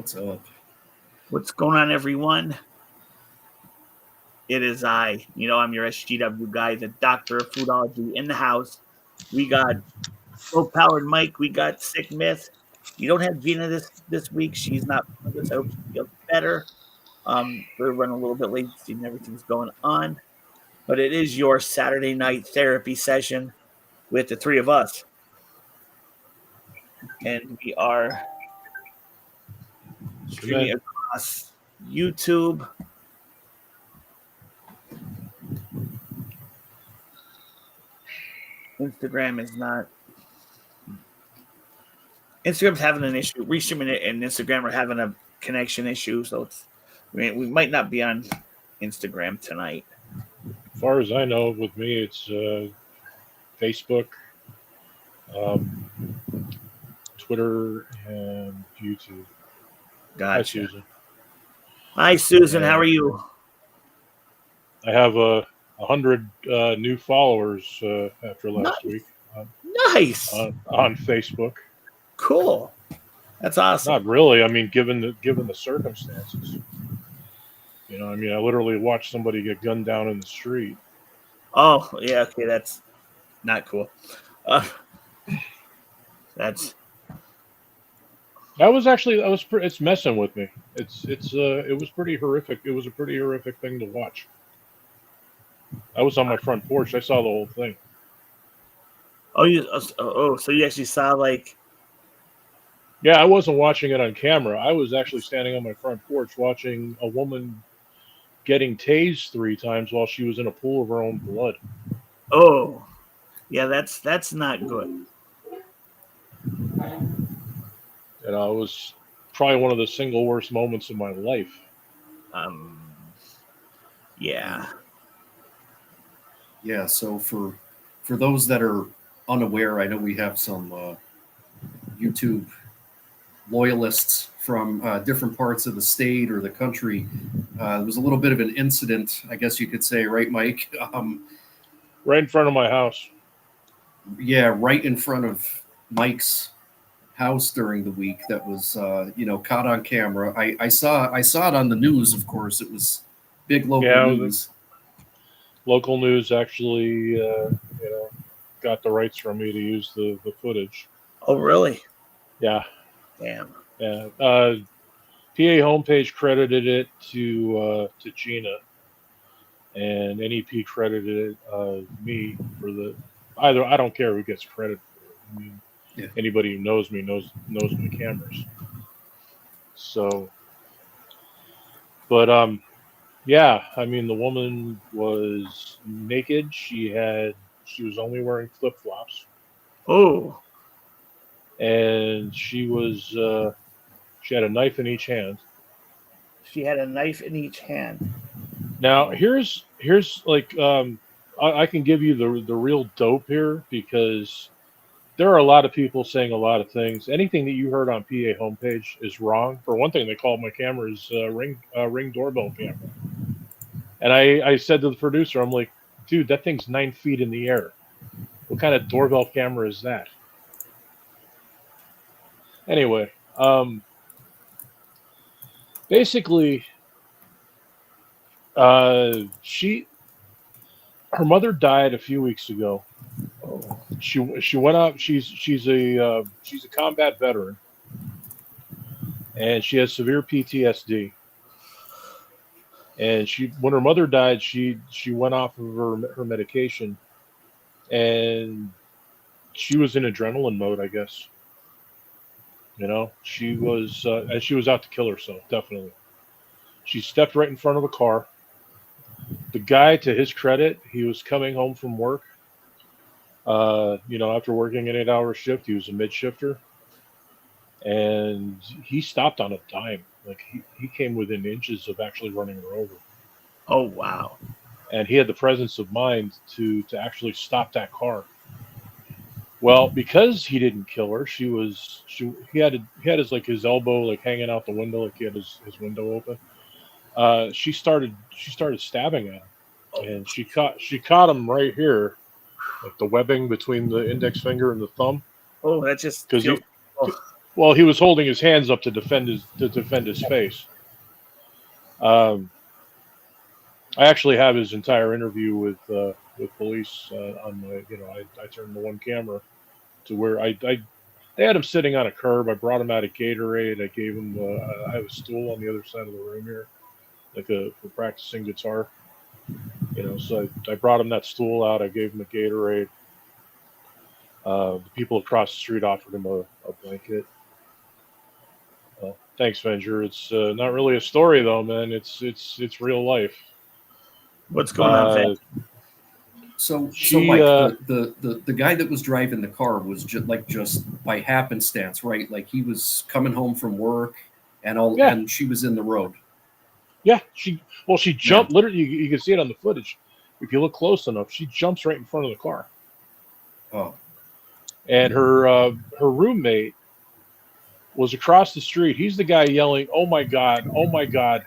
What's up? What's going on, everyone? It is I. I'm your SGW guy, the doctor of foodology in the house. We got low-powered Mike. We got sick myth. We don't have Gina this week. She's not with us. I hope she feels better. We're running a little bit late, seeing everything's going on. But it is your Saturday night therapy session with the three of us. And we are streaming across YouTube. Instagram's having an issue. Restreaming it and Instagram are having a connection issue, so we might not be on Instagram tonight. As far as I know, with me, it's Facebook, Twitter, and YouTube. Gotcha. Hi, Susan. Hi, Susan. How are you? I have 100 new followers after last week. Nice. On Facebook. Cool. That's awesome. Not really. I mean, given the circumstances. I literally watched somebody get gunned down in the street. Oh, yeah. Okay, that's not cool. It's messing with me. It was pretty horrific. It was a pretty horrific thing to watch. I was on my front porch. I saw the whole thing. So you actually saw like? Yeah, I wasn't watching it on camera. I was actually standing on my front porch watching a woman getting tased 3 times while she was in a pool of her own blood. Oh, yeah, that's not good. It was probably one of the single worst moments of my life. Yeah. Yeah, so for those that are unaware, I know we have some YouTube loyalists from different parts of the state or the country. There was a little bit of an incident, I guess you could say, right, Mike? Right in front of my house. Yeah, right in front of Mike's house during the week. That was, caught on camera. I saw it on the news. Of course, it was big local news. Local news actually, got the rights from me to use the footage. Oh, really? Yeah. Damn. Yeah. PA homepage credited it to Gina, and NEP credited me for the either. I don't care who gets credit for it. I mean, yeah. Anybody who knows me knows my cameras. So, but yeah, I mean, the woman was naked. She was only wearing flip-flops. Oh. And she had a knife in each hand. She had a knife in each hand. Now, here's like, I can give you the real dope here, because there are a lot of people saying a lot of things. Anything that you heard on PA homepage is wrong. For one thing, they called my cameras ring doorbell camera. And I said to the producer, I'm like, dude, that thing's 9 feet in the air. What kind of doorbell camera is that? Anyway, basically, her mother died a few weeks ago. She went out. She's a combat veteran, and she has severe PTSD. And when her mother died, she went off of her medication, and she was in adrenaline mode, I guess. She was out to kill herself, definitely. She stepped right in front of a car. The guy, to his credit, he was coming home from work. After working an 8-hour shift, he was a mid-shifter. And he stopped on a dime. Like, he came within inches of actually running her over. Oh, wow. And he had the presence of mind to actually stop that car. Well, because he didn't kill her, he had his elbow like hanging out the window, like he had his window open. She started stabbing at him, and she caught him right here, like the webbing between the index finger and the thumb. Oh, that just Well, he was holding his hands up to defend his face. I actually have his entire interview with police on my, I turned the one camera to where they had him sitting on a curb. I brought him out a Gatorade. I gave him I have a stool on the other side of the room here, for practicing guitar. So I brought him that stool out. I gave him a Gatorade. The people across the street offered him a blanket. Thanks, Venger. It's not really a story though, man. It's real life. What's going on, Van? So She, Mike, the guy that was driving the car was just by happenstance, right? Like he was coming home from work, and she was in the road. Yeah, she jumped. Literally, you can see it on the footage. If you look close enough, she jumps right in front of the car. Oh, and her roommate was across the street. He's the guy yelling, "Oh my God! Oh my God!"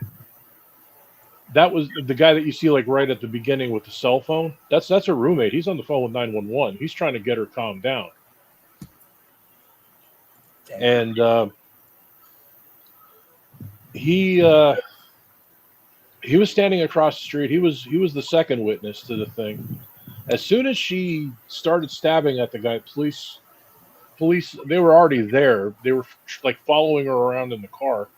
That was the guy that you see like right at the beginning with the cell phone. That's her roommate. He's on the phone with 911. He's trying to get her calmed down. And he was standing across the street. He was the second witness to the thing. As soon as she started stabbing at the guy, police, they were already there. They were like following her around in the car.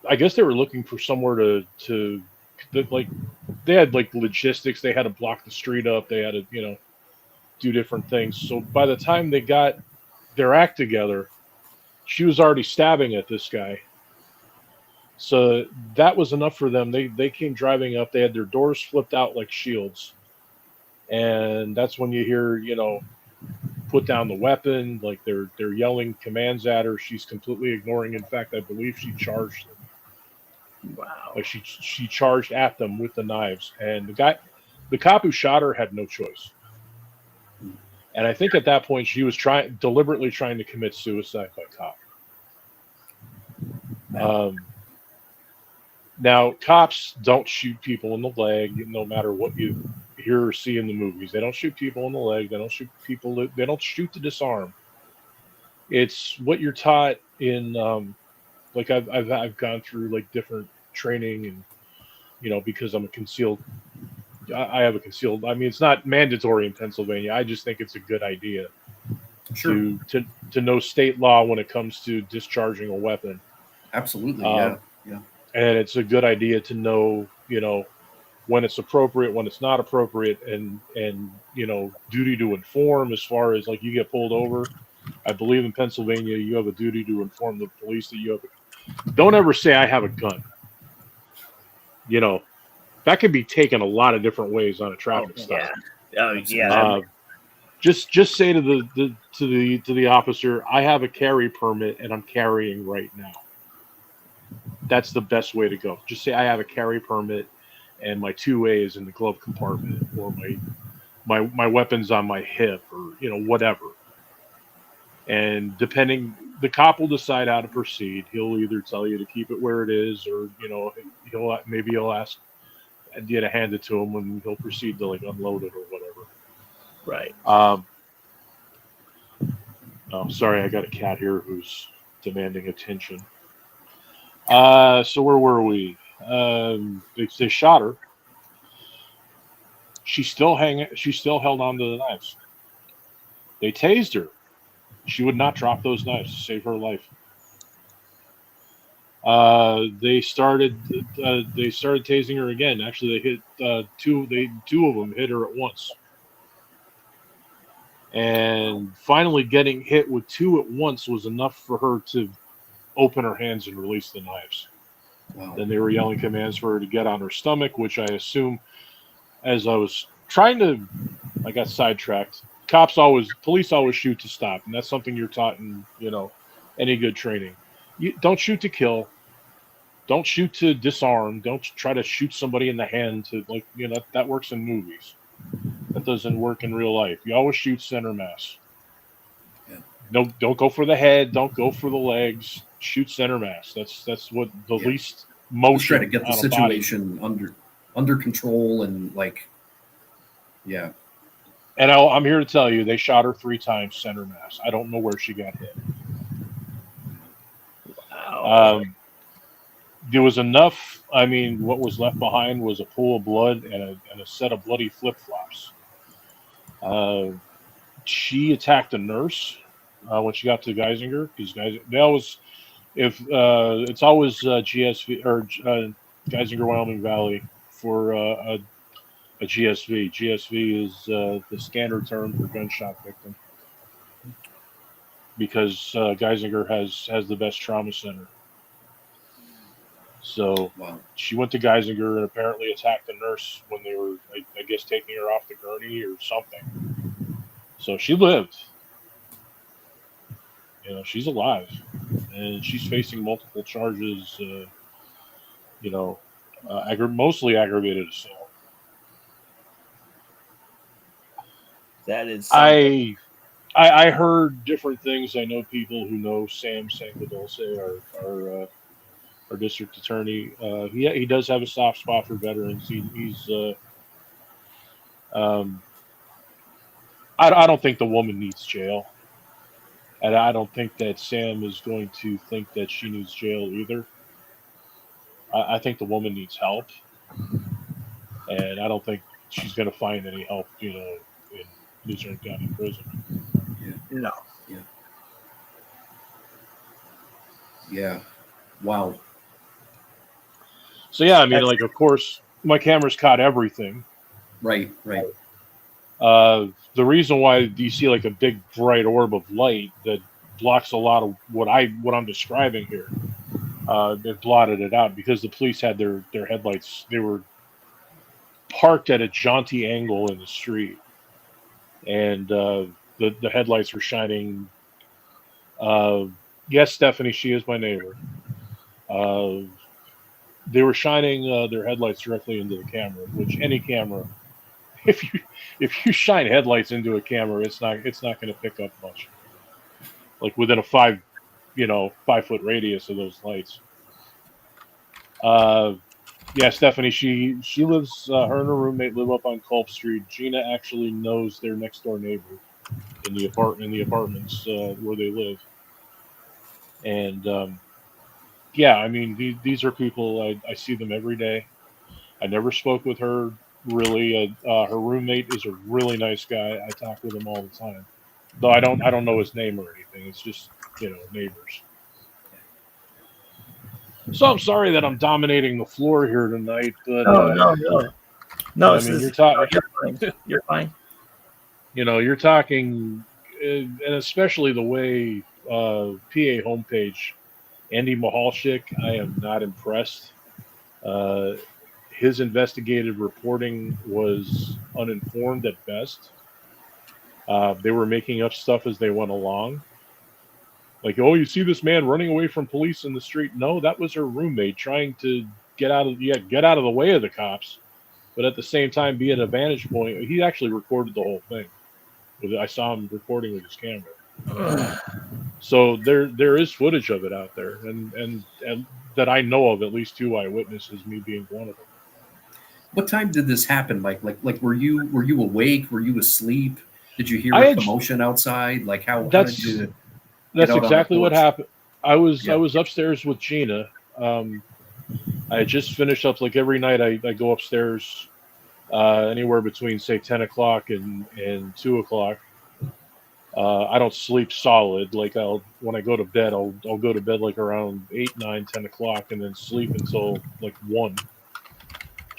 I guess they were looking for somewhere to like, they had like logistics. They had to block the street up. They had to, do different things. So by the time they got their act together, she was already stabbing at this guy. So that was enough for them. They came driving up. They had their doors flipped out like shields. And that's when you hear, put down the weapon. Like they're yelling commands at her. She's completely ignoring. In fact, I believe she charged them. Wow. Like she charged at them with the knives. And the cop who shot her had no choice. And I think at that point she was deliberately trying to commit suicide by cop. Now, cops don't shoot people in the leg, no matter what you hear or see in the movies. They don't shoot people in the leg. They don't shoot people. They don't shoot to disarm. It's what you're taught in, like I've gone through like different training, and because I'm a concealed. I have a concealed. I mean, it's not mandatory in Pennsylvania. I just think it's a good idea sure. to know state law when it comes to discharging a weapon. Absolutely, yeah. And it's a good idea to know, when it's appropriate, when it's not appropriate, and duty to inform as far as like you get pulled over. I believe in Pennsylvania, you have a duty to inform the police that you have don't ever say I have a gun. That could be taken a lot of different ways on a traffic stop. Oh yeah. Just say to the officer, I have a carry permit and I'm carrying right now. That's the best way to go. Just say I have a carry permit and my 2A is in the glove compartment, or my weapon's on my hip, or whatever. And depending, the cop will decide how to proceed. He'll either tell you to keep it where it is, or he'll ask you to hand it to him, and he'll proceed to like unload it or whatever. Right. Oh, sorry, I got a cat here who's demanding attention. So where were we? They shot her. She still held on to the knives. They tased her. She would not drop those knives to save her life. They started tasing her again. Actually, they hit two of them hit her at once. And finally getting hit with two at once was enough for her to open her hands and release the knives. Wow. Then they were yelling commands for her to get on her stomach, which I assume, as I was trying to, I got sidetracked. Police always shoot to stop, and that's something you're taught in, any good training. You don't shoot to kill. Don't shoot to disarm. Don't try to shoot somebody in the hand to that works in movies. That doesn't work in real life. You always shoot center mass. Yeah. Don't go for the head. Don't go for the legs. Shoot center mass. That's what the least motion. Just try to get the on situation under control and And I'm here to tell you, they shot her 3 times center mass. I don't know where she got hit. Wow. There was enough. I mean, what was left behind was a pool of blood and a set of bloody flip flops. She attacked a nurse when she got to Geisinger, because that was if it's always GSV or Geisinger, Wyoming Valley for a GSV. GSV is the standard term for gunshot victim, because Geisinger has the best trauma center. So Wow. she went to Geisinger and apparently attacked the nurse when they were, I guess, taking her off the gurney or something. So she lived. You know, she's alive, and she's facing multiple charges. Mostly aggravated assault. That is something. I heard different things. I know people who know Sam Sangadolce, our district attorney. He does have a soft spot for veterans. He's um, I don't think the woman needs jail, and I don't think that Sam is going to think that she needs jail either. I think the woman needs help, and I don't think she's going to find any help, in Luzerne County Prison. No. Yeah. Yeah. Wow. So yeah, I mean, like, of course, my camera's caught everything. Right. Right. The reason why you see like a big bright orb of light that blocks a lot of what I'm describing here, it blotted it out because the police had their headlights. They were parked at a jaunty angle in the street, and the headlights were shining. Yes, Stephanie, she is my neighbor. They were shining their headlights directly into the camera, which any camera, if you shine headlights into a camera, it's not going to pick up much. Like within a 5-foot radius of those lights. Yeah, Stephanie, she lives. Her and her roommate live up on Culp Street. Gina actually knows their next door neighbor in the apartments where they live. And yeah, I mean, these are people I see them every day. I never spoke with her really. Her roommate is a really nice guy. I talk with him all the time, though I don't know his name or anything. It's just neighbors. So I'm sorry that I'm dominating the floor here tonight, but No. I mean, you're talking. You're fine. You're fine. You're talking, and especially the way PA homepage, Andy Mahalchik, I am not impressed. His investigative reporting was uninformed at best. They were making up stuff as they went along. Like, oh, you see this man running away from police in the street? No, that was her roommate trying to get out of the way of the cops, but at the same time be at a vantage point. He actually recorded the whole thing. I saw him recording with his camera. So there is footage of it out there, and that I know of, at least 2 eyewitnesses, me being one of them. What time did this happen, Mike? Like were you awake? Were you asleep? Did you hear a commotion outside? Like how did you? That's exactly what happened. I was upstairs with Gina. I had just finished up. Like every night, I go upstairs anywhere between say 10 o'clock and 2 o'clock. I don't sleep solid. Like when I go to bed, I'll go to bed like around 8, 9, 10 o'clock, and then sleep until like 1.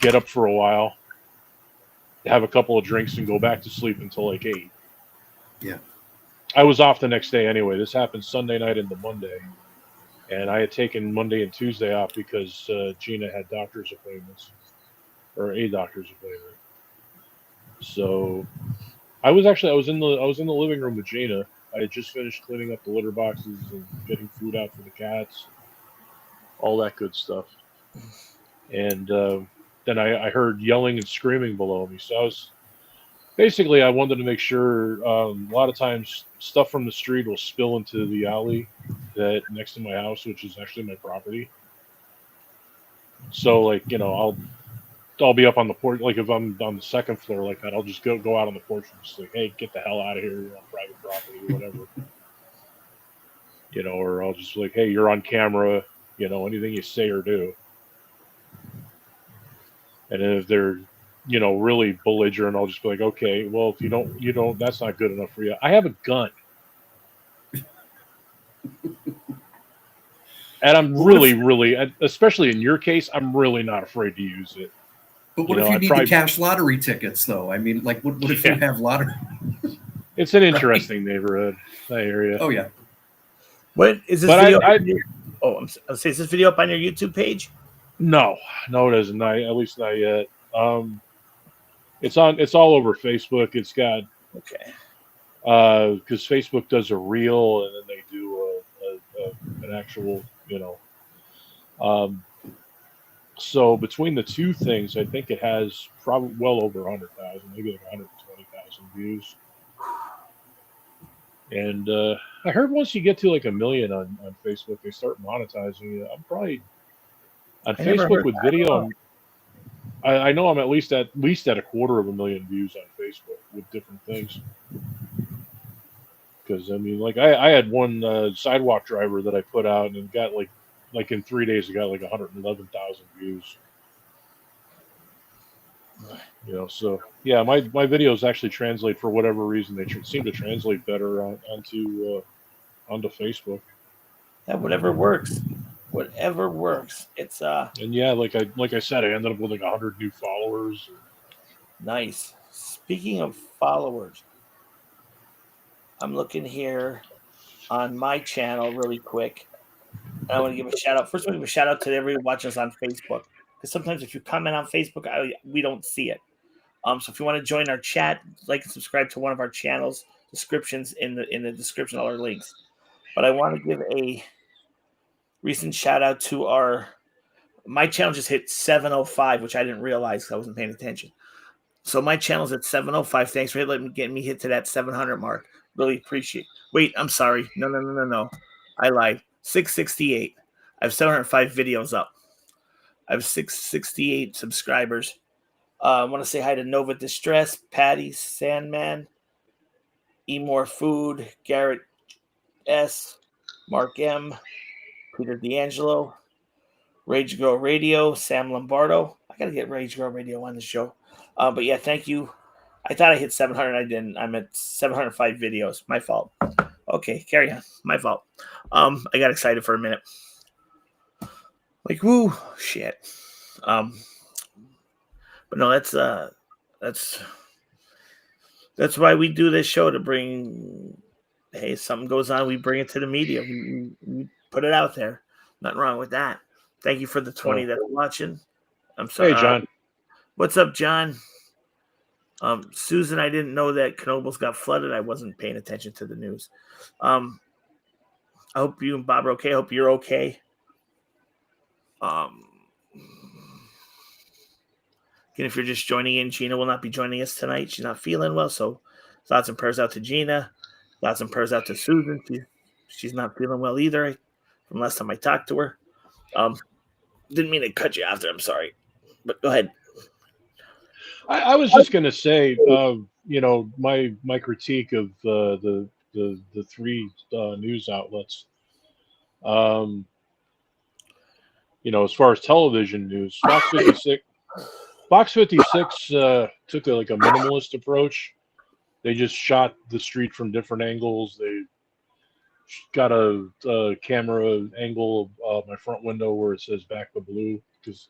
Get up for a while, have a couple of drinks, and go back to sleep until like 8. Yeah. I was off the next day anyway. This happened Sunday night into Monday, and I had taken Monday and Tuesday off because Gina had doctor's appointments, or a doctor's appointment. So I was in the living room with Gina. I had just finished cleaning up the litter boxes and getting food out for the cats, all that good stuff. And then I heard yelling and screaming below me. So I wanted to make sure. A lot of times, stuff from the street will spill into the alley that next to my house, which is actually my property. So, like, I'll I'll be up on the porch. Like if I'm on the second floor like that, I'll just go out on the porch and just like, hey, get the hell out of here. You're on private property, whatever. Or I'll just like, hey, you're on camera. Anything you say or do. And if they're, really belligerent, I'll just be like, okay, well, if you don't, that's not good enough for you. I have a gun. And I'm really, especially in your case, I'm really not afraid to use it. But what if you need to cash lottery tickets, though? I mean, like, what if you have lottery? It's an interesting neighborhood, that area. Oh, yeah. What is this video? Is this video up on your YouTube page? No, it isn't. At least not yet. It's all over Facebook. It's got because Facebook does a reel and then they do an actual, So between the two things, I think it has probably well over 100,000, maybe like 120,000 views. And I heard once you get to like 1 million on Facebook, they start monetizing you. I'm probably on Facebook with video. I know I'm at least at 250,000 views on Facebook with different things. Because I mean, like I had one sidewalk driver that I put out and got like in 3 days, it got like 111,000 views. So yeah, my videos actually translate for whatever reason. They seem to translate better onto Facebook. Yeah, whatever works. It's And yeah, like I said, I ended up with like 100 new followers. Nice. Speaking of followers, I'm looking here on my channel really quick. And I want to give a shout out. First, I want to give a shout out to everyone watching us on Facebook. Because sometimes if you comment on Facebook, we don't see it. So if you want to join our chat, like and subscribe to one of our channels. Descriptions in the description, all our links. But I want to give a recent shout out to my channel just hit 705, which I didn't realize because I wasn't paying attention. So my channel's at 705. Thanks for getting me hit to that 700 mark. Really appreciate it. Wait, I'm sorry. No. I lied. 668. I have 705 videos up. I have 668 subscribers. I want to say hi to Nova Distress, Patty, Sandman, Emore Food, Garrett S, Mark M, Peter D'Angelo, Rage Girl Radio, Sam Lombardo. I got to get Rage Girl Radio on the show. But yeah, thank you. I thought I hit 700. I didn't. I'm at 705 videos. My fault. Okay, carry on. My fault. I got excited for a minute. Like, woo, shit. But no, that's why we do this show, to bring. Hey, something goes on, we bring it to the media. We put it out there. Nothing wrong with that. Thank you for the 20 that's watching. I'm sorry. Hey, John. What's up, John? Susan, I didn't know that Knoebels got flooded. I wasn't paying attention to the news. I hope you and Bob are okay. I hope you're okay. Again, if you're just joining in, Gina will not be joining us tonight. She's not feeling well, so thoughts and prayers out to Gina. Thoughts and prayers out to Susan. She's not feeling well either from last time I talked to her. Didn't mean to cut you off there. I'm sorry. But go ahead. I was just going to say, my critique of the three news outlets. As far as television news, Fox 56 took a minimalist approach. They just shot the street from different angles. They got a camera angle of my front window where it says "Back the Blue" because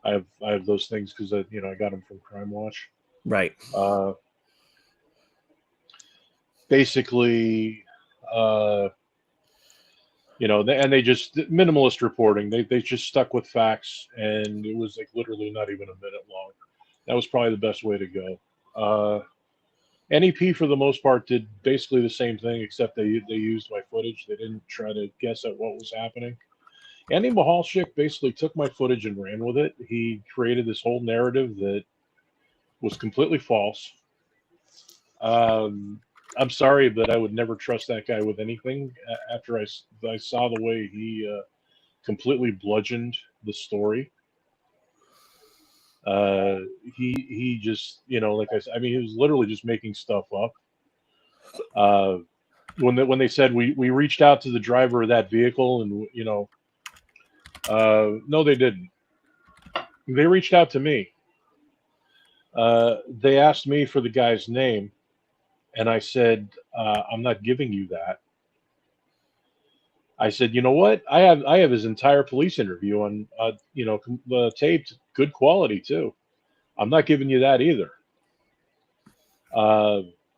I have those things because I got them from Crime Watch. Right. Basically, and they just minimalist reporting. They just stuck with facts, and it was literally not even a minute long. That was probably the best way to go. NEP for the most part did basically the same thing, except they used my footage. They didn't try to guess at what was happening. Andy Mahalchik basically took my footage and ran with it. He created this whole narrative that was completely false. I'm sorry, but I would never trust that guy with anything after I saw the way he completely bludgeoned the story. He just, like I said, I mean, he was literally just making stuff up. When they said we reached out to the driver of that vehicle, and no, they didn't. They reached out to me. They asked me for the guy's name, and I said, I'm not giving you that. I said, you know what? I have his entire police interview on, taped, good quality too. I'm not giving you that either,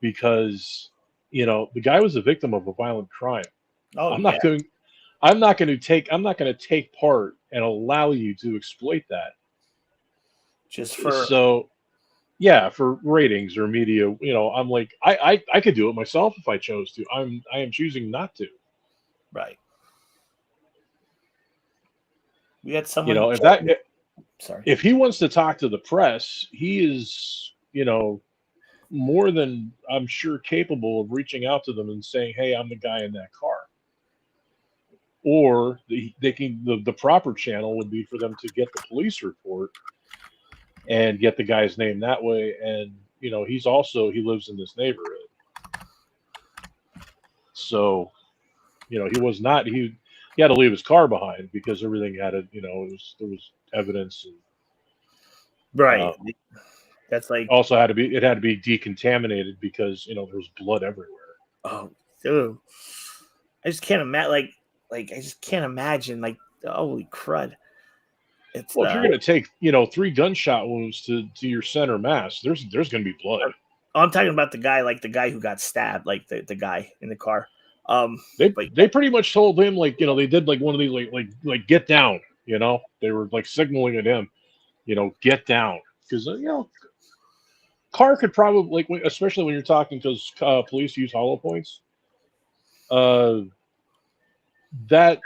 because the guy was a victim of a violent crime. Oh, I'm yeah. not going to take part and allow you to exploit that. Just for for ratings or media. I'm like, I could do it myself if I chose to. I am choosing not to. right. We had someone. If he wants to talk to the press, he is, more than, I'm sure, capable of reaching out to them and saying, "Hey, I'm the guy in that car." Or the proper channel would be for them to get the police report and get the guy's name that way. And he lives in this neighborhood, so he had to leave his car behind because everything had there was evidence, and right. That's like also had to be decontaminated because there was blood everywhere. Oh, dude, I just can't imagine. Like I just can't imagine. Like, holy crud! It's if you're going to take 3 gunshot wounds to your center mass, there's going to be blood. I'm talking about the guy who got stabbed, like the guy in the car. They pretty much told him, they did one of these like get down. They were signaling at him, get down, because car could probably, especially when you're talking, because police use hollow points. That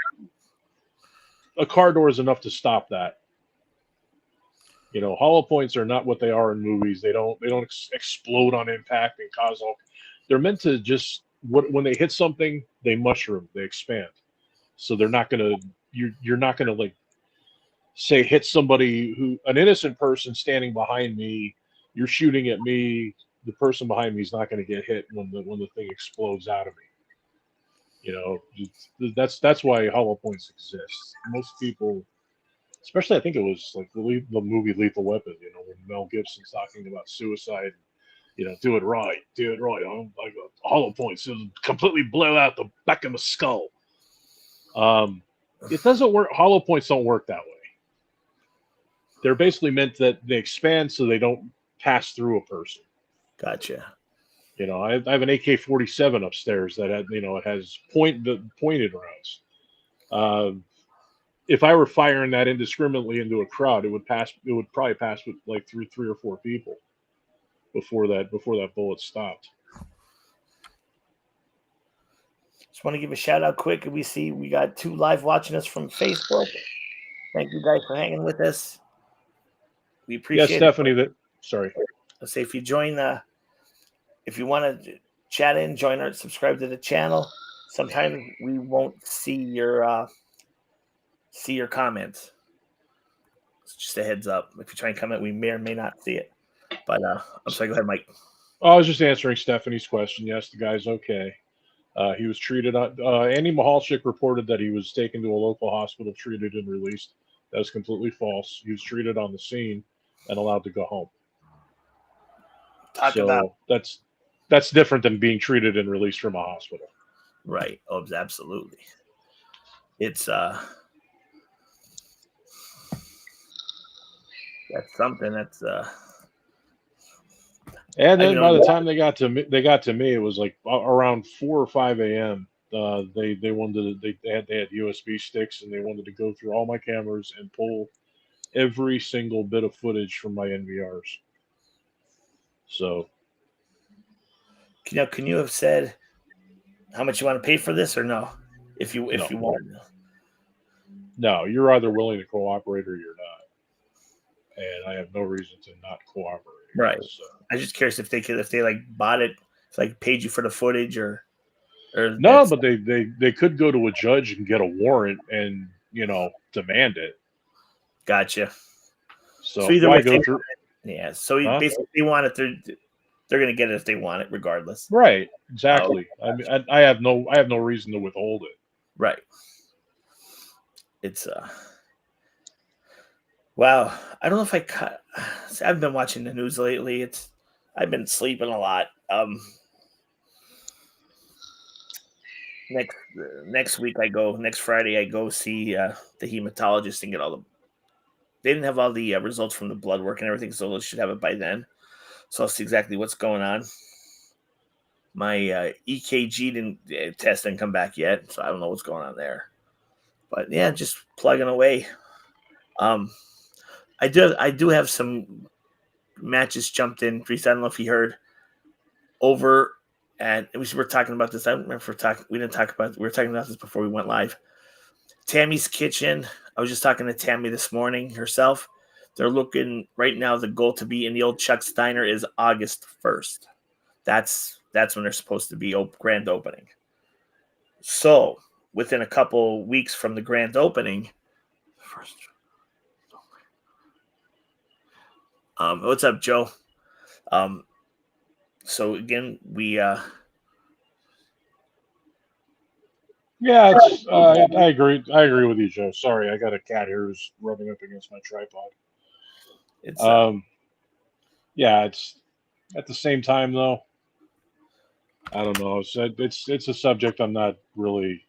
a car door is enough to stop that. Hollow points are not what they are in movies. They don't explode on impact and cause all. They're meant to just when they hit something, they mushroom, they expand. So they're not gonna. You're not gonna say hit somebody an innocent person standing behind me. You're shooting at me. The person behind me is not going to get hit when the thing explodes out of me. That's why hollow points exist. Most people, especially, I think it was the movie Lethal Weapon. When Mel Gibson's talking about suicide. Do it right. I'm like hollow points. It'll completely blow out the back of my skull. It doesn't work. Hollow points don't work that way. They're basically meant that they expand so they don't pass through a person. Gotcha. I have an AK-47 upstairs that it has pointed rounds. If I were firing that indiscriminately into a crowd, it would probably pass with through 3 or 4 people before that bullet stopped. Just want to give a shout out quick. We got 2 live watching us from Facebook. Thank you guys for hanging with us. We appreciate Stephanie. Sorry. Let's say if you want to chat in, subscribe to the channel. Sometimes we won't see your comments. It's just a heads up. If you try and comment, we may or may not see it. But I'm sorry. Go ahead, Mike. I was just answering Stephanie's question. Yes, the guy's okay. He was treated. Andy Mahalchik reported that he was taken to a local hospital, treated, and released. That was completely false. He was treated on the scene and allowed to go home. That's different than being treated and released from a hospital. Right. Oh, absolutely. It's that's something that's And then by the time they got to me, it was around 4 or 5 a.m. They had USB sticks, and they wanted to go through all my cameras and pull every single bit of footage from my NVRs. So, can you have said how much you want to pay for this, or no? If you wanted. No, you're either willing to cooperate or you're not, and I have no reason to not cooperate. Right. So. I'm just curious if they bought it, paid you for the footage or no, but they could go to a judge and get a warrant and demand it. Gotcha. So either why way, go through? yeah. So Huh? basically, they want it. They're going to get it if they want it, regardless. Right, exactly. I mean, I have no reason to withhold it. Right. It's wow. I don't know if I cut. I've been watching the news lately. I've been sleeping a lot. Next week next Friday I go see the hematologist and get all the. They didn't have all the results from the blood work and everything, so they should have it by then. So I'll see exactly what's going on. My EKG test didn't come back yet, so I don't know what's going on there. But yeah, just plugging away. I do have some matches jumped in. Priest, I don't know if you heard over, and we were talking about this. I don't remember if we didn't talk about. We were talking about this before we went live. Tammy's Kitchen. I was just talking to Tammy this morning herself. They're looking right now. The goal to be in the old Chuck's Diner is August 1st. That's when they're supposed to be grand opening. So within a couple weeks from the grand opening, what's up, Joe? So again, we Yeah, it's I agree. I agree with you, Joe. Sorry, I got a cat here who's rubbing up against my tripod. it's Yeah, it's at the same time though. I don't know. It's a subject I'm not really.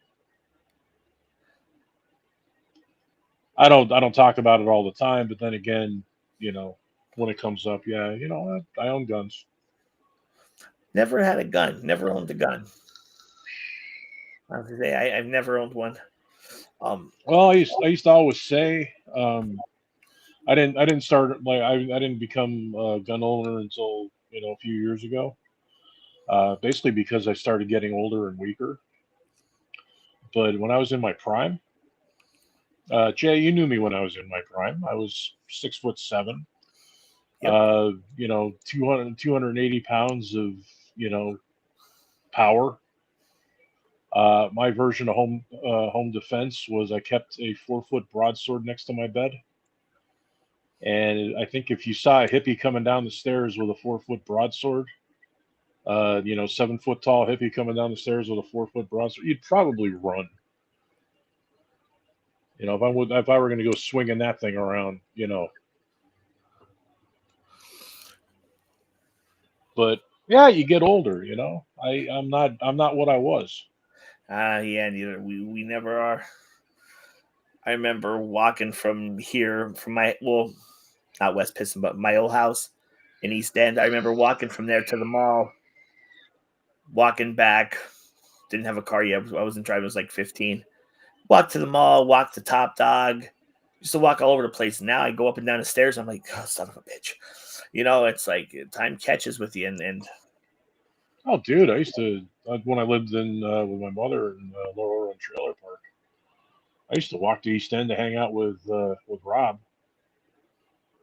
I don't talk about it all the time, but then again, when it comes up, yeah, I own guns. never had a gun, never owned a gun. I was gonna say I've never owned one. Well, I used to always say, I didn't start like I didn't become a gun owner until a few years ago. Basically because I started getting older and weaker. But when I was in my prime, Jay, you knew me when I was in my prime. I was 6'7". Yep. 280 pounds of power. My version of home defense was I kept a 4-foot broadsword next to my bed. And I think if you saw a hippie coming down the stairs with a 4-foot broadsword, 7-foot tall hippie coming down the stairs with a 4-foot broadsword, you'd probably run. If I were going to go swinging that thing around, But yeah, you get older. I'm not what I was. Yeah, neither we never are. I remember walking from here, from not West Piston, but my old house in East End. I remember walking from there to the mall, walking back. Didn't have a car yet. I wasn't driving. I was like 15. Walked to the mall, walked to Top Dog. Used to walk all over the place. Now I go up and down the stairs. I'm like, oh, son of a bitch. It's like time catches with you. And Oh, dude, I used to when I lived in with my mother in Lower Orland Trailer Park. I used to walk to East End to hang out with Rob,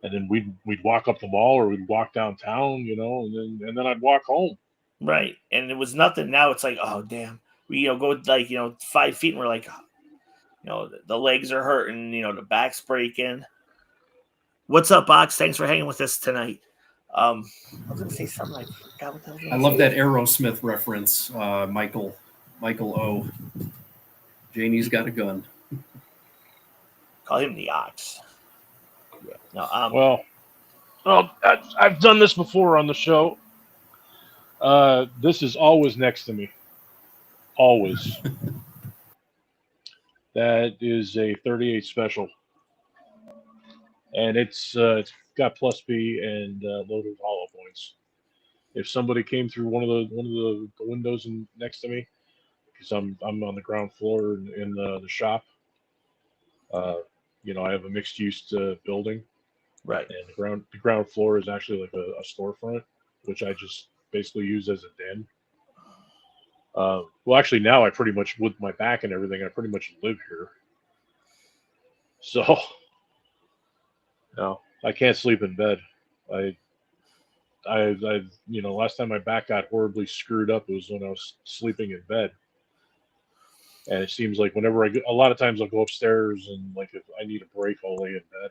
and then we'd walk up the mall or we'd walk downtown, and then I'd walk home. right. And it was nothing. Now it's like, oh, damn. We, go like, 5 feet and we're like, the legs are hurting, the back's breaking. What's up, Box? Thanks for hanging with us tonight. I was going to say something. I forgot what the hell I love that Aerosmith reference, Michael O. Janie's got a gun. Call him the Ox. Yeah. No, Well, I've done this before on the show. This is always next to me. Always. That is a 38 special, and it's got plus B and loaded hollow points. If somebody came through one of the windows next to me, because I'm on the ground floor in the shop, I have a mixed use building, right. and the ground floor is actually like a storefront, which I just basically use as a den. Well, actually, now I pretty much, with my back and everything, I pretty much live here. So, no, I can't sleep in bed. Last time my back got horribly screwed up, it was when I was sleeping in bed. And it seems like whenever a lot of times I'll go upstairs and like if I need a break, I'll lay in bed.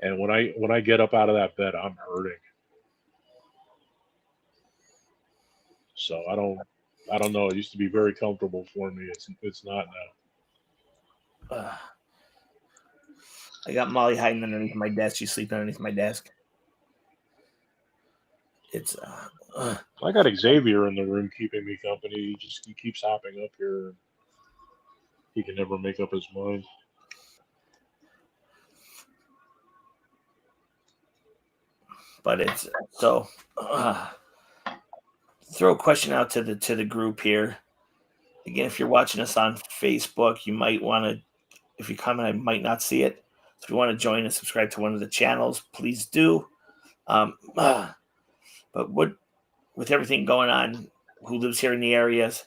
And when I get up out of that bed, I'm hurting. So I don't know. It used to be very comfortable for me. It's not now. I got Molly hiding underneath my desk. She's sleeping underneath my desk. It's I got Xavier in the room keeping me company. He keeps hopping up here. He can never make up his mind. but it's so. Throw a question out to the group here. Again, if you're watching us on Facebook, you might want to. If you comment, I might not see it. So if you want to join and subscribe to one of the channels, please do. But with everything going on, who lives here in the areas?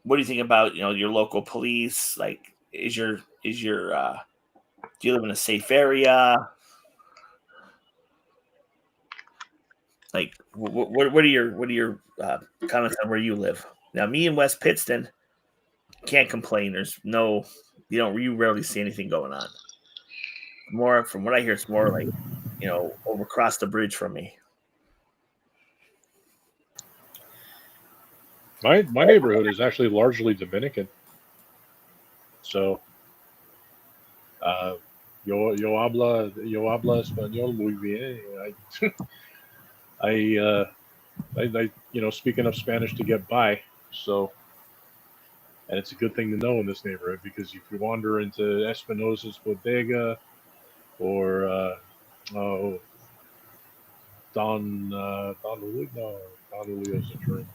What do you think about your local police? Like, is your do you live in a safe area? Like, what are your comments on where you live? Now, me in West Pittston can't complain. There's no, you rarely see anything going on. More from what I hear, it's more like over across the bridge from me. My neighborhood is actually largely Dominican. So, yo habla español muy bien. I speak enough Spanish to get by. So, and it's a good thing to know in this neighborhood, because if you wander into Espinosa's Bodega or Don Julio's a drink.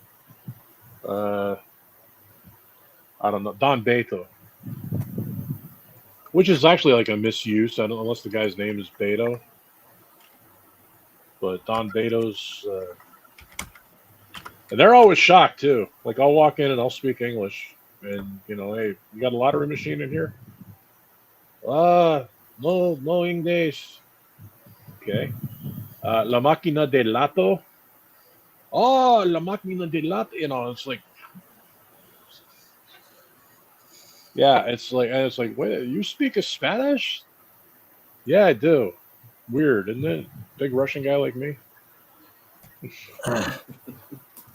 I don't know, Don Beto, which is actually like a misuse, unless the guy's name is Beto. But Don Beto's, and they're always shocked too. Like, I'll walk in and I'll speak English, and hey, you got a lottery machine in here? No English. Okay. La máquina de lato. Oh, la máquina de lato. It's like, yeah, it's like, wait, you speak Spanish? Yeah, I do. Weird, isn't it? Big Russian guy like me.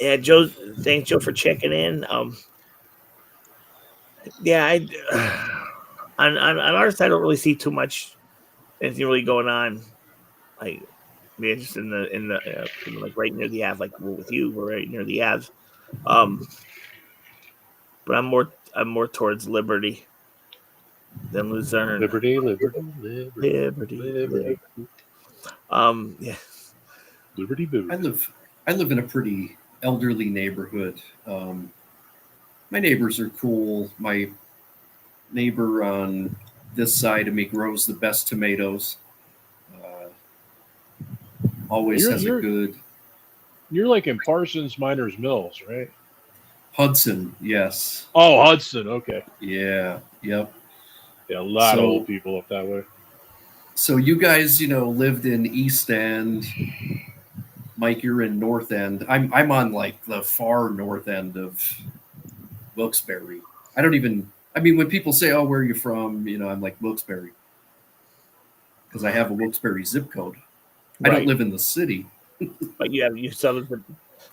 Yeah, Joe. Thanks, Joe, for checking in. Yeah, on our side, I don't really see too much anything really going on. Like, be interested in the like right near the Ave, like with you, we're right near the Ave. But I'm more towards Liberty than Luzerne. Liberty. Yeah. Liberty boo. I live in a pretty elderly neighborhood. My neighbors are cool. My neighbor on this side of me grows the best tomatoes. Always has a good. You're like in Parsons Miners Mills, right? Hudson, yes. Oh, Hudson. Okay. Yeah. Yep. Yeah, a lot of old people up that way. So you guys, lived in East End. Mike, you're in North End. I'm on like the far north end of Wilkes-Barre. When people say, "Oh, where are you from?" I'm like Wilkes-Barre, because I have a Wilkes-Barre zip code. Right. I don't live in the city. But you sell it.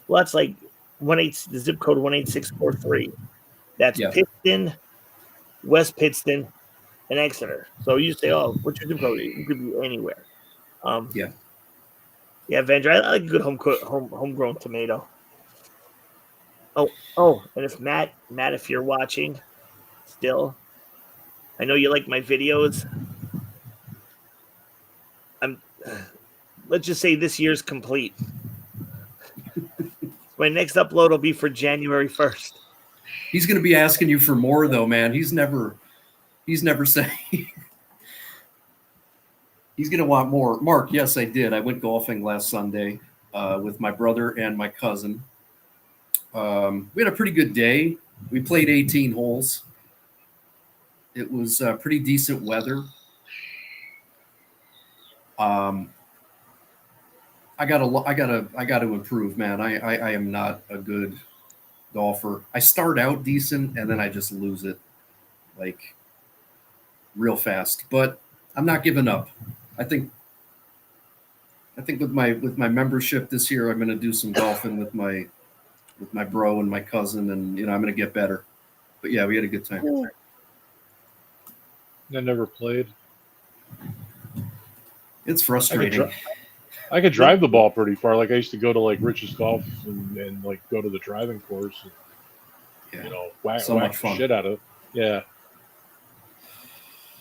Well, that's like the zip code 18643. That's Pittston, West Pittston, and Exeter. So you say, "Oh, what's your zip code?" You could be anywhere. Yeah, Vendor. I like a good homegrown tomato. Oh, and if Matt, if you're watching, still, I know you like my videos. Let's just say this year's complete. My next upload will be for January 1st. He's going to be asking you for more, though, man. He's never saying. He's going to want more. Mark, yes, I did. I went golfing last Sunday with my brother and my cousin. We had a pretty good day. We played 18 holes. It was pretty decent weather. I got to improve, man. I am not a good golfer. I start out decent and then I just lose it like real fast. But I'm not giving up. I think with my membership this year, I'm going to do some golfing with my bro and my cousin, and I'm going to get better. But yeah, we had a good time. I never played. It's frustrating. I could drive the ball pretty far. Like I used to go to like Rich's Golf and like go to the driving course and whack the shit out of it. Yeah.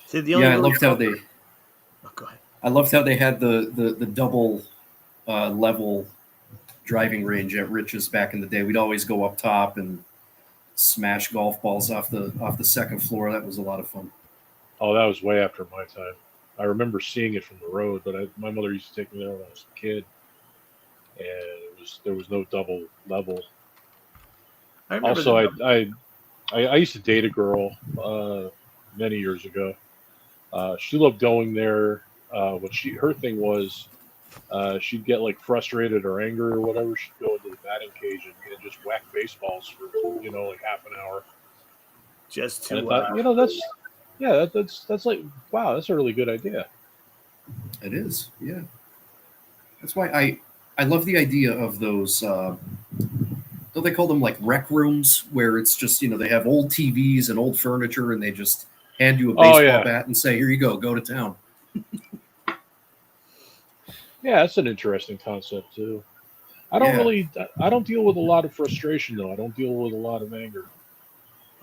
See, I loved how they. Oh, go ahead. I loved how they had the double level driving range at Rich's back in the day. We'd always go up top and smash golf balls off the second floor. That was a lot of fun. Oh, that was way after my time. I remember seeing it from the road, but my mother used to take me there when I was a kid, and there was no double level. Also, I used to date a girl many years ago. She loved going there. Her thing was, she'd get like frustrated or angry or whatever. She'd go into the batting cage and just whack baseballs for like half an hour. Just to and I thought, that's like, wow, that's a really good idea. It is, yeah. That's why I love the idea of those. Don't they call them like rec rooms, where it's just they have old TVs and old furniture, and they just hand you a baseball bat and say, "Here you go to town." Yeah, that's an interesting concept too. I don't deal with a lot of frustration though. I don't deal with a lot of anger.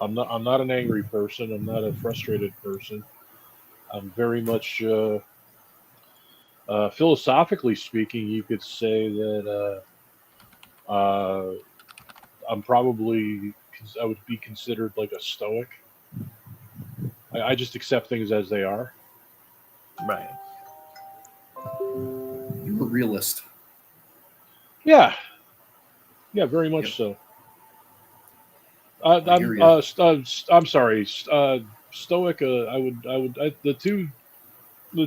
I'm not an angry person. I'm not a frustrated person. I'm very much, philosophically speaking, you could say that I would be considered like a stoic. I just accept things as they are. Right. You're a realist. Yeah. Yeah, very much so. I'm sorry. Stoic. The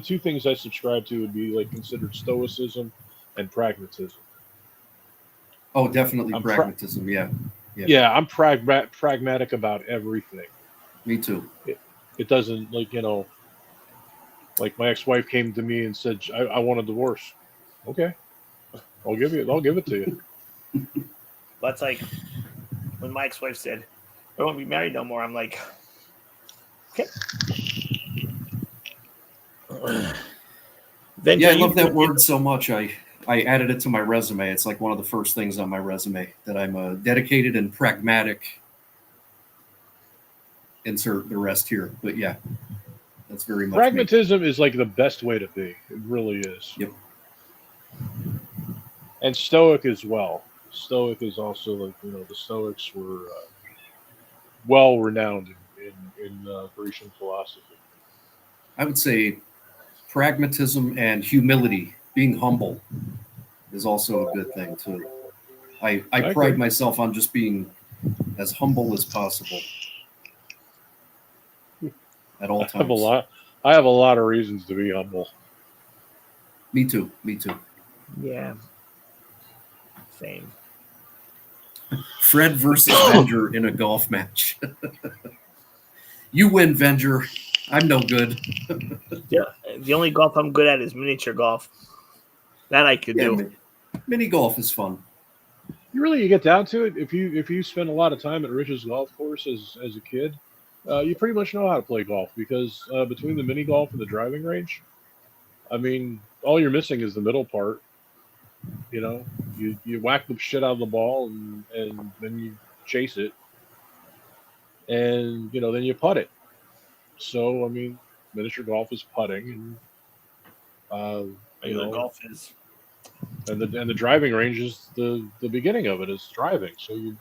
two things I subscribe to would be like considered stoicism and pragmatism. Oh, definitely pragmatism. Yeah, I'm pragmatic about everything. Me too. It doesn't like my ex-wife came to me and said, I want a divorce. Okay, I'll give it to you. That's like when my ex-wife said, "I don't want to be married no more." I'm like, okay. Yeah, I love that word so much. I added it to my resume. It's like one of the first things on my resume, that I'm a dedicated and pragmatic. Insert the rest here, but yeah, that's very much pragmatism is like the best way to be. It really is. Yep. And stoic as well. Stoic is also like the Stoics were well renowned in Grecian philosophy. I would say pragmatism and humility, being humble, is also a good thing too. I pride myself on just being as humble as possible at all times. I have a lot of reasons to be humble. Me too. Yeah. Same. Fred versus Venger in a golf match. You win, Venger. I'm no good. Yeah, the only golf I'm good at is miniature golf. That I could do. Mini golf is fun. You get down to it, if you spend a lot of time at Rich's golf course as a kid, you pretty much know how to play golf, because between the mini golf and the driving range, I mean, all you're missing is the middle part. You whack the shit out of the ball and then you chase it, and then you putt it. So I mean, miniature golf is putting, and golf is, and the driving range is the beginning of it is driving. So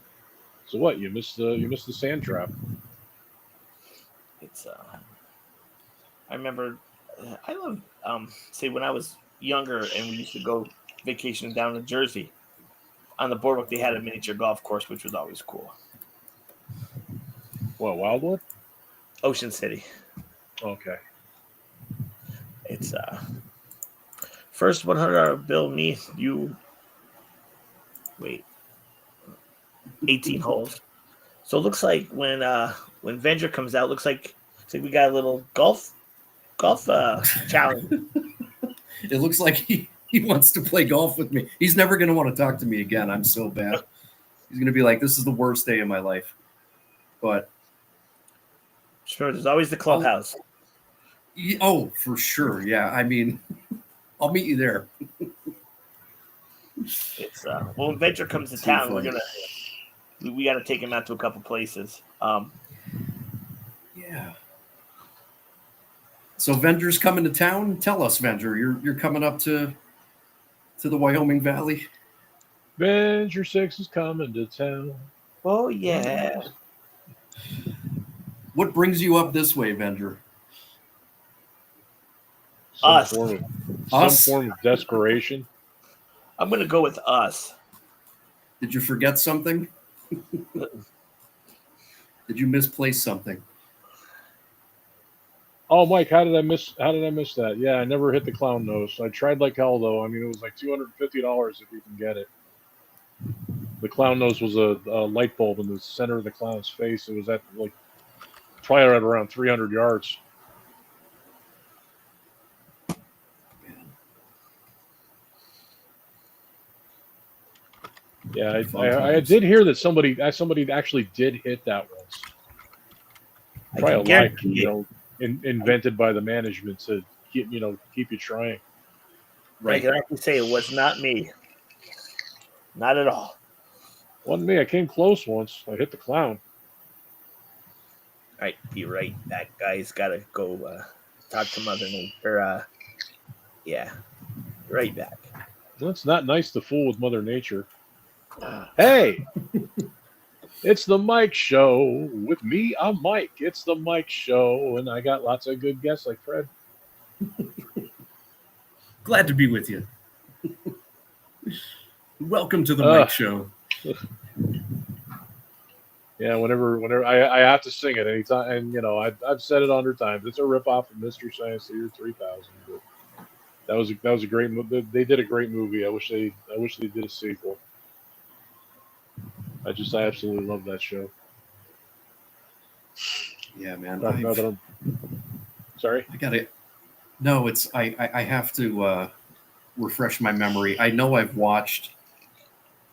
what you miss the sand trap. It's I remember I love say when I was younger and we used to go vacation down in Jersey. On the boardwalk they had a miniature golf course, which was always cool. What, Wildwood? Ocean City. Okay. It's first $100 bill. Me, you. Wait. 18 holes. So it looks like when Venger comes out, looks like we got a little golf challenge. It looks like he wants to play golf with me. He's never going to want to talk to me again. I'm so bad. He's going to be like, this is the worst day of my life. But Sure, there's always the clubhouse. oh, for sure. Yeah. I mean, I'll meet you there. It's when Venture comes to town, we got to take him out to a couple places. Yeah. So Venger's coming to town. Tell us, Venger, you're coming up to the Wyoming Valley. Venture 6 is coming to town. Oh yeah. What brings you up this way, Venger? Us. Some form of desperation. I'm gonna go with us. Did you forget something? Did you misplace something? Oh, Mike, how did I miss that? Yeah, I never hit the clown nose. I tried like hell though. I mean, it was like $250 if you can get it. The clown nose was a light bulb in the center of the clown's face. It was at like probably at around 300 yards. Yeah, I did hear that somebody actually did hit that once. Probably a lie, invented by the management to keep you trying. Right. I can actually say it was not me. Not at all. Wasn't me. I came close once. I hit the clown. All right, be right back, guys. Gotta go talk to Mother Nature. Yeah, right back. Well, it's not nice to fool with Mother Nature. Hey, it's the Mike Show. With me, I'm Mike. It's the Mike Show, and I got lots of good guests like Fred. Glad to be with you. Welcome to the Mike Show. Yeah, whenever I have to sing it anytime, and I've said it 100 times. It's a ripoff of Mystery Science Theater 3000. But that was a great movie. They did a great movie. I wish they did a sequel. I absolutely love that show. Yeah, man. Sorry. I got it. No, it's I have to refresh my memory. I know I've watched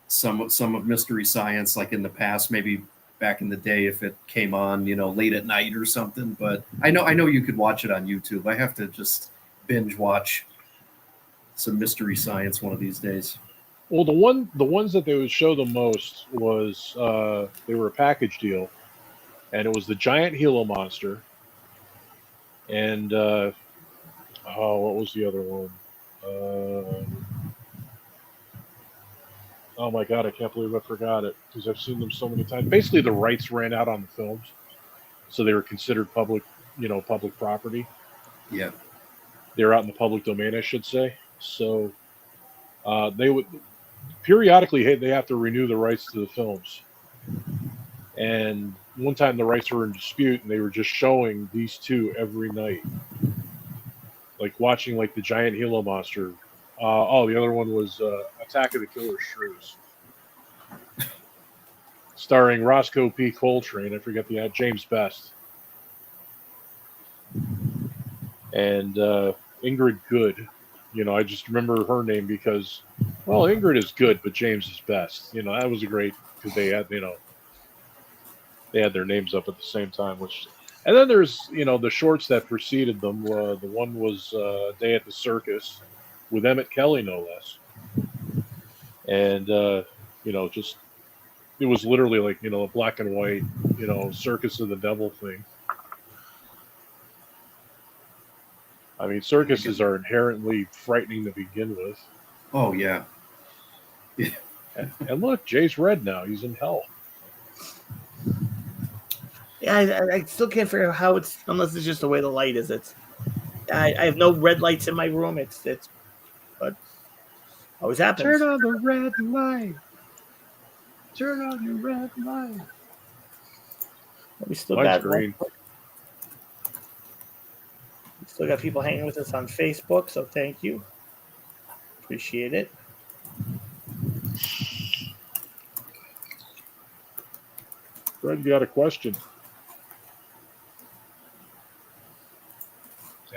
some of Mystery Science like in the past, maybe back in the day if it came on, late at night or something. But I know you could watch it on YouTube. I have to just binge watch some Mystery Science one of these days. Well, the ones that they would show the most was they were a package deal, and it was the giant Gila monster, and what was the other one? Oh my God, I can't believe I forgot it because I've seen them so many times. Basically, the rights ran out on the films, so they were considered public property. Yeah, they were out in the public domain, I should say. So they would. Periodically, they have to renew the rights to the films. And one time the rights were in dispute, and they were just showing these two every night. Like watching like the giant Gila monster. The other one was Attack of the Killer Shrews. Starring Roscoe P. Coltrane. I forget the James Best. And Ingrid Good. I just remember her name because, well, Ingrid is good, but James is best. That was a great, because they had, they had their names up at the same time. And then there's, the shorts that preceded them. The one was Day at the Circus with Emmett Kelly, no less. And, just, it was literally like, a black and white, Circus of the Devil thing. I mean, circuses are inherently frightening to begin with. Oh, yeah. And look, Jay's red now. He's in hell. Yeah, I still can't figure out how it's, unless it's just the way the light is. I have no red lights in my room. But always happens. Turn on the red light. Turn on your red light. We still Mine's got green. We still got people hanging with us on Facebook, so thank you. Appreciate it. Fred, you got a question?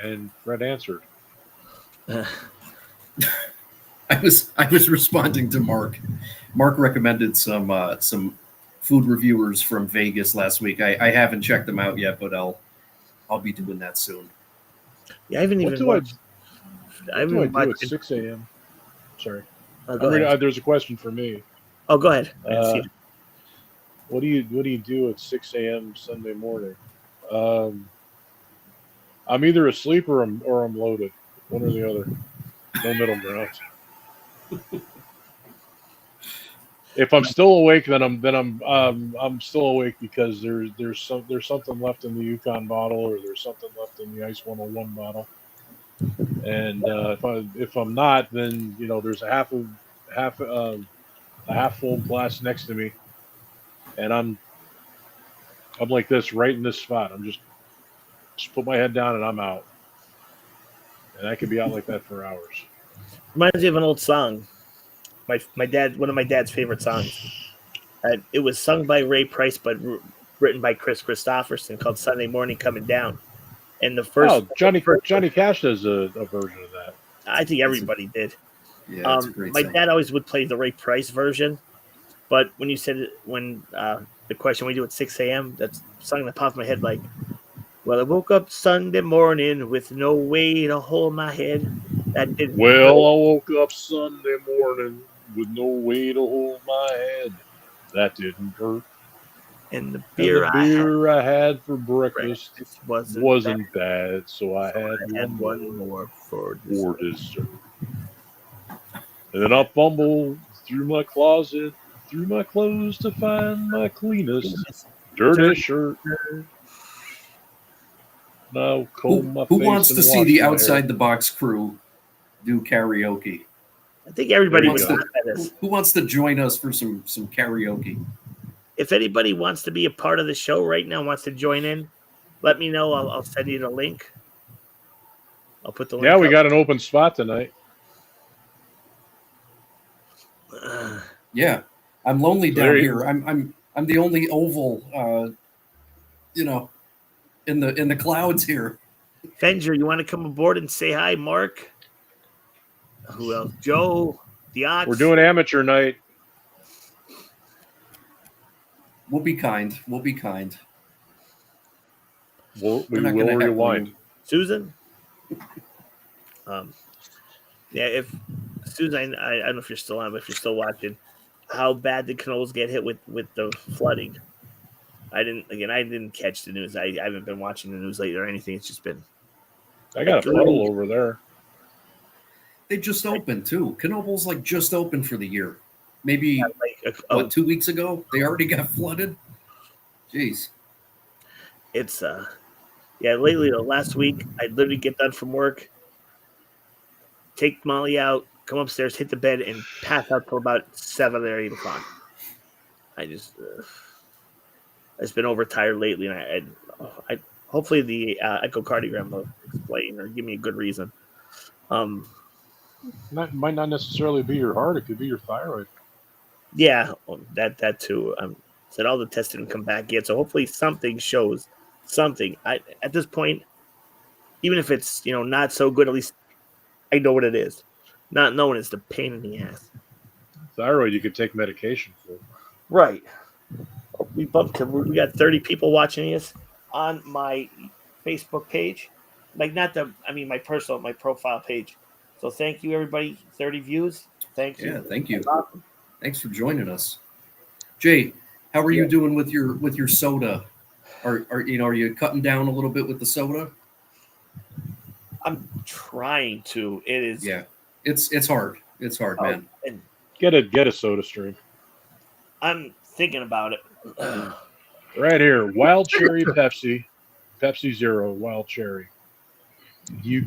And Fred answered. I was responding to Mark. Mark recommended some food reviewers from Vegas last week. I haven't checked them out yet, but I'll be doing that soon. Yeah, I haven't What even do I watched. I what haven't do I even do watched. at 6 a.m.? Sorry. Go ahead. There's a question for me. Oh, go ahead. I didn't see Uh, it. what do you do at 6 a.m. Sunday morning? Um, I'm either asleep or I'm loaded. One or the other. No middle ground. If I'm still awake, then I'm still awake because there's something left in the Yukon bottle, or there's something left in the Ice 101 bottle. And if I'm not, then there's a half full glass next to me, and I'm like this right in this spot. I'm just put my head down and I'm out, and I could be out like that for hours. Reminds me of an old song. My dad, one of my dad's favorite songs. It was sung by Ray Price, but written by Chris Christopherson, called "Sunday Morning Coming Down." And the Oh, first Johnny Cash does a version of that. I think It's a, everybody did. yeah, it's a great My song. dad always would play the Ray Price version, but when you said it, when the question we do at 6 a.m., that's something that popped in my head like, well, I woke up Sunday morning with no way to hold my head. That didn't Well, hurt. I woke up Sunday morning with no way to hold my head. That didn't hurt. And the And the beer I had beer I had for breakfast breakfast wasn't bad, wasn't bad, so I so had I had one one more for more dessert. for dessert. And then I fumbled through my closet, through my clothes to find my cleanest, dirty shirt. Now comb my Who face wants to and see wash the my hair. outside the box crew do karaoke? I think There everybody you would go. laugh at us. Who wants to join us for some karaoke? If anybody wants to be a part of the show right now, wants to join in, let me know. I'll send you the link. I'll put the Yeah, link we up. got an open spot tonight. Yeah, I'm lonely So there down you, here. I'm the only oval, you know, in the clouds here. Fenger, you want to come aboard and say hi, Mark? Who else? Joe, the Ox. we're doing amateur night. We'll be kind. We'll be kind. We We're not will going to heckle rewind. you. Susan. Yeah, if Susan, I don't know if you're still on, but if you're still watching, how bad did Knowles get hit with the flooding? I didn't catch the news. I haven't been watching the news lately or anything. It's just been I got a puddle over there. They just opened too. Knobel's like just opened for the year. Maybe like 2 weeks ago they already got flooded. Jeez. it's lately the last week I literally get done from work, take Molly out, come upstairs, hit the bed, and pass out till about 7 or 8 o'clock. I just I've been overtired lately, and I hopefully the echocardiogram will explain or give me a good reason. Might not necessarily be your heart. It could be your thyroid. Yeah, that too. Said all the tests didn't come back yet, so hopefully something shows something. At this point, even if it's not so good, at least I know what it is. Not knowing it's the pain in the ass. Thyroid, you could take medication for. Right. We bumped. We got 30 people watching us on my Facebook page, like not my profile page. So thank you everybody. 30 views. Thank you. Yeah, thank you. That's awesome. Thanks for joining us. Jay, how are you doing with your soda? Are you cutting down a little bit with the soda? I'm trying to. It is. Yeah. It's hard. It's hard, man. And Get a soda stream. I'm thinking about it. Right here, wild cherry Pepsi, Pepsi Zero, wild cherry. You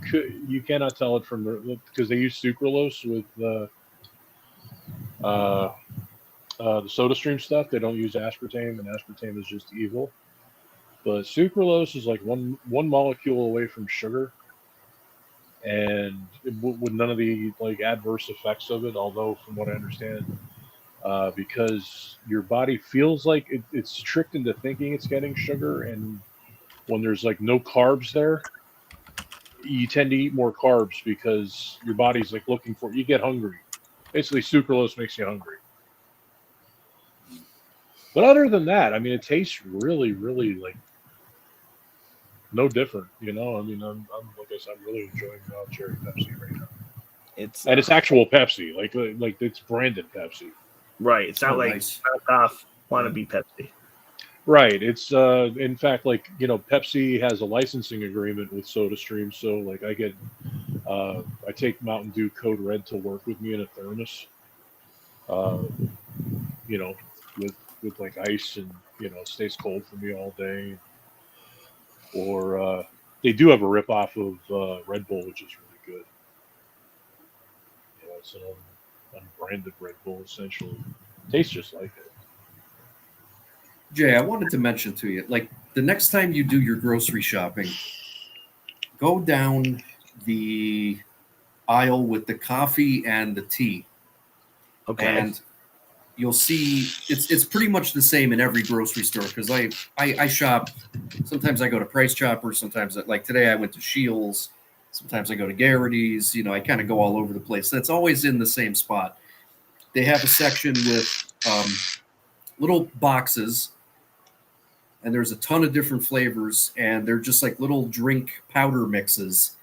cannot tell it from because they use sucralose with the soda stream stuff. They don't use aspartame, and aspartame is just evil. But sucralose is like one molecule away from sugar, and with none of the like adverse effects of it. Although, from what I understand, because your body feels like it's tricked into thinking it's getting sugar, and when there's like no carbs there, you tend to eat more carbs because your body's like looking for. You get hungry. Basically, sucralose makes you hungry. But other than that, I mean, it tastes really, really like no different. You know, I mean, I'm like I said, I'm really enjoying cherry Pepsi right now. And it's actual Pepsi, like it's branded Pepsi. Right. It's not like nice. knockoff wannabe Pepsi. Right. It's in fact, like, you know, Pepsi has a licensing agreement with SodaStream, so like I take Mountain Dew Code Red to work with me in a thermos. You know, with like ice, and you know, it stays cold for me all day. Or they do have a ripoff of Red Bull, which is really good. You know, it's an unbranded Red Bull essentially. Tastes just like it. Jay, I wanted to mention to you, like the next time you do your grocery shopping, go down the aisle with the coffee and the tea. Okay. And you'll see it's pretty much the same in every grocery store because I shop. Sometimes I go to Price Chopper. Sometimes, like today, I went to Shields. Sometimes I go to Garrity's. You know, I kind of go all over the place. That's always in the same spot. They have a section with little boxes, and there's a ton of different flavors, and they're just like little drink powder mixes.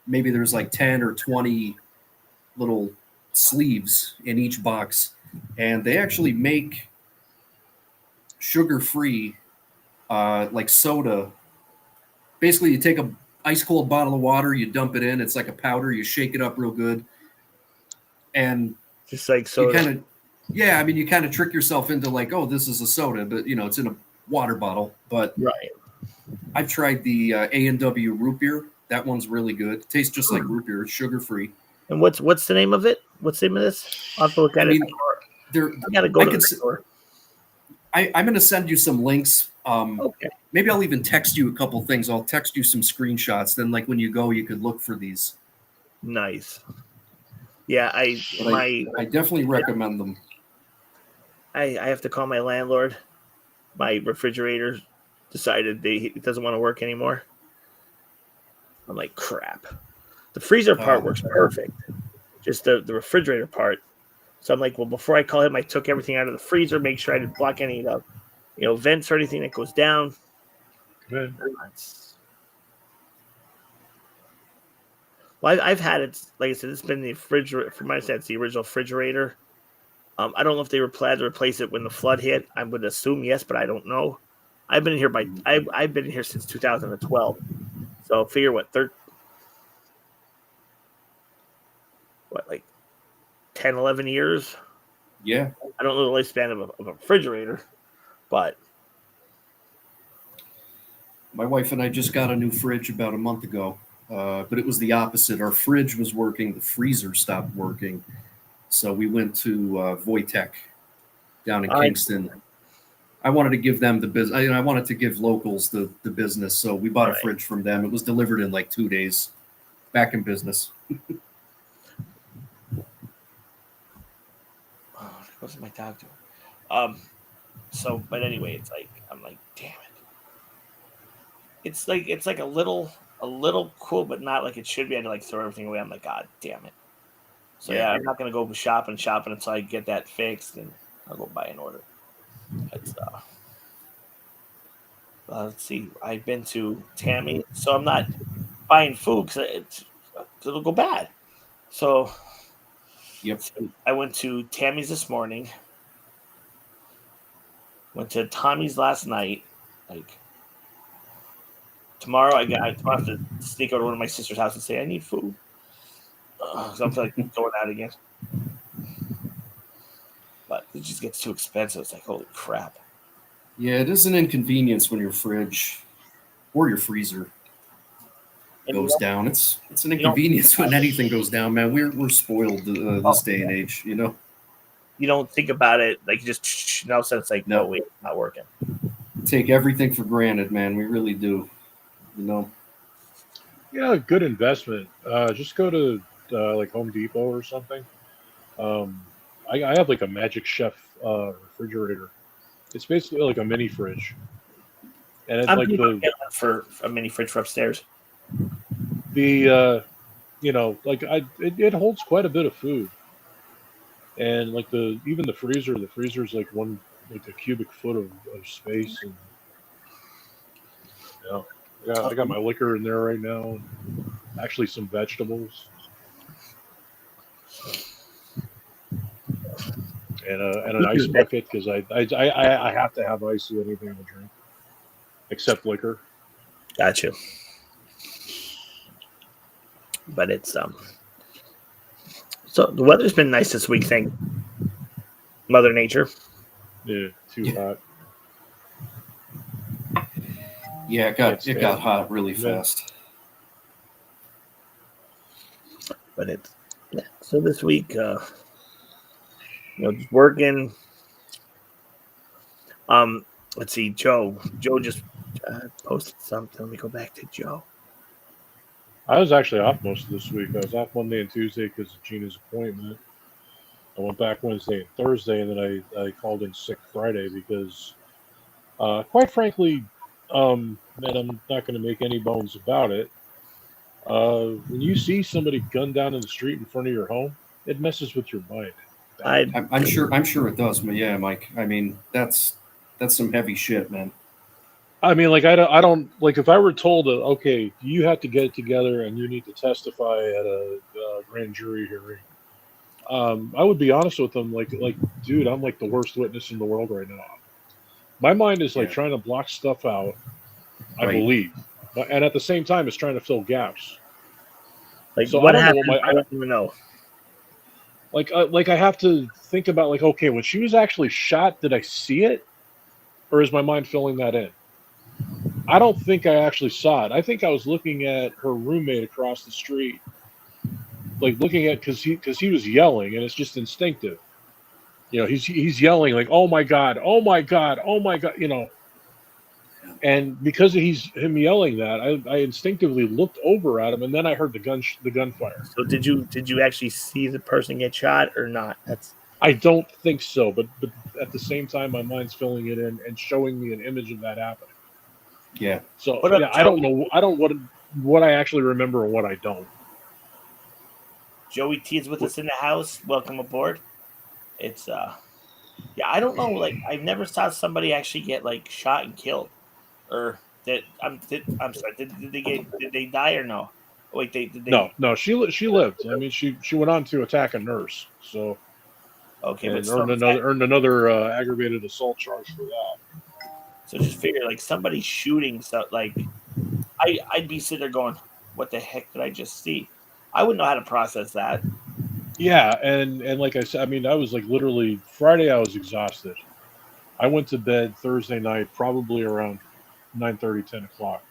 Maybe there's like 10 or 20 little sleeves in each box, and they actually make sugar-free like soda. Basically, you take a ice cold bottle of water, you dump it in, it's like a powder, you shake it up real good, and Just like you soda. kind of you kind of trick yourself into like, oh, this is a soda, but you know, it's in a water bottle. But Right. I've tried the A&W root beer. That one's really good. It tastes just like root beer. It's sugar-free. And what's the name of it? What's the name of this? I'll have to look at I mean, it. I gotta go to the store. I'm going to send you some links. Okay. Maybe I'll even text you a couple things. I'll text you some screenshots. Then, like when you go, you could look for these. Nice. Yeah, I definitely recommend them. I have to call my landlord. My refrigerator decided it doesn't want to work anymore. I'm like, crap. The freezer part works perfect. Just the refrigerator part. So I'm like, well, before I call him, I took everything out of the freezer, make sure I didn't block any of the, vents or anything that goes down. Good. Well, I've had it. Like I said, it's been the refrigerator. From my side, it's the original refrigerator. I don't know if they were planning to replace it when the flood hit. I would assume yes, but I don't know. I've been here I've been here since 2012. So figure like 10, 11 years. Yeah. I don't know the lifespan of a refrigerator, but my wife and I just got a new fridge about a month ago, but it was the opposite. Our fridge was working, the freezer stopped working, so we went to Voitech down in Kingston. I wanted to give them the business. I wanted to give locals the business, so we bought a fridge from them. It was delivered in like 2 days. Back in business. What's my dog doing? So, but anyway, it's like I'm like, damn it. It's like a little cool, but not like it should be. I had to like throw everything away. I'm like, God damn it. So yeah, I'm not gonna go shopping until I get that fixed, and I'll go buy an order. But, let's see. I've been to Tammy, so I'm not buying food because it'll go bad. So, yep. I went to Tammy's this morning. Went to Tommy's last night. Like tomorrow, I have to sneak over to one of my sister's house and say I need food. So I'm like going out again. But it just gets too expensive. It's like, holy crap. Yeah, it is an inconvenience when your fridge or your freezer goes down. It's an inconvenience when anything goes down, man. We're spoiled this day and age, you know. You don't think about it, like you just now it's like, no, wait, not working. Take everything for granted, man. We really do, you know. Yeah, good investment. Just go to like Home Depot or something. I have like a Magic Chef refrigerator. It's basically like a mini fridge, and it's I'm like for a mini fridge for upstairs. be, like it holds quite a bit of food, and like even the freezer's like a cubic foot of space, and I got my liquor in there right now, and actually some vegetables, and an ice bucket because I have to have ice with anything to drink, except liquor. Gotcha. But it's so the weather's been nice this week, thank Mother Nature. Yeah, too hot. Yeah, it got hot really fast. But it's so this week, just working. Let's see, Joe. Joe just posted something. Let me go back to Joe. I was actually off most of this week. I was off Monday and Tuesday because of Gina's appointment. I went back Wednesday and Thursday, and then I called in sick Friday because, quite frankly, and I'm not going to make any bones about it, when you see somebody gunned down in the street in front of your home, it messes with your mind. I'm sure it does, but yeah, Mike. I mean, that's some heavy shit, man. I mean, like I don't like if I were told that okay, you have to get it together and you need to testify at a grand jury hearing, I would be honest with them, like dude, I'm like the worst witness in the world right now. My mind is like trying to block stuff out. I believe, and at the same time, it's trying to fill gaps. Like so what happened? I don't even know. Like I have to think about like okay, when she was actually shot, did I see it, or is my mind filling that in? I don't think I actually saw it. I think I was looking at her roommate across the street, like looking at because he was yelling, and it's just instinctive. He's yelling like, "Oh my god! Oh my god! Oh my god!" And because of him yelling that, I instinctively looked over at him, and then I heard the gunfire. So did you actually see the person get shot or not? I don't think so, but at the same time, my mind's filling it in and showing me an image of that happening. Yeah. So I don't know. I don't what I actually remember and what I don't. Joey T is with us in the house. Welcome aboard. It's I don't know. Like I've never saw somebody actually get like shot and killed, or I'm sorry. Did they die or no? Wait, did they? No. She lived. I mean, she went on to attack a nurse. So okay, and earned another aggravated assault charge for that. So just figure like somebody shooting, so like I'd be sitting there going, "What the heck did I just see?" I wouldn't know how to process that. Yeah, and like I said, I mean, I was like literally Friday. I was exhausted. I went to bed Thursday night, probably around 9:30, 10 o'clock,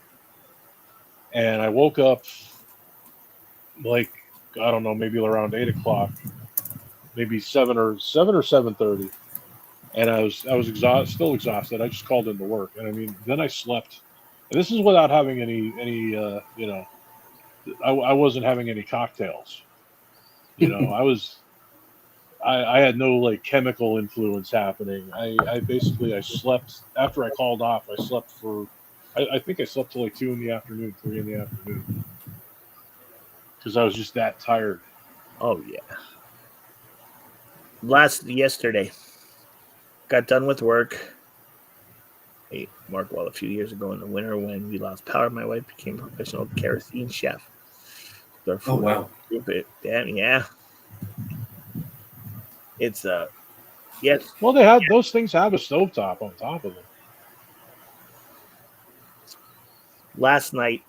and I woke up like I don't know, maybe around 8 o'clock, maybe 7:30. And I was still exhausted. I just called into work, and I mean, then I slept. And this is without having any I wasn't having any cocktails. I had no like chemical influence happening. I basically slept after I called off. I slept I think I slept till like 2 in the afternoon, 3 in the afternoon, because I was just that tired. Oh yeah. Yesterday. Got done with work. Hey, Mark, well, a few years ago in the winter when we lost power, my wife became a professional kerosene chef. Oh, wow. Damn, yeah. It's, yes. Well, those things have a stovetop on top of them. Last night,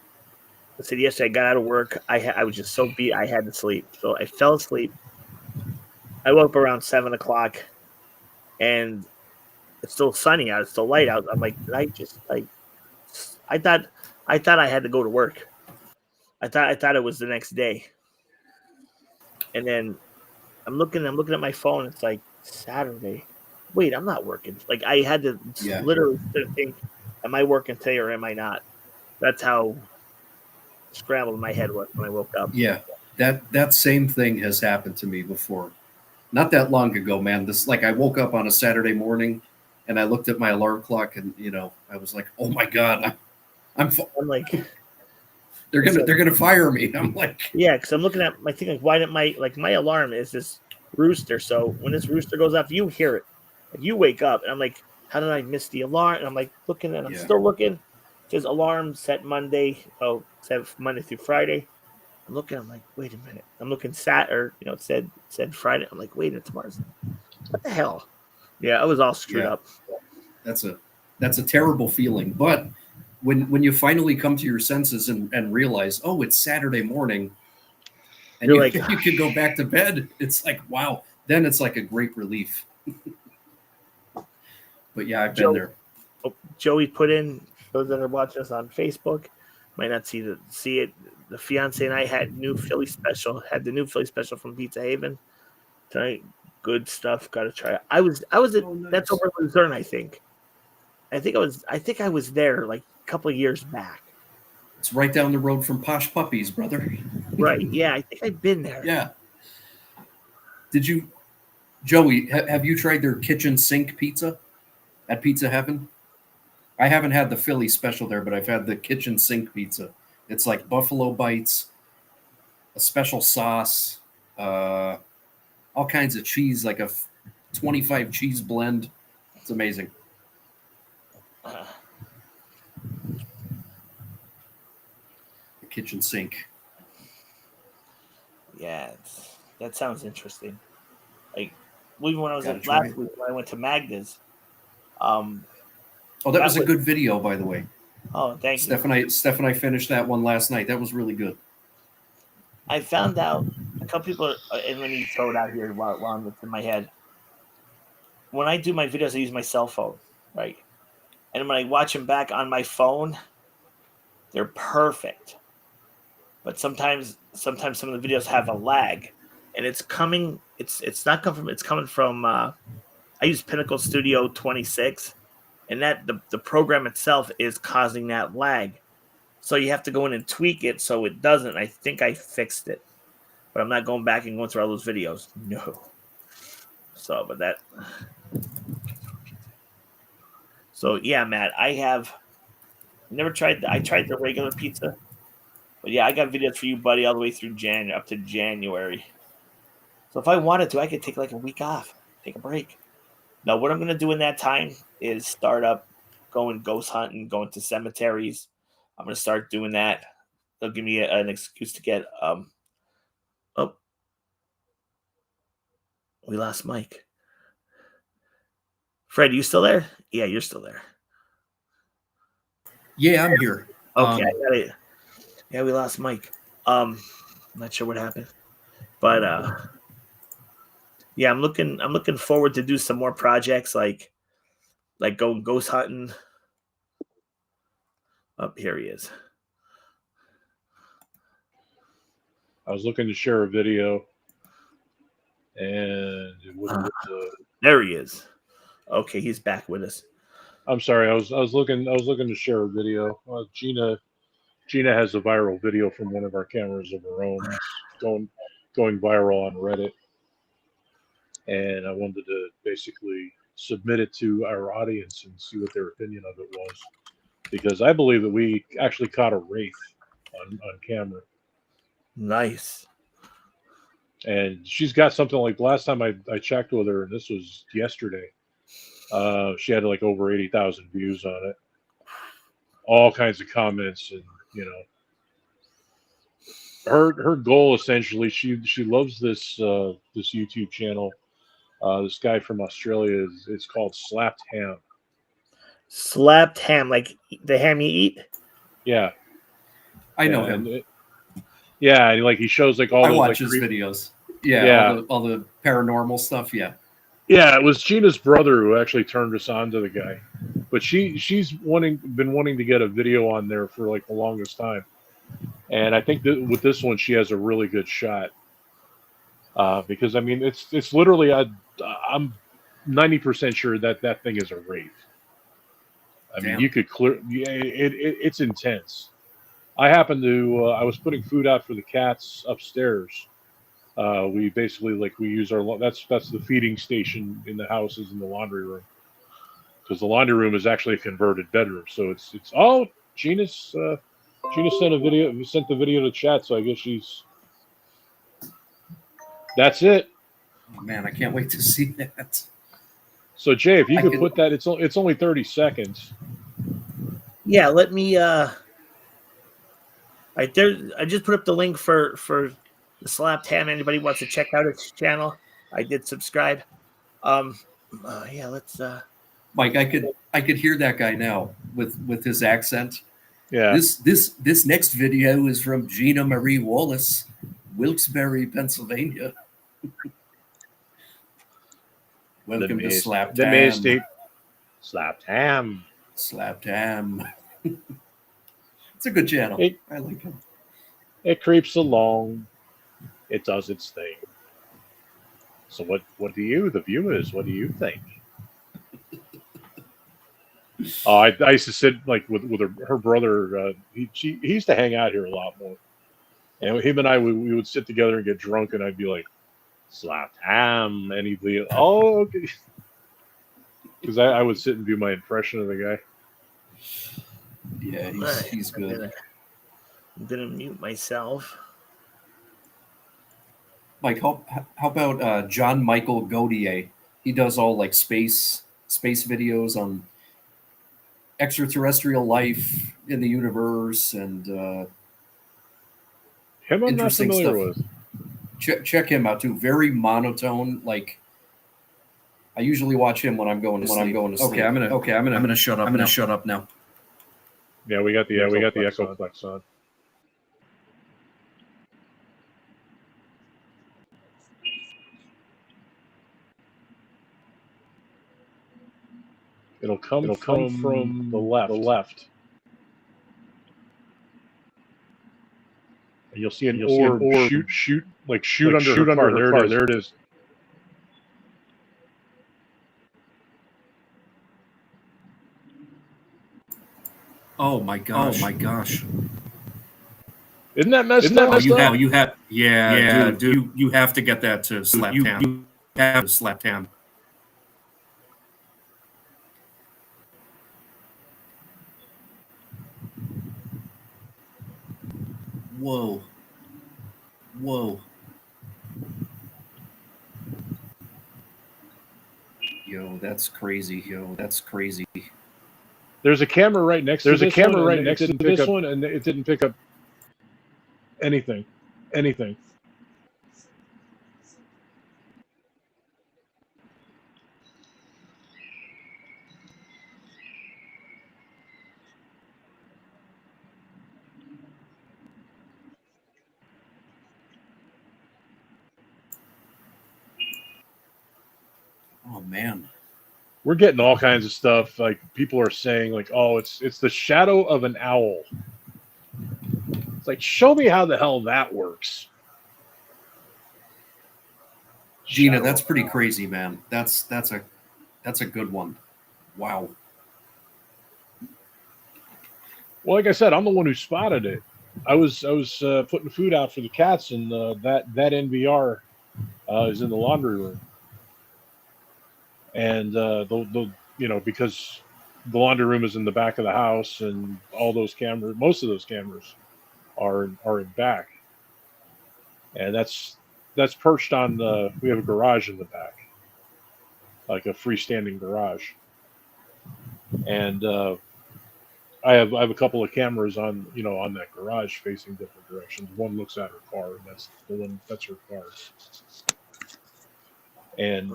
I said yesterday I got out of work. I was just so beat, I had to sleep. So I fell asleep. I woke up around 7 o'clock. And it's still sunny out. It's still light out. I'm like, I thought I had to go to work. I thought it was the next day. And then I'm looking at my phone. It's like Saturday. Wait, I'm not working. Like I had to literally think, am I working today or am I not? That's how scrambled my head was when I woke up. Yeah, that same thing has happened to me before. Not that long ago, man. I woke up on a Saturday morning, and I looked at my alarm clock, and I was like, "Oh my god, I'm like, they're gonna fire me. I'm like, yeah, because I'm looking at my thing like, why didn't my alarm is this rooster? So when this rooster goes off, you hear it, like you wake up, and I'm like, how did I miss the alarm? And I'm like looking, and I'm Yeah. still looking. It says alarm set Monday. Oh, set Monday through Friday. I'm looking. I'm like, wait a minute. I'm looking it said Friday. I'm like, wait, it's tomorrow's. What the hell? Yeah, I was all screwed Yeah. up. that's a terrible feeling. But when you finally come to your senses and realize, oh, it's Saturday morning, and You're like, you could go back to bed, it's like, wow. Then it's like a great relief. But yeah, I've been there. Joey put in, those that are watching us on Facebook might not see it. The fiance and I had the new Philly special from Pizza Haven tonight. Good stuff. Got to try it. I was at, Oh, nice. that's over in Luzerne, I think. I think I was there like a couple of years back. It's right down the road from Posh Puppies, brother. Right. Yeah, I think I've been there. Yeah. Did you, Joey, have you tried their kitchen sink pizza at Pizza Heaven? I haven't had the Philly special there, but I've had the kitchen sink pizza. It's like buffalo bites, a special sauce, all kinds of cheese, like a 25 cheese blend. It's amazing. Uh, The kitchen sink. yeah, that sounds interesting. Like even when I was Gotta at try last it. week when I went to Magda's. Oh, that was a good video, by the way. Oh, thank you. Steph and I finished that one last night. That was really good. I found out a couple people, and let me throw it out here while it's in my head. When I do my videos, I use my cell phone, right? And when I watch them back on my phone, they're perfect. But sometimes some of the videos have a lag, and it's coming. It's not coming from. It's coming from. I use Pinnacle Studio 26, and that the program itself is causing that lag. So you have to go in and tweak it so it doesn't. I think I fixed it, but I'm not going back and going through all those videos. No. So, but that. So yeah, Matt, I have never tried. I tried the regular pizza, but yeah, I got videos for you, buddy, all the way through up to January. So if I wanted to, I could take like a week off, take a break. Now, what I'm going to do in that time is start up going ghost hunting, going to cemeteries. I'm going to start doing that. They'll give me an excuse to get. Oh, we lost Mike. Fred, you still there? Yeah, you're still there. Yeah, I'm here. Okay, I got it. Yeah, we lost Mike. I'm not sure what happened, but yeah, I'm looking forward to do some more projects like going ghost hunting. Up here he is. I was looking to share a video, and it wouldn't. There he is. Okay, he's back with us. I'm sorry. I was looking to share a video. Gina has a viral video from one of our cameras of her own. It's going viral on Reddit, and I wanted to basically submit it to our audience and see what their opinion of it was, because I believe that we actually caught a wraith on camera. Nice. And she's got something like, last time I checked with her, and this was yesterday, she had like over 80,000 views on it, all kinds of comments, and her goal essentially, she loves this this YouTube channel. This guy from Australia it's called Slapped Ham. Slapped ham, like the ham you eat? Yeah, I know him. Yeah, like he shows like all I those watch like his videos. Yeah. All the paranormal stuff. Yeah. Yeah, it was Gina's brother who actually turned us on to the guy, but she's been wanting to get a video on there for like the longest time, and I think that with this one she has a really good shot, because I mean it's literally I'm 90% sure that thing is a wraith. I mean, you could clear. Yeah, it's intense. I happened to. I was putting food out for the cats upstairs. We basically we use our. That's the feeding station in the house is in the laundry room, because the laundry room is actually a converted bedroom. So it's all Gina's Gina sent a video. We sent the video to chat, so I guess she's. That's it. Oh, man, I can't wait to see that. So Jay, if you I could can- put that, it's only 30 seconds. Yeah, let me. Right there, I just put up the link for the Slapped Ham. Anybody wants to check out its channel? I did subscribe. Yeah, let's. Mike, I could hear that guy now with his accent. Yeah. This next video is from Gina Marie Wallace, Wilkes-Barre, Pennsylvania. Welcome to Slapped the Ham. May State Slapped Ham. Slapped Ham. It's a good channel. I like him. It creeps along. It does its thing. So what do you, the viewers, what do you think? I used to sit like with her brother. He used to hang out here a lot more, and him and I we would sit together and get drunk, and I'd be like, "Slapped ham," and he'd be, "Oh, okay," because I would sit and do my impression of the guy. Yeah, he's good. I'm gonna mute myself. Mike, how about John Michael Gaudier? He does all like space videos on extraterrestrial life in the universe and Him, I'm not interesting familiar stuff. with. Check him out too. Very monotone. Like I usually watch him when I'm going to sleep. Okay, I'm gonna shut up. I'm gonna shut up now. Yeah, we got the Echoplex on. It'll come from the left. And you'll see an orb shoot under her car. There it is. Oh my gosh. Isn't that messed up? You have dude. You have to get that to Slapped Ham. You have to Slapped Ham. Whoa. Yo, that's crazy. There's a camera right next to this one, and it didn't pick up anything. Oh man. We're getting all kinds of stuff. Like people are saying, like, "Oh, it's the shadow of an owl." It's like, show me how the hell that works. Gina, that's pretty crazy, man. That's a good one. Wow. Well, like I said, I'm the one who spotted it. I was putting food out for the cats, and that NVR is in the laundry room. And because the laundry room is in the back of the house, and all those cameras, most of those cameras, are in back, and that's perched on the. We have a garage in the back, like a freestanding garage, and I have a couple of cameras on that garage facing different directions. One looks at her car, and that's her car, and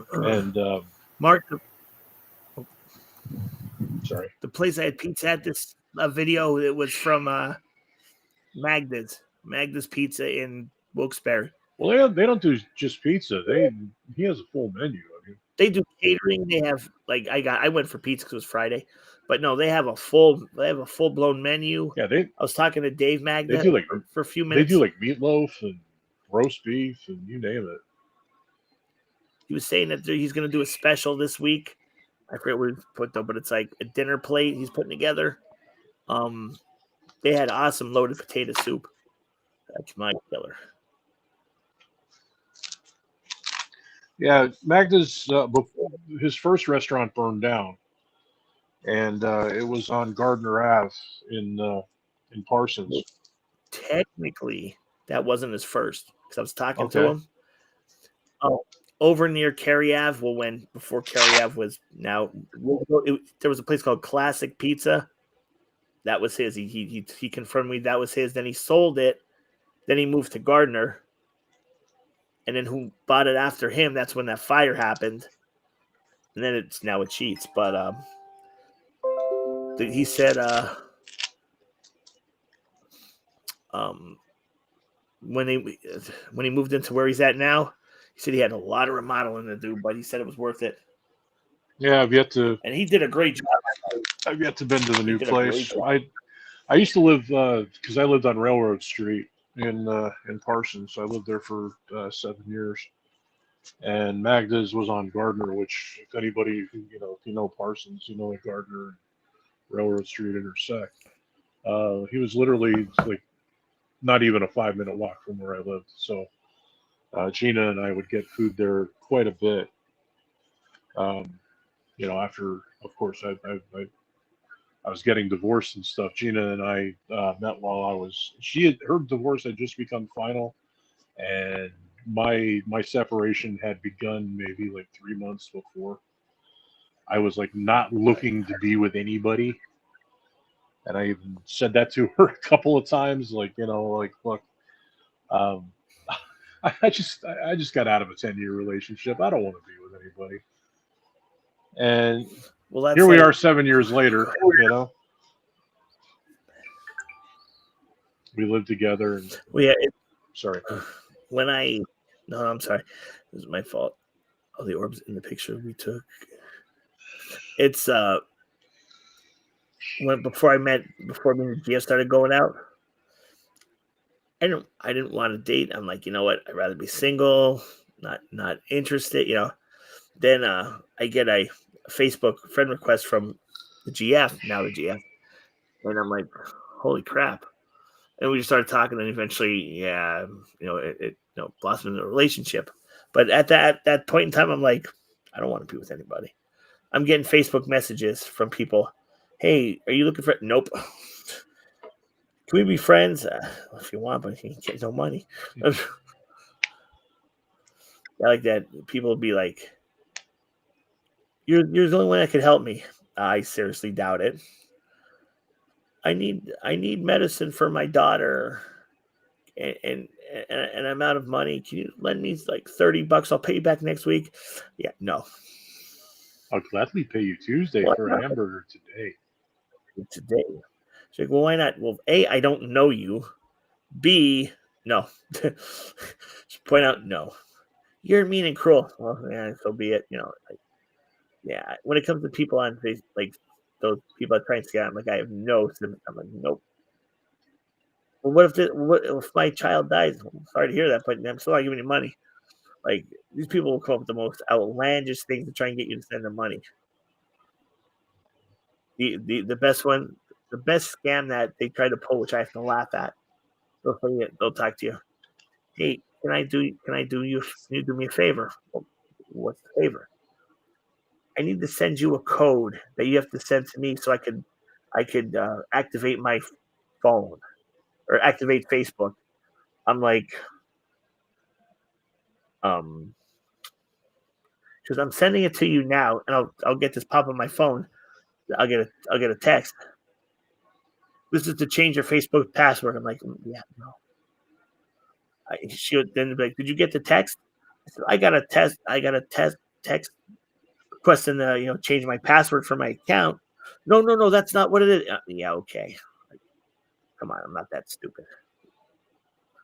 Mark, sorry. the place I had pizza at this video, it was from Magda's Pizza in Wilkes-Barre. Well, they don't do just pizza. He has a full menu. I mean, they do catering. They have I went for pizza because it was Friday, but no, they have a full blown menu. Yeah, I was talking to Dave Magda they do for a few minutes. They do like meatloaf and roast beef and you name it. He was saying that he's going to do a special this week. I forget what he put though, but it's like a dinner plate he's putting together. They had awesome loaded potato soup. That's my killer. Yeah, Magda's his first restaurant burned down, and it was on Gardner Ave in in Parsons. Technically, that wasn't his first because I was talking to Okay. him. Oh, over near Cary Ave. Well, before Cary Ave was now, there was a place called Classic Pizza. That was his. He confirmed me that was his. Then he sold it. Then he moved to Gardner. And then who bought it after him? That's when that fire happened. And then now it cheats. But he said when he moved into where he's at now, he said he had a lot of remodeling to do, but he said it was worth it. Yeah, I've yet to. And he did a great job. I've yet to been to the He new did a great place. job. I used to live because I lived on Railroad Street in Parsons. I lived there for 7 years, and Magda's was on Gardner. Which, if anybody if you know Parsons, you know that Gardner and Railroad Street intersect. He was literally like not even a 5-minute walk from where I lived. So Gina and I would get food there quite a bit. After, of course, I was getting divorced and stuff. Gina and I met while her divorce had just become final, and my separation had begun maybe like 3 months before. I was like not looking to be with anybody, and I even said that to her a couple of times. Like, look, I just got out of a 10-year relationship. I don't want to be with anybody. And here we are 7 years later, we live together. And sorry. No, I'm sorry. This is my fault. All the orbs in the picture we took. It's before me and Gia started going out. I didn't want to date. I'm like, you know what? I'd rather be single, not interested. Then I get a Facebook friend request from the GF, and I'm like, holy crap! And we just started talking, and eventually, it blossomed into a relationship. But at that point in time, I'm like, I don't want to be with anybody. I'm getting Facebook messages from people. Hey, are you looking for? Nope. Can we be friends? If you want, but you get no money. I like that. People will be like, You're the only one that could help me. I seriously doubt it. I need medicine for my daughter, and I'm out of money. Can you lend me like $30? I'll pay you back next week. Yeah, no. I'll gladly pay you Tuesday for a hamburger today. Today. She's like, well, why not? Well, A, I don't know you. B, no. Just point out, no. You're mean and cruel. Well, yeah, so be it. Yeah, when it comes to people on Facebook, like those people that try and scam, I'm like, I have no sympathy. I'm like, nope. Well, what if my child dies? I'm sorry to hear that, but I'm still not giving you money. Like, these people will come up with the most outlandish things to try and get you to send them money. The best one, the best scam that they try to pull, which I have to laugh at. They'll talk to you. Hey, can you do me a favor? Well, what's the favor? I need to send you a code that you have to send to me so I could activate my phone or activate Facebook. I'm like, because I'm sending it to you now, and I'll get this pop on my phone. I'll get a text. This is to change your Facebook password. I'm like, yeah, no. She would then be like, did you get the text? I said, I got a text requesting to change my password for my account. No, that's not what it is. Yeah, okay. Like, come on, I'm not that stupid.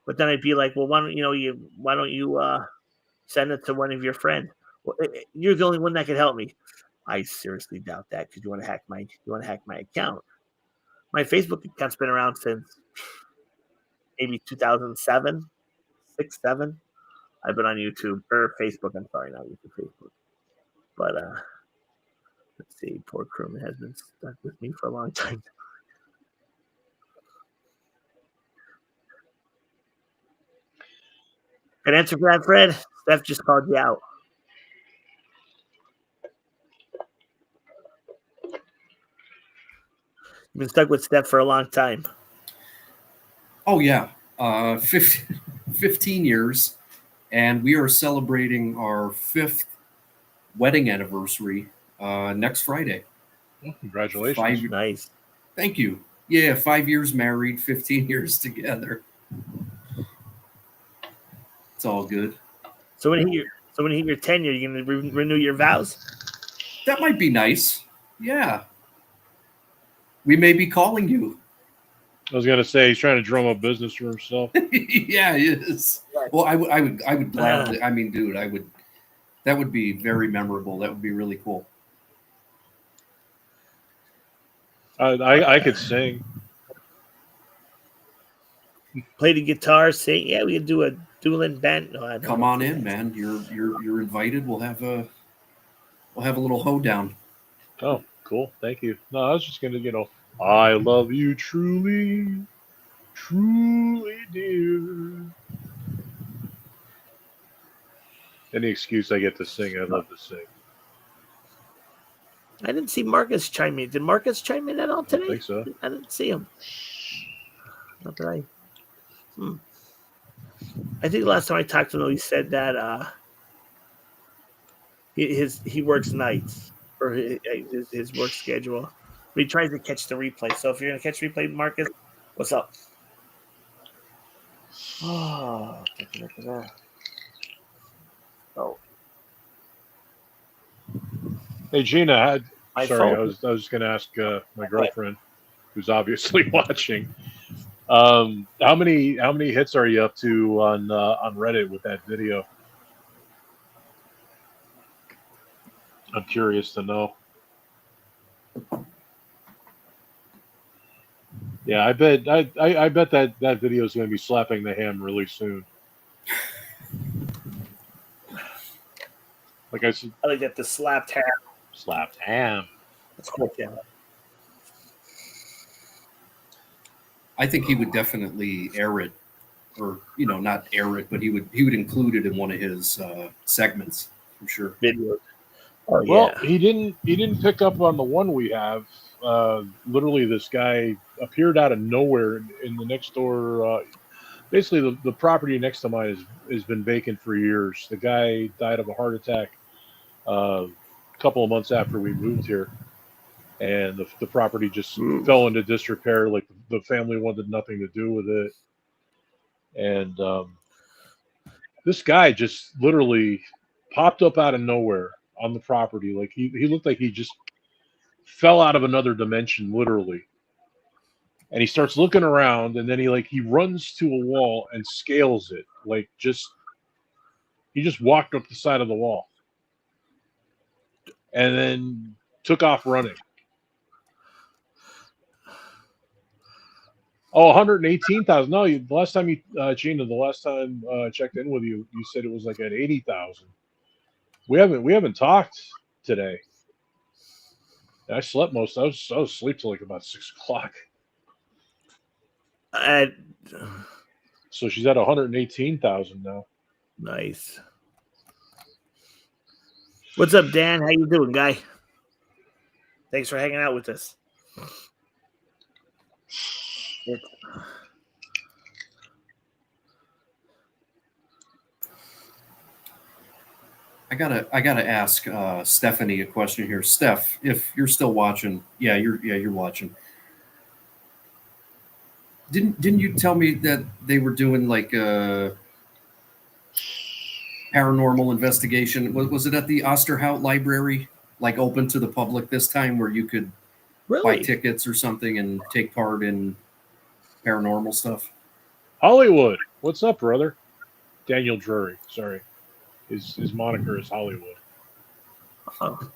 But then I'd be like, well, why don't you send it to one of your friends? Well, you're the only one that can help me. I seriously doubt that because you want to hack my account. My Facebook account's been around since maybe 2007, 6, 7. I've been on YouTube or Facebook. I'm sorry, not YouTube, Facebook. But let's see, poor crewman has been stuck with me for a long time. Good answer for that, Fred. Steph just called you out. You've been stuck with Steph for a long time. Oh yeah, 15 years, and we are celebrating our 5th wedding anniversary next Friday. Well, congratulations. 5. Nice. Thank you. Yeah, 5 years married, 15 years together. It's all good. So when you hit your 10-year, you're gonna renew your vows. That might be nice. Yeah, we may be calling you. I was gonna say he's trying to drum up business for himself. Yeah, he is. Well, I would gladly. I mean, dude, I would. That would be very memorable. That would be really cool. I could sing. Play the guitar, sing. Yeah, we could do a dueling band. No, I don't Come know. on in, man. You're invited. We'll have a little hoedown. Oh, cool. Thank you. No, I was just gonna, I love you truly, truly, dear. Any excuse I get to sing, I love to sing. I didn't see Marcus chime in. Did Marcus chime in at all I today? think so. I didn't see him. Not that I. I think the last time I talked to him, he said that he works nights or his work schedule. But he tries to catch the replay. So if you're gonna catch replay, Marcus, what's up? Oh, Hey Gina, My sorry, phone. I was going to ask my girlfriend, who's obviously watching. How many hits are you up to on Reddit with that video? I'm curious to know. Yeah, I bet that video is going to be slapping the ham really soon. Like I said, I like that the slapped hair. slapped ham. That's cool. Yeah. I think he would definitely air it, or not air it, but he would include it in one of his segments. I'm sure. Videos. Oh, Well, yeah. he didn't pick up on the one we have. Literally, this guy appeared out of nowhere in the next door. Basically, the property next to mine has been vacant for years. The guy died of a heart attack a couple of months after we moved here, and the property just fell into disrepair. Like the family wanted nothing to do with it, and this guy just literally popped up out of nowhere on the property. Like he looked like he just fell out of another dimension, literally. And he starts looking around, and then he runs to a wall and scales it. He just walked up the side of the wall, and then took off running. Oh, 118,000. No, the last time Gina, the last time I checked in with you, you said it was like at 80,000. We haven't talked today. I slept most. I was asleep till like about 6 o'clock. So she's at 118,000 now. Nice. What's up, Dan? How you doing, guy? Thanks for hanging out with us. I gotta ask Stephanie a question here. Steph, if you're still watching, you're watching. Didn't you tell me that they were doing like a paranormal investigation? Was it at the Osterhout Library, like open to the public this time, where you could buy tickets or something and take part in paranormal stuff? Hollywood, what's up, brother? Daniel Drury, sorry. His moniker is Hollywood. Oh.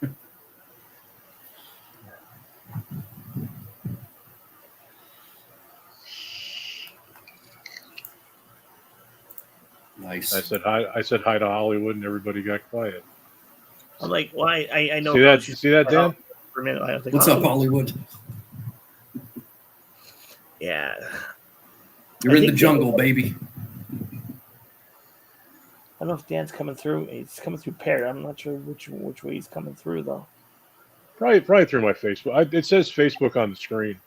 Nice. I said hi to Hollywood, and everybody got quiet. I'm like, why? I know. See that, Dan? For a minute, I was like, what's up, Hollywood? Yeah. You're in the jungle, baby. I don't know if Dan's coming through. He's coming through paired. I'm not sure which way he's coming through though. Probably through my Facebook. It says Facebook on the screen,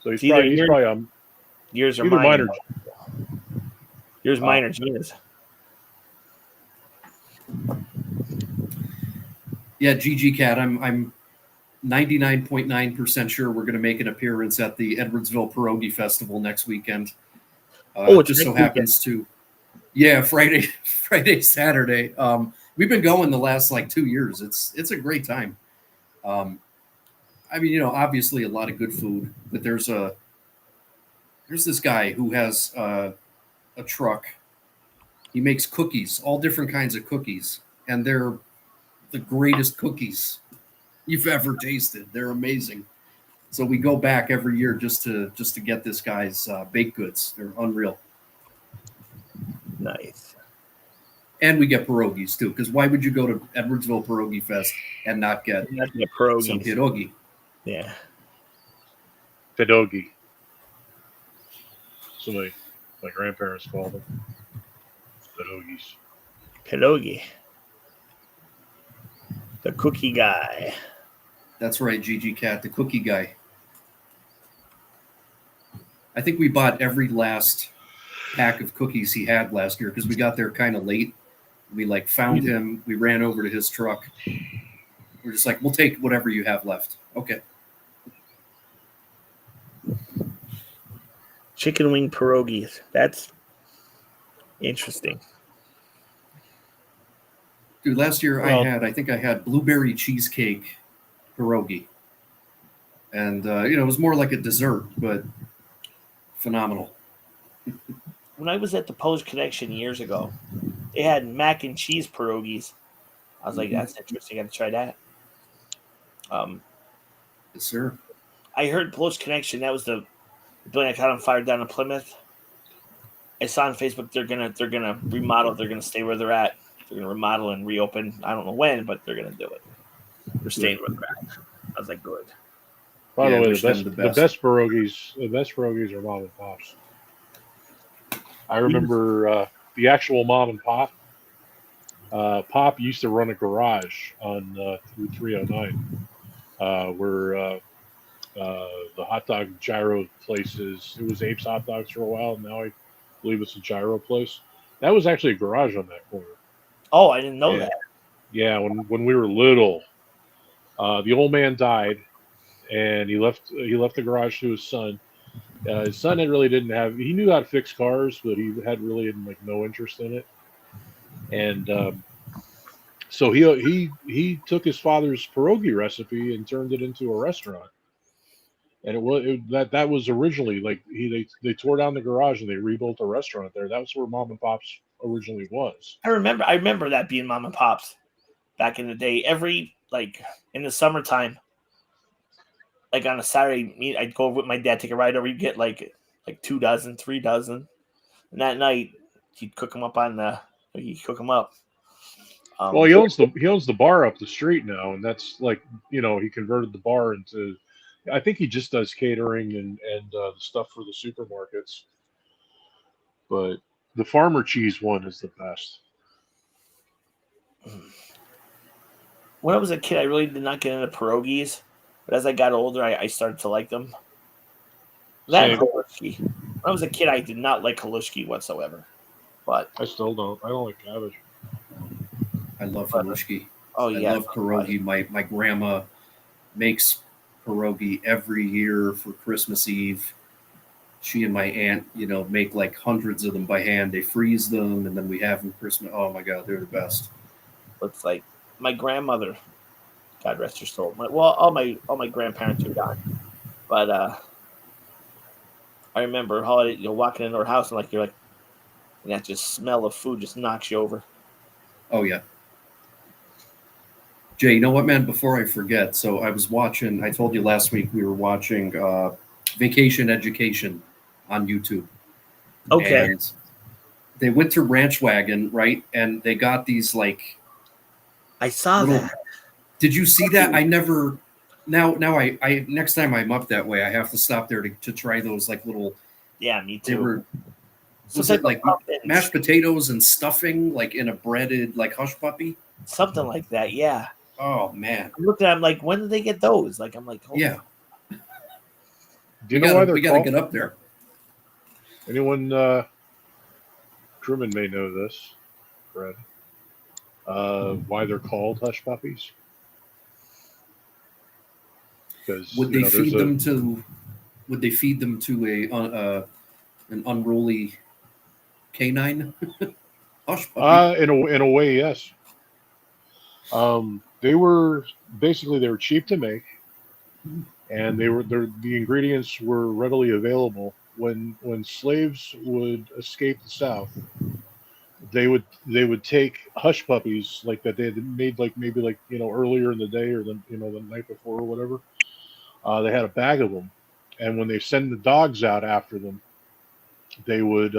so he's probably on. Yours are Either mine. mine or Yours, mine, or Gina's. Yeah, GG Cat. I'm 99.9% sure we're going to make an appearance at the Edwardsville Pierogi Festival next weekend. It's just so next happens to, yeah, Friday, Saturday. We've been going the last like 2 years. It's a great time. I mean, obviously a lot of good food, but there's this guy who has a truck. He makes cookies, all different kinds of cookies, and they're the greatest cookies you've ever tasted. They're amazing. So we go back every year just to get this guy's baked goods. They're unreal. Nice. And we get pierogies too, because why would you go to Edwardsville Pierogi Fest and not get some pierogi? Yeah. Pierogi. So my grandparents called them pierogis. Pierogi. The cookie guy. That's right, GG Cat, the cookie guy. I think we bought every last pack of cookies he had last year because we got there kind of late. We found him. We ran over to his truck. We're just like, we'll take whatever you have left. Okay. Chicken wing pierogies. That's interesting. Dude, last year I think I had blueberry cheesecake pierogi. And, it was more like a dessert, but phenomenal. When I was at the Polish Connection years ago, they had mac and cheese pierogies. I was like, that's interesting. I got to try that. Yes, sir. I heard Polish Connection. That was the building I caught on fire down in Plymouth. I saw on Facebook they're gonna remodel. They're gonna stay where they're at. They're gonna remodel and reopen. I don't know when, but they're gonna do it. They're staying where they're at. I was like, good. By the way, the best pierogies are mom and pops. I remember the actual mom and pop. Pop used to run a garage on through 309, where the hot dog gyro places. It was Ape's Hot Dogs for a while. Now I believe it's a gyro place. That was actually a garage on that corner. Oh, I didn't know that. Yeah, when we were little, the old man died, and he left the garage to his son. His son he knew how to fix cars, but he had really no interest in it. And so he took his father's pierogi recipe and turned it into a restaurant. And that was originally they tore down the garage and they rebuilt a restaurant there. That was where Mom and Pop's originally was. I remember that being Mom and Pop's back in the day. Every in the summertime, on a Saturday, I'd go with my dad, take a ride over. You get like 2 dozen, 3 dozen, and that night he'd cook them up Well, he owns the bar up the street now, and that's he converted the bar into. I think he just does catering and the stuff for the supermarkets. But the farmer cheese one is the best. When I was a kid, I really did not get into pierogies, but as I got older, I started to like them. That and halushki. When I was a kid, I did not like halushki whatsoever. But I still don't. I don't like cabbage. I love halushki. Oh yeah, I love pierogi. My grandma makes pierogi every year for Christmas Eve. She and my aunt, make hundreds of them by hand. They freeze them and then we have them Christmas. Oh my God, they're the best. Looks like my grandmother, God rest her soul. All my grandparents are gone, but I remember holiday, walking into her house and and that just smell of food just knocks you over. Oh yeah. Jay, you know what, man? Before I forget, so I was watching. I told you last week we were watching Vacation Education on YouTube. Okay. And they went to Ranch Wagon, right? And they got these I saw that. Did you see that? I never. Now I next time I'm up that way, I have to stop there to try those little. Yeah, me too. They were. Was it mashed potatoes and stuffing in a breaded hush puppy? Something like that, yeah. Oh man! I'm looking at them when did they get those? I'm like, yeah. Do you know why we got to get up there? Anyone, Truman may know this, Fred. Why they're called hush puppies? Because Would they feed them to? Would they feed them to an unruly canine? Hush puppy. in a way, yes. They were cheap to make, and the ingredients were readily available. When slaves would escape the South, they would take hush puppies like that they had made like maybe like earlier in the day or the night before or whatever. They had a bag of them, and when they send the dogs out after them, they would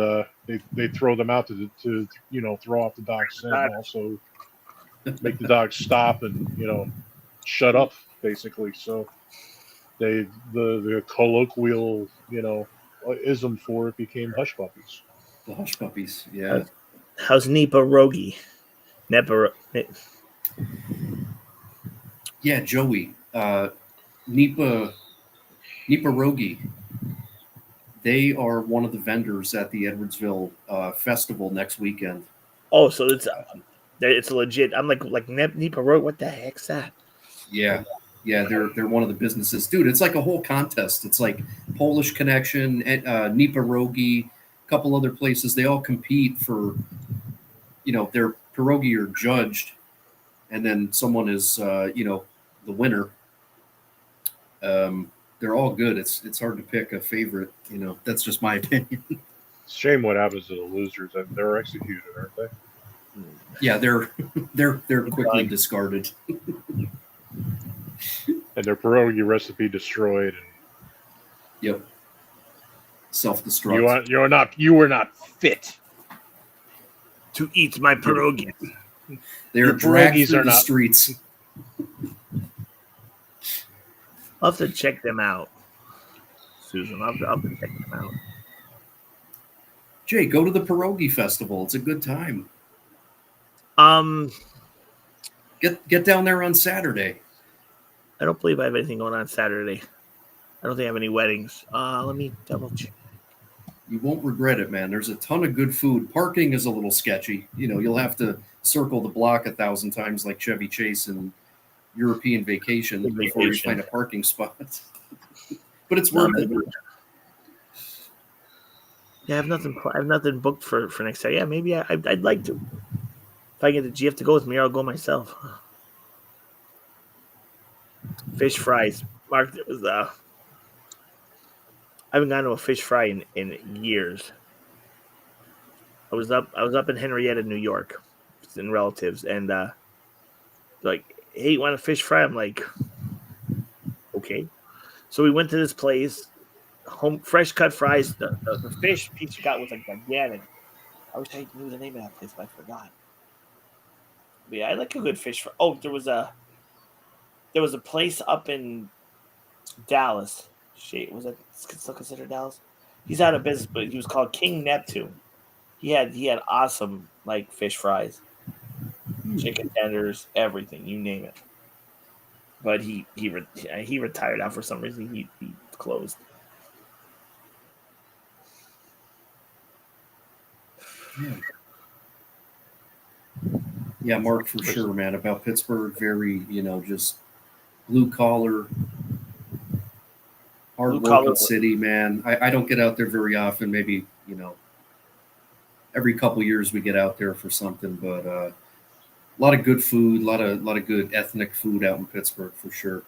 they throw them out to throw off the dog's scent and also make the dog stop and shut up basically. So the colloquial ism for it became hush puppies. The hush puppies. Yeah. How's Nipa Rogi? Yeah, Joey. Nipa Rogi. They are one of the vendors at the Edwardsville festival next weekend. Oh, so it's legit. I'm like Nipa Rogi. What the heck's that? Yeah, they're one of the businesses, dude. It's like a whole contest. It's like Polish Connection, Nipa Rogi, a couple other places. They all compete for, their pierogi are judged, and then someone is, the winner. They're all good. It's hard to pick a favorite. That's just my opinion. It's a shame what happens to the losers. They're executed, aren't they? Yeah, they're quickly discarded. And their pierogi recipe destroyed. Yep. Self-destruct. You were not fit to eat my pierogi. They're dragged through the streets. I'll have to check them out, Susan. I'll have to check them out. Jay, go to the pierogi festival. It's a good time. Get down there on Saturday. I don't believe I have anything going on Saturday. I don't think I have any weddings. Let me double check. You won't regret it, man. There's a ton of good food. Parking is a little sketchy. You'll have to circle the block 1,000 times like Chevy Chase and European Vacation before you find a parking spot. But it's worth it. Yeah, I have nothing booked for next year. Yeah, maybe I'd like to. If I get the GF to go with me, I'll go myself. Fish fries, Mark. It was I haven't gone to a fish fry in years. I was up in Henrietta, New York, and relatives, and like, hey, you want a fish fry? I'm like, okay. So we went to this place, home fresh cut fries. The fish piece you got was like gigantic. I wish I knew the name of that place, but I forgot. But yeah, I like a good fish fry. Oh, there was a place up in Dallas. Shit, was that still considered Dallas? He's out of business, but he was called King Neptune. He had awesome like fish fries, chicken tenders, everything, you name it. But he retired out for some reason. He closed. Yeah, Mark, for sure, man. About Pittsburgh, very just blue collar, hard working city, man. I don't get out there very often. Maybe every couple years we get out there for something, but a lot of good food, a lot of good ethnic food out in Pittsburgh for sure.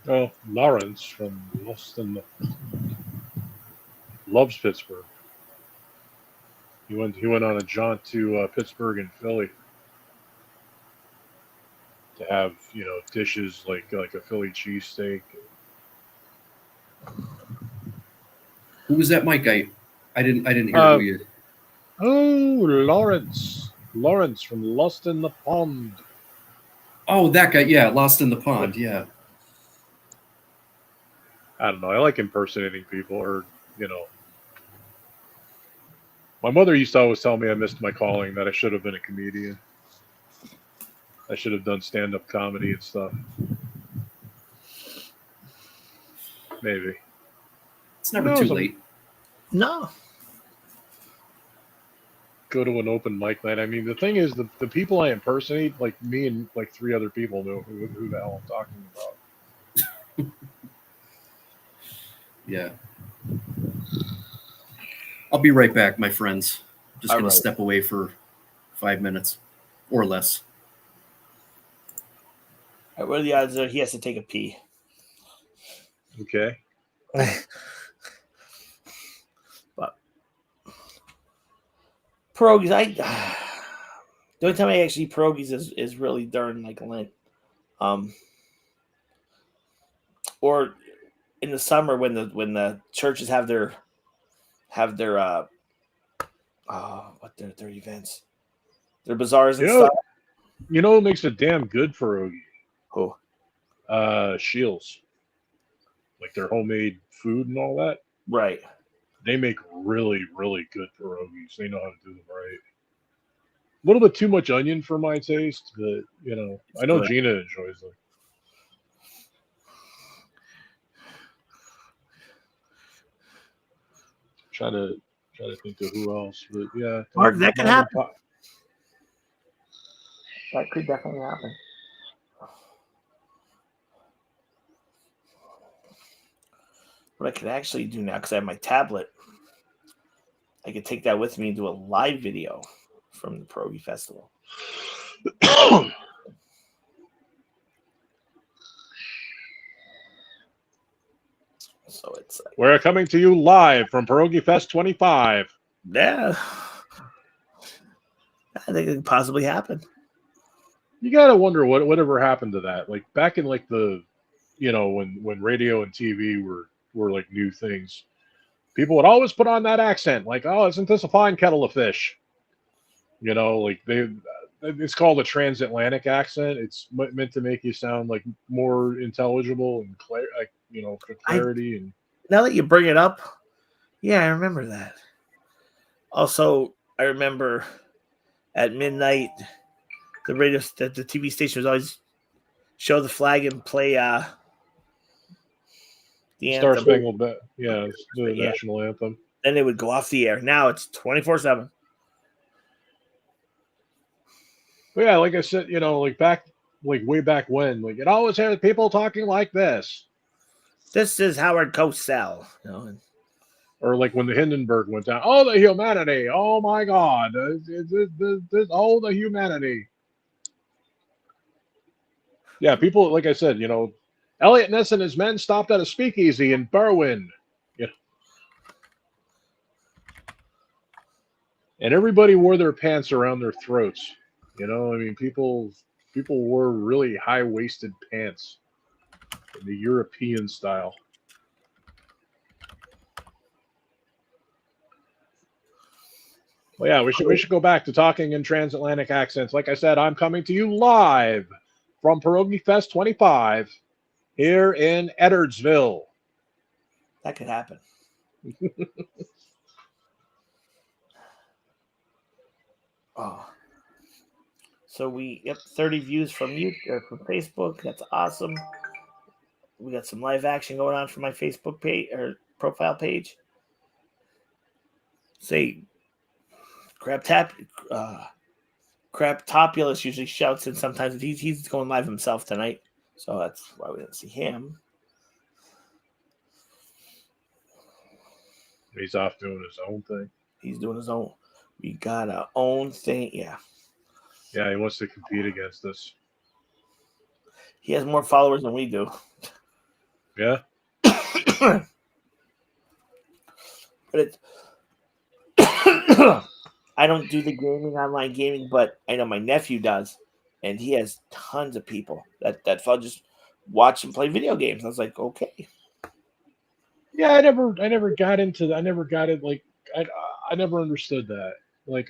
Oh, Lawrence from Boston loves Pittsburgh. He went on a jaunt to Pittsburgh and Philly to have dishes like a Philly cheesesteak. Who was that, Mike? I didn't hear who you. Oh, Lawrence from Lost in the Pond. Oh, that guy. Yeah, Lost in the Pond. Yeah. I don't know. I like impersonating people, or my mother used to always tell me I missed my calling, that I should have been a comedian. I should have done stand-up comedy and stuff. Maybe. never No, too some- late. No. Go to an open mic night. I mean, the thing is, the people I impersonate, like me and like 3 other people know who the hell I'm talking about. Yeah. I'll be right back, my friends. Just All going right. to step away for 5 minutes or less. All right, what are the odds that he has to take a pee? Okay. But pierogies, the only time I actually eat pierogies is really during like Lent, or in the summer when the churches have their their events, their bazaars and stuff. You know what makes a damn good pierogi? Oh, Shields. Like their homemade food and all that. right. They make really, really good pierogies. They know how to do them right. A little bit too much onion for my taste, but I know good. Gina enjoys them. Try to think of who else, but yeah, Mark, that could mom and happen. pop- That could definitely happen. What I could actually do now, because I have my tablet, I could take that with me and do a live video from the pierogi festival. So it's like, We're coming to you live from Pierogi Fest 25. yeah, I think it could possibly happen. You gotta wonder whatever happened to that. Like back in like the, when radio and TV were like new things, people would always put on that accent, like, oh, isn't this a fine kettle of fish? Like it's called a transatlantic accent. It's meant to make you sound like more intelligible and clear, like for clarity. And Now that you bring it up, yeah, I remember that. Also, I remember at midnight, the TV station was always show the flag and play the Star anthem. Spangled the national anthem. Then it would go off the air. Now it's 24/7. But yeah, like I said, like way back when, like it always had people talking like this. This is Howard Cosell. Or like when the Hindenburg went down, oh, the humanity! Oh my God! Oh, the humanity! Yeah, people, like I said, Elliot Ness and his men stopped at a speakeasy in Berwyn. And everybody wore their pants around their throats. I mean, people wore really high-waisted pants in the European style. Well, yeah, we should go back to talking in transatlantic accents. Like I said, I'm coming to you live from Pierogi Fest 25 here in Edwardsville. That could happen. Oh. So 30 views from from Facebook. That's awesome. We got some live action going on for my Facebook page or profile page. Say, Craptopulus usually shouts in sometimes. He's going live himself tonight, so that's why we didn't see him. He's off doing his own thing. He's doing his own. We got our own thing. Yeah. Yeah, he wants to compete against us. He has more followers than we do. Yeah. But it's I don't do the online gaming, but I know my nephew does, and he has tons of people that just watch him play video games. I was like, okay. Yeah, I never got into that. I never got it. Like, I never understood that. Like,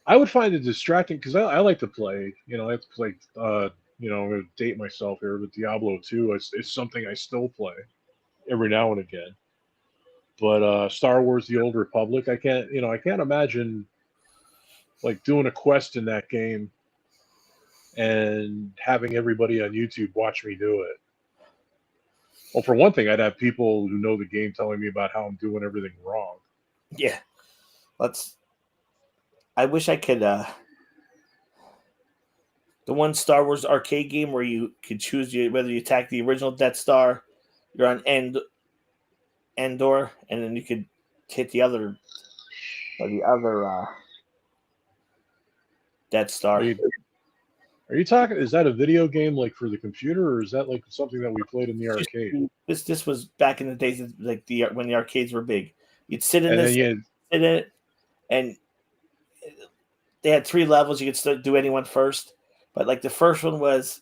I would find it distracting because I like to play. I have to play. I'm going to date myself here, but Diablo 2 is something I still play every now and again. But Star Wars: The Old Republic, I can't imagine like doing a quest in that game and having everybody on YouTube watch me do it. Well, for one thing, I'd have people who know the game telling me about how I'm doing everything wrong. Yeah. I wish I could. The one Star Wars arcade game where you could choose whether you attack the original Death Star, you're on Endor, and then you could hit the other Death Star. Are you talking? Is that a video game like for the computer, or is that like something that we played in the arcade? This was back in the days of, like when the arcades were big. You'd sit in And this, then sit in it, and they had 3 levels. You could still do anyone first, but like the first one was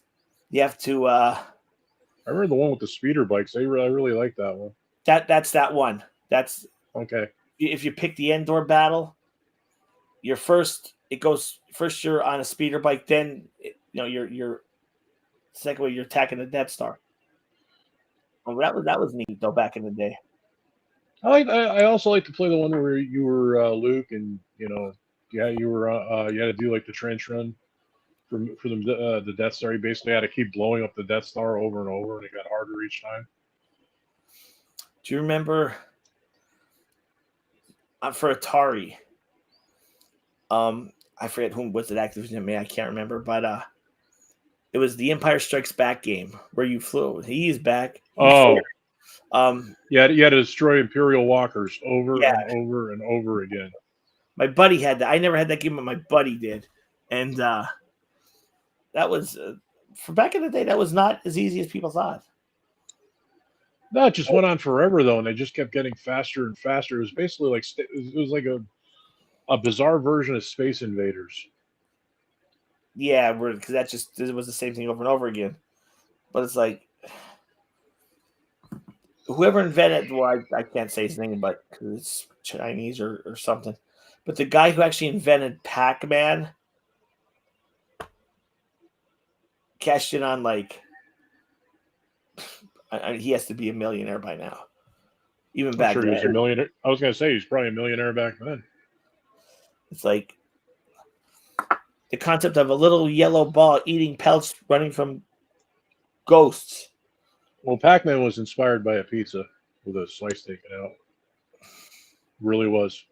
you have to. I remember the one with the speeder bikes. I really like that one. That's that one. That's okay. If you pick the Endor battle, you're first. It goes first. You're on a speeder bike. Then you're second way. You're attacking the Death Star. Oh, that was neat though back in the day. I also like to play the one where you were Luke, and you had to do like the trench run for the Death Star. You basically had to keep blowing up the Death Star over and over, and it got harder each time. Do you remember for Atari? I forget who was it. Activision, I can't remember, but it was the Empire Strikes Back game where you flew. He's back. You had to destroy Imperial walkers over Yeah. and over and over again. My buddy had that. I never had that game, but my buddy did, and that was for back in the day. That was not as easy as people thought. No, it just went on forever though, and they just kept getting faster and faster. It was basically like a bizarre version of Space Invaders. Yeah, because it was the same thing over and over again. But it's like whoever invented. Well, I can't say his name, but because it's Chinese or something. But the guy who actually invented Pac-Man cashed in on like. He has to be a millionaire by now. Even back then, he was a millionaire. I was going to say he's probably a millionaire back then. It's like the concept of a little yellow ball eating pellets running from ghosts. Well, Pac-Man was inspired by a pizza with a slice taken out. Really was.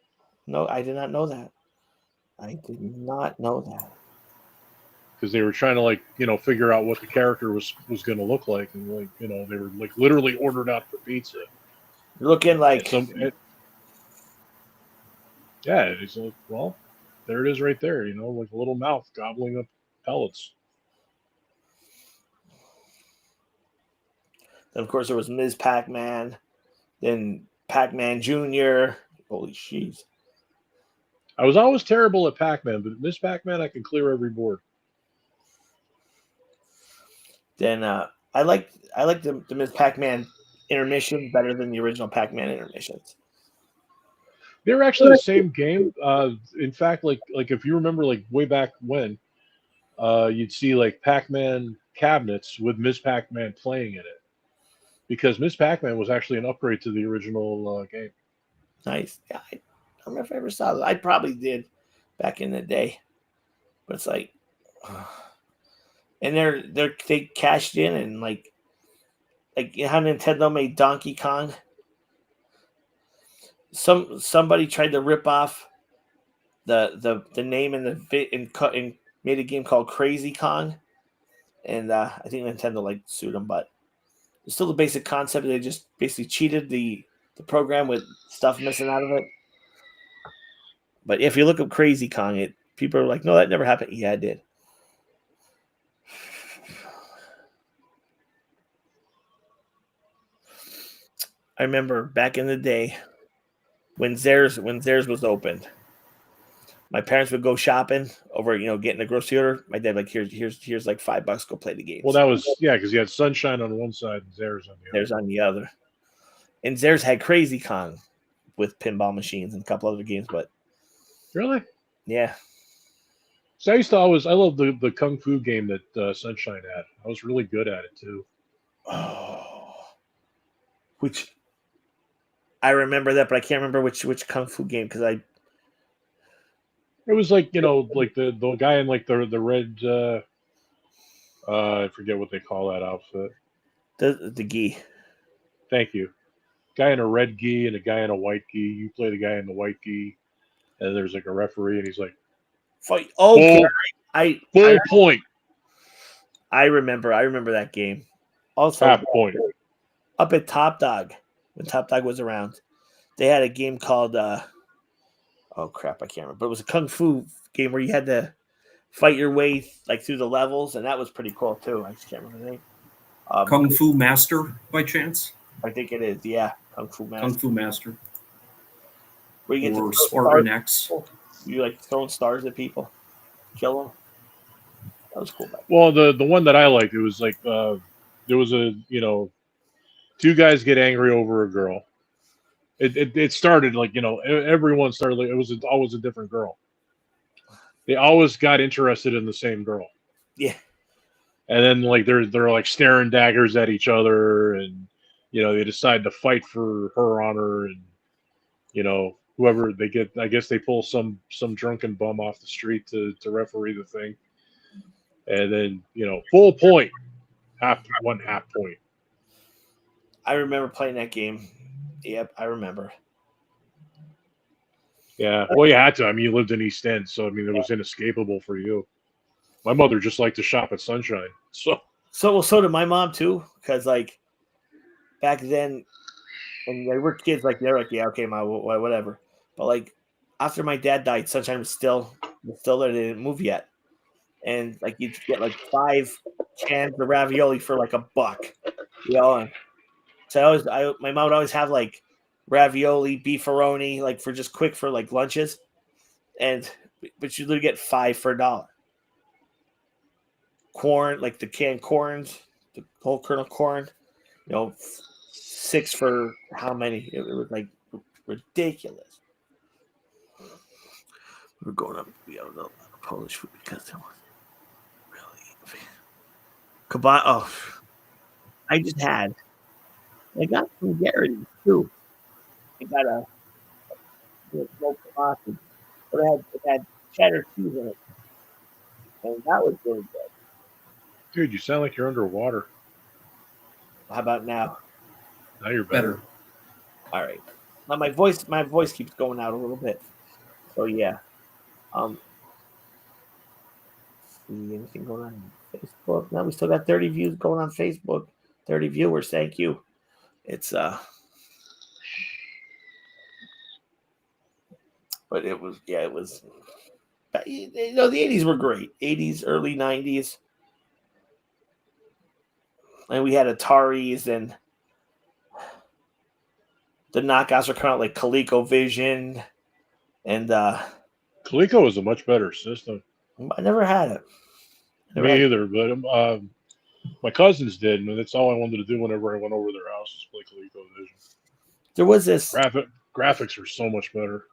No, I did not know that. I did not know that. Because they were trying to figure out what the character was going to look like, and they were like literally ordered out for pizza. Looking like it's like, well, there it is right there. Like a little mouth gobbling up pellets. Then of course there was Ms. Pac-Man, then Pac-Man Jr. Holy jeez! I was always terrible at Pac-Man, but Ms. Pac-Man I can clear every board. Then I like the Ms. Pac-Man intermission better than the original Pac-Man intermissions. They were actually the same game. In fact, like if you remember, like way back when, you'd see like Pac-Man cabinets with Ms. Pac-Man playing in it, because Ms. Pac-Man was actually an upgrade to the original game. Nice. Yeah, I don't know if I ever saw that. I probably did back in the day, but it's like. And they cashed in, and like how Nintendo made Donkey Kong. Somebody tried to rip off the name and made a game called Crazy Kong, and I think Nintendo sued them, but it's still the basic concept. They just basically cheated the program with stuff missing out of it. But if you look up Crazy Kong, people are like, no, that never happened. Yeah, it did. I remember back in the day when Zehrs was opened, my parents would go shopping over, getting a grocery order. My dad here's like $5, go play the games. Well, that was because you had Sunshine on one side and Zehrs on the other. Zehrs on the other, and Zehrs had Crazy Kong with pinball machines and a couple other games. But really, yeah. So I loved the Kung Fu game that Sunshine had. I was really good at it too. Oh, which. I remember that, but I can't remember which Kung Fu game because It was like like the guy in like the red. I forget what they call that outfit. The gi. Thank you. Guy in a red gi and a guy in a white gi. You play the guy in the white gi, and there's like a referee, and he's like, Fight. Okay. full point, I remember that game. Also, half point. up at Top Dog, when Top Dog was around, they had a game called oh crap, I can't remember. But it was a kung fu game where you had to fight your way like through the levels, and that was pretty cool too. I just can't remember the name. Kung Fu Master, by chance? I think it is. Yeah, Kung Fu Master. Kung Fu Master. Where you get Or to throw Spartan stars at X. people. You like throwing stars at people, kill them. That was cool. Well, the one that I liked, it was like there was a two guys get angry over a girl. It started like everyone started like it was always a different girl. They always got interested in the same girl. Yeah. And then like they're like staring daggers at each other, and they decide to fight for her honor, and whoever they get, I guess they pull some drunken bum off the street to referee the thing, and then full point, half point. I remember playing that game. Yep, I remember. Yeah, well, you had to. I mean, you lived in East End, so I mean, it was inescapable for you. My mother just liked to shop at Sunshine, so did my mom too. Because like back then, and they were kids, like they're like, yeah, okay, ma, whatever. But like after my dad died, Sunshine was still there. They didn't move yet, and like you'd get like 5 cans of ravioli for like $1, And so my mom would always have like ravioli, beefaroni, like for just quick for like lunches, but you literally get 5 for $1. Corn, like the canned corns, the whole kernel corn, 6 for how many? It was like ridiculous. We're going up. We don't know Polish food because there was really Kabana. Oh, I got some Garrity too. I got a smoked sausage, but it had cheddar cheese in it, and that was really good. Dude, you sound like you're underwater. How about now? Now you're better. All right. Now my voice keeps going out a little bit. So yeah. See anything going on Facebook? Now we still got 30 views going on Facebook. 30 viewers. Thank you. It's but it was the 80s were great. 80s, early 90s. And we had Ataris, and the knockouts were coming out like ColecoVision, and Coleco was a much better system. I never had it. Me either, but my cousins did, and that's all I wanted to do whenever I went over their house was play ColecoVision. There was this graphics were so much better.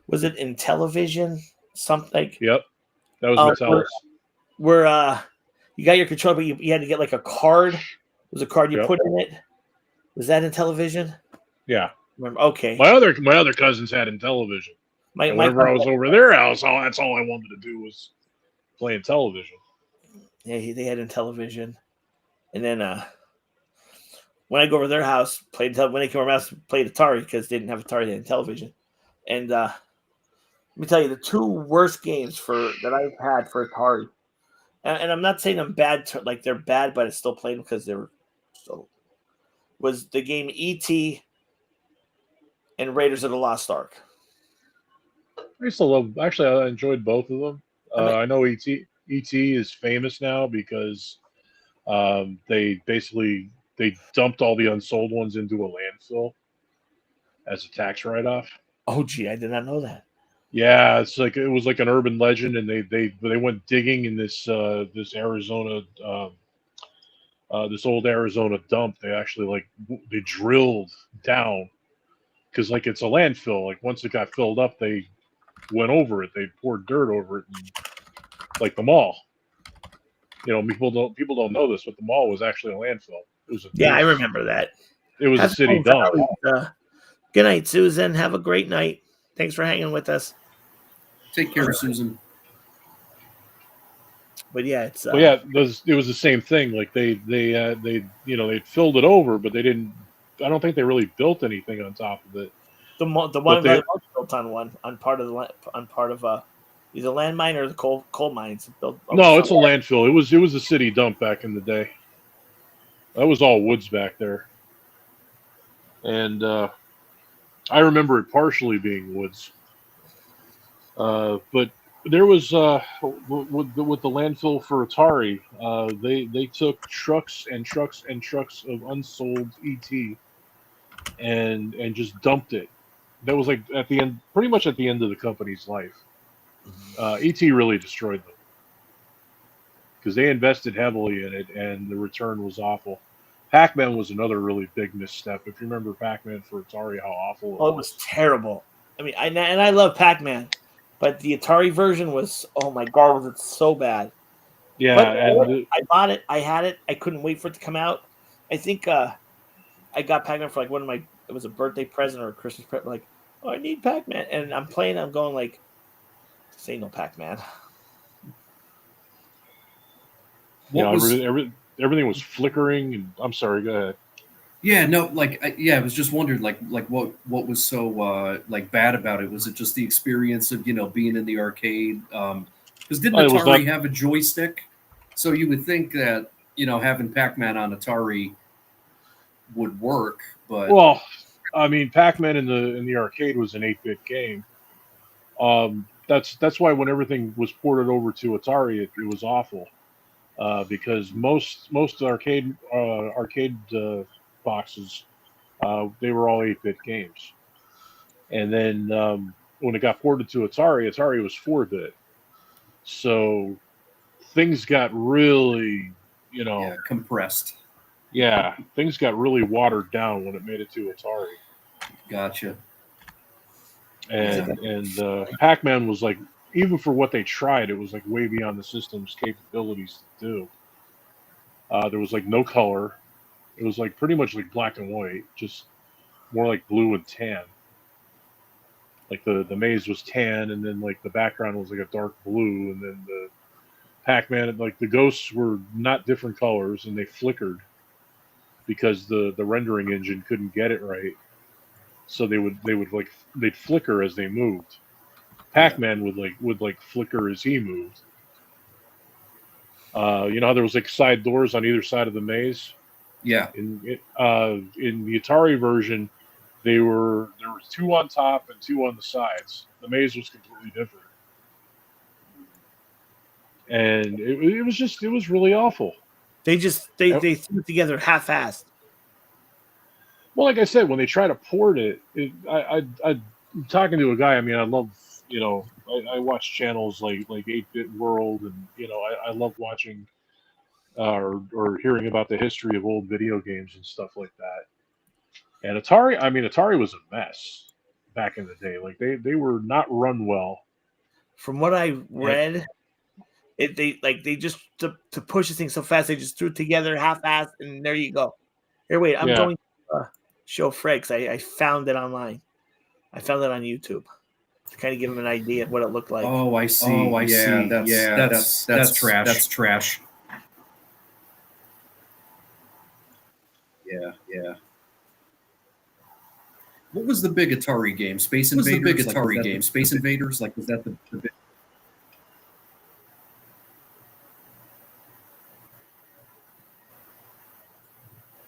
Was it Intellivision? Something. Yep, that was Intellis. Where you got your controller, but you had to get like a card. It was a card you put in it. Was that Intellivision? Yeah. Remember? Okay. My other cousins had Intellivision. Whenever I was over their house, that's all I wanted to do was play Intellivision. Yeah, they had Intellivision, and then when I go over to their house, when they came over my house, played Atari because they didn't have Atari, they had Intellivision. And let me tell you, the 2 worst games that I've had for Atari. And I'm not saying I'm bad, like they're bad, but I still played them because they were so. Was the game E.T. and Raiders of the Lost Ark. I used to love. Actually, I enjoyed both of them. I know E.T. is famous now because they dumped all the unsold ones into a landfill as a tax write-off. Oh, gee, I did not know that. Yeah, it was like an urban legend, and they went digging in this Arizona this old Arizona dump. They actually they drilled down because it's a landfill. Like once it got filled up, they went over it. They poured dirt over it, and, like the mall. People don't know this, but the mall was actually a landfill. It was I remember that. It was a city dump. Good night, Susan. Have a great night. Thanks for hanging with us. Take care, Susan. But yeah, it's it was the same thing. Like they filled it over, but they didn't don't think they really built anything on top of it. The one they- that was built on part of either landmine or the coal mines. No, it's a landfill. It was a city dump back in the day. That was all woods back there, and I remember it partially being woods. But there was with the landfill for Atari, they took trucks and trucks and trucks of unsold ET and just dumped it. That was like at the end, pretty much at the end of the company's life. ET really destroyed them because they invested heavily in it, and the return was awful. Pac-Man was another really big misstep. If you remember Pac-Man for Atari, how awful it was terrible. I mean, I love Pac-Man, but the Atari version was, oh my god, was it so bad? Yeah, but and I bought it. I had it. I couldn't wait for it to come out. I think I got Pac-Man for like it was a birthday present or a Christmas present. Like, oh, I need Pac-Man, and I'm playing. I'm going like, this ain't no Pac-Man. Everything was flickering. And I'm sorry. Go ahead. Yeah, no, I was just wondering, like what was so like bad about it? Was it just the experience of being in the arcade? Because didn't Atari have a joystick? So you would think that having Pac-Man on Atari would work, but well, I mean, Pac-Man in the arcade was an 8-bit game. That's why when everything was ported over to Atari, it was awful. Because most arcade boxes, they were all 8-bit games, and then when it got ported to Atari was 4-bit, so things got really compressed. Yeah, things got really watered down when it made it to Atari. Gotcha. And Pac-Man was like, even for what they tried, it was like way beyond the system's capabilities to do. There was like no color. It was like pretty much like black and white, just more like blue and tan. Like the maze was tan, and then like the background was like a dark blue, and then the Pac-Man, like the ghosts were not different colors, and they flickered because the rendering engine couldn't get it right. So they'd flicker as they moved. Pac-Man would flicker as he moved. You know how there was like side doors on either side of the maze? Yeah. In the Atari version, there were 2 on top and 2 on the sides. The maze was completely different, and it was really awful. They threw it together half-assed. Well, like I said, when they try to port it, I'm talking to a guy. I mean, I love I watch channels like 8-Bit World, and I love watching or hearing about the history of old video games and stuff like that. And Atari was a mess back in the day. Like they were not run well. From what I read, they just to push this thing so fast, they just threw it together half-assed, and there you go. Here, wait, I'm going to show Fred because I found it online. I found it on YouTube to kind of give him an idea of what it looked like. Oh, I see. That's trash. That's trash. Yeah. What was the big Atari game? Space Invaders? Space Invaders? Like, was that the big...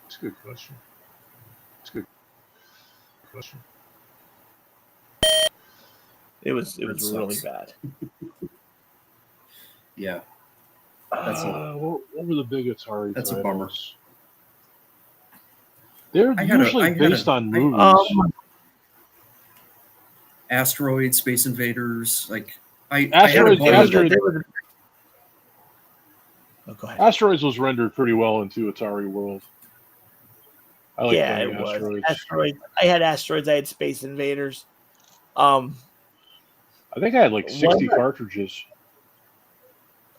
That's a good question. It was really bad. Yeah. What were the big Atari That's titles? a bummer. They're usually based on movies. Asteroid, Space Invaders, like Asteroids was rendered pretty well into Atari World. I like playing Asteroids. Asteroids. I had Asteroids. I had Space Invaders. I think I had like 60 cartridges.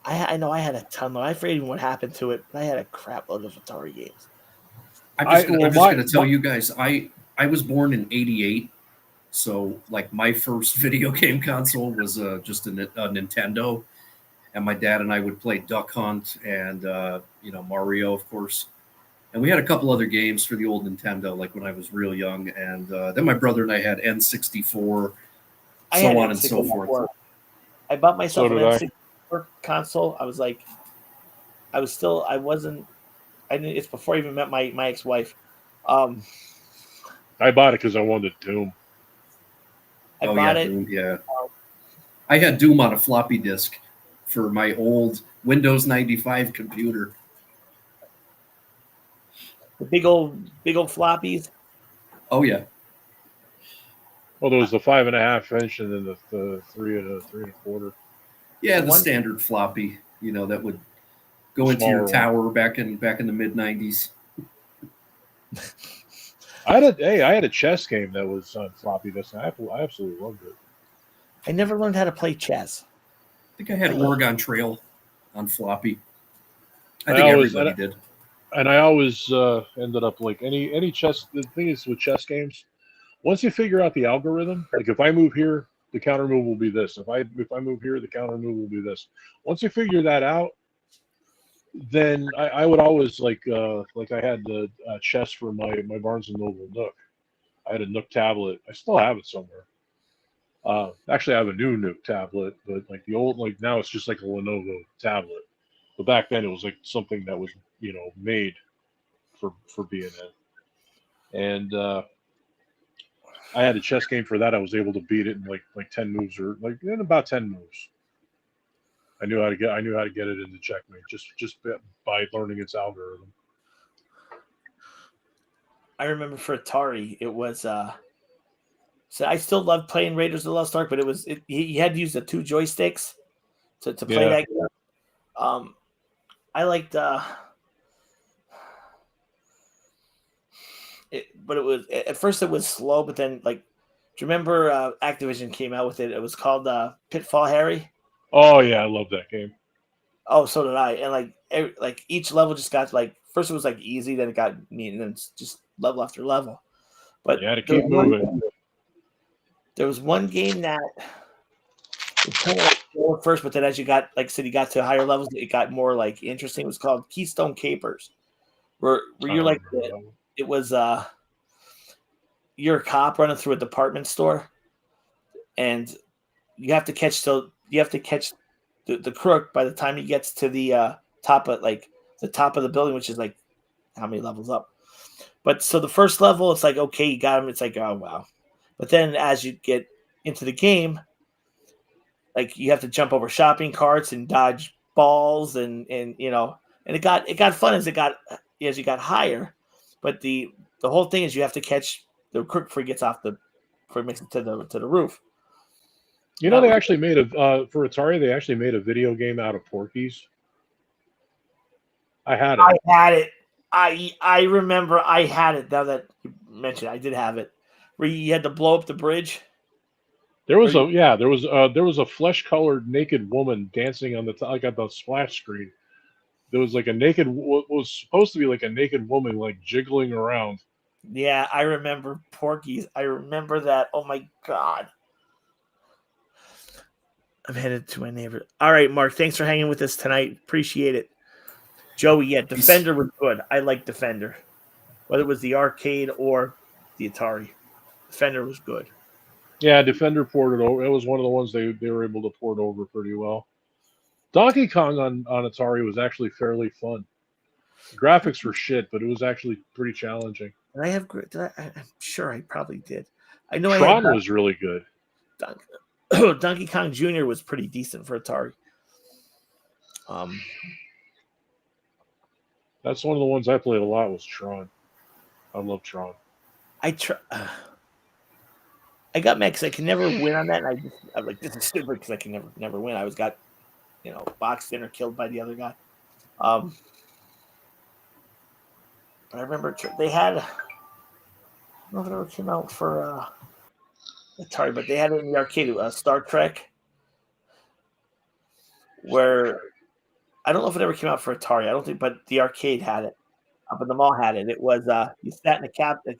I know I had a ton. I forget even what happened to it, but I had a crap load of Atari games. I'm just going to tell you guys, I was born in '88, so like my first video game console was just a Nintendo, and my dad and I would play Duck Hunt and Mario, of course. And we had a couple other games for the old Nintendo, like when I was real young. And then my brother and I had N64, I had so on and so N64. forth. I bought myself So an did I. N64 console. I wasn't. I didn't. It's before I even met my ex-wife. Um, I bought it because I wanted Doom. I Oh bought yeah, it. Doom, yeah. I had Doom on a floppy disk for my old Windows 95 computer. The big old floppies. Oh yeah, Well, there was the 5.5 inch and then the 3 and 3 1/4, yeah, The the one standard floppy. That would the go into your smaller one. tower back in the mid 90s. I had a chess game that was on floppy disk. And I absolutely loved it. I never learned how to play chess. I think I had Oregon Trail on floppy. I I think always everybody did. and I always ended up like any chess. The thing is with chess games, once you figure out the algorithm, like if I move here, the counter move will be this. If I move here, the counter move will be this. Once you figure that out, then I would always like I had the chess for my Barnes and Noble Nook. I had a Nook tablet. I still have it somewhere. Actually, I have a new Nook tablet, but like the old, like now it's just like a Lenovo tablet. But back then it was like something that was made for being in. And I had a chess game for that. I was able to beat it in like 10 moves or like in about 10 moves. I knew how to get it into checkmate just by learning its algorithm. I remember for Atari, it was. So I still loved playing Raiders of the Lost Ark, but you had to use the 2 joysticks to play Yeah. that game. I liked. But it was at first it was slow, but then like, do you remember Activision came out with it? It was called Pitfall Harry. Oh yeah, I love that game. Oh, so did I. And like each level just got like first it was like easy, then it got neat, and then it's just level after level. But You had to keep moving. There was one game that was kind of like slow at first, but then as you got like said, you got to higher levels, it got more like interesting. It was called Keystone Capers, where I you're don't like remember that one. it was you're a cop running through a department store, and you have to catch the crook by the time he gets to the top of the building, which is like how many levels up. But so the first level, it's like okay, you got him. It's like oh wow, but then as you get into the game, like you have to jump over shopping carts and dodge balls and and it got fun as you got higher, but the whole thing is you have to catch the crook before he gets before he makes it to the roof. They actually made for Atari. They actually made a video game out of Porky's. I had it. I had it. I remember I had it. Now that you mentioned it, I did have it. Where you had to blow up the bridge. There was a flesh colored naked woman dancing on the like at the splash screen. There was like a naked what was supposed to be like a naked woman like jiggling around. Yeah, I remember Porky's. I remember that. Oh my god. I'm headed to my neighbor. All right, Mark. Thanks for hanging with us tonight. Appreciate it. Joey, yeah, Defender was good. I like Defender. Whether it was the arcade or the Atari. Defender was good. Yeah, Defender ported over. It was one of the ones they were able to port over pretty well. Donkey Kong on Atari was actually fairly fun. The graphics were shit, but it was actually pretty challenging. Did I have? I'm sure I probably did. I know Tron was really good. Donkey Kong Jr. was pretty decent for Atari. That's one of the ones I played a lot was Tron. I love Tron. I got mad because I can never win on that. And I'm like, this is stupid because I can never win. I always got, boxed in or killed by the other guy. But I remember they had, I don't know if it ever came out for Atari, but they had it in the arcade, Star Trek, where I don't know if it ever came out for Atari. I don't think, but the arcade had it. Up in the mall had it. It was you sat in a cabinet,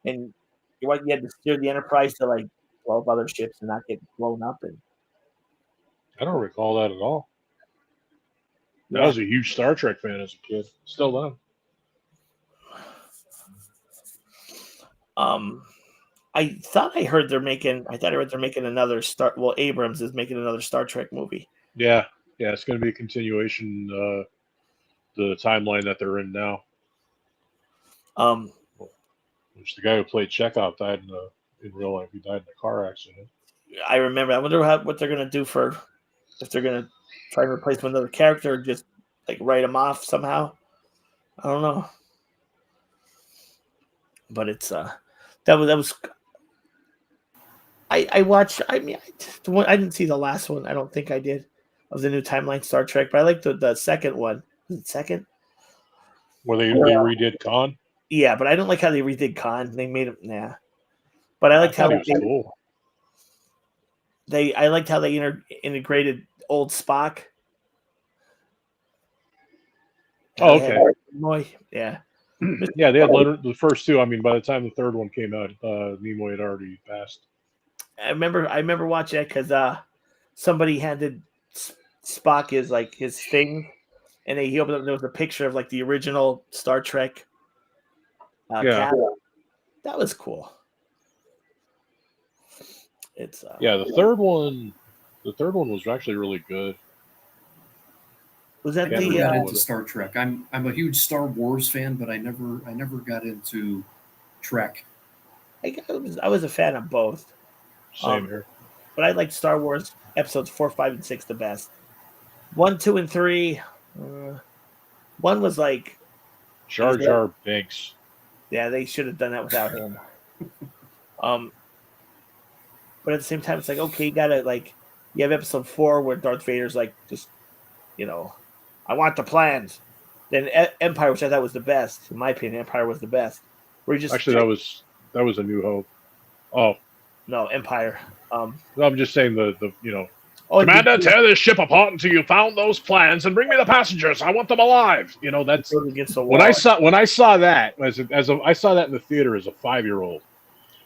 and you had to steer the Enterprise to like 12 other ships and not get blown up. And I don't recall that at all. I was a huge Star Trek fan as a kid. Still am. I thought I heard they're making. I read they're making another Star. Well, Abrams is making another Star Trek movie. Yeah, it's going to be a continuation. The timeline that they're in now. Which the guy who played Chekhov died in real life. He died in a car accident. I remember. I wonder what they're gonna do if they're gonna try to replace him with another character, or just like write him off somehow. I don't know. But it's that was. I watched. I mean, I didn't see the last one. I don't think I did of the new timeline Star Trek, but I liked the second one. Was it second? Where they redid Khan? Yeah, but I don't like how they redid Khan. They made him But I liked how he was cool. I liked how they integrated old Spock. Oh, okay. Yeah. Yeah, they had the first two. I mean, by the time the third one came out, Nimoy had already passed. I remember watching it because somebody handed Spock his thing, and he opened up. And there was a picture of like the original Star Trek. Cabin. That was cool. It's the third one. The third one was actually really good. Was that I never got into Star Trek. I'm a huge Star Wars fan, but I never got into Trek. I was a fan of both. Same here. But I liked Star Wars episodes 4, 5, and 6 the best. 1, 2, and 3. One was like Jar Jar Binks. Yeah, they should have done that without him. But at the same time, it's like, okay, you have episode 4 where Darth Vader's like, just, I want the plans. Then Empire, which I thought was the best, in my opinion, Empire was the best. Where you just that was A New Hope. Oh no, Empire. No, I'm just saying Commander, tear this ship apart until you found those plans and bring me the passengers. I want them alive. That's when I saw that I saw that in the theater as a 5-year-old.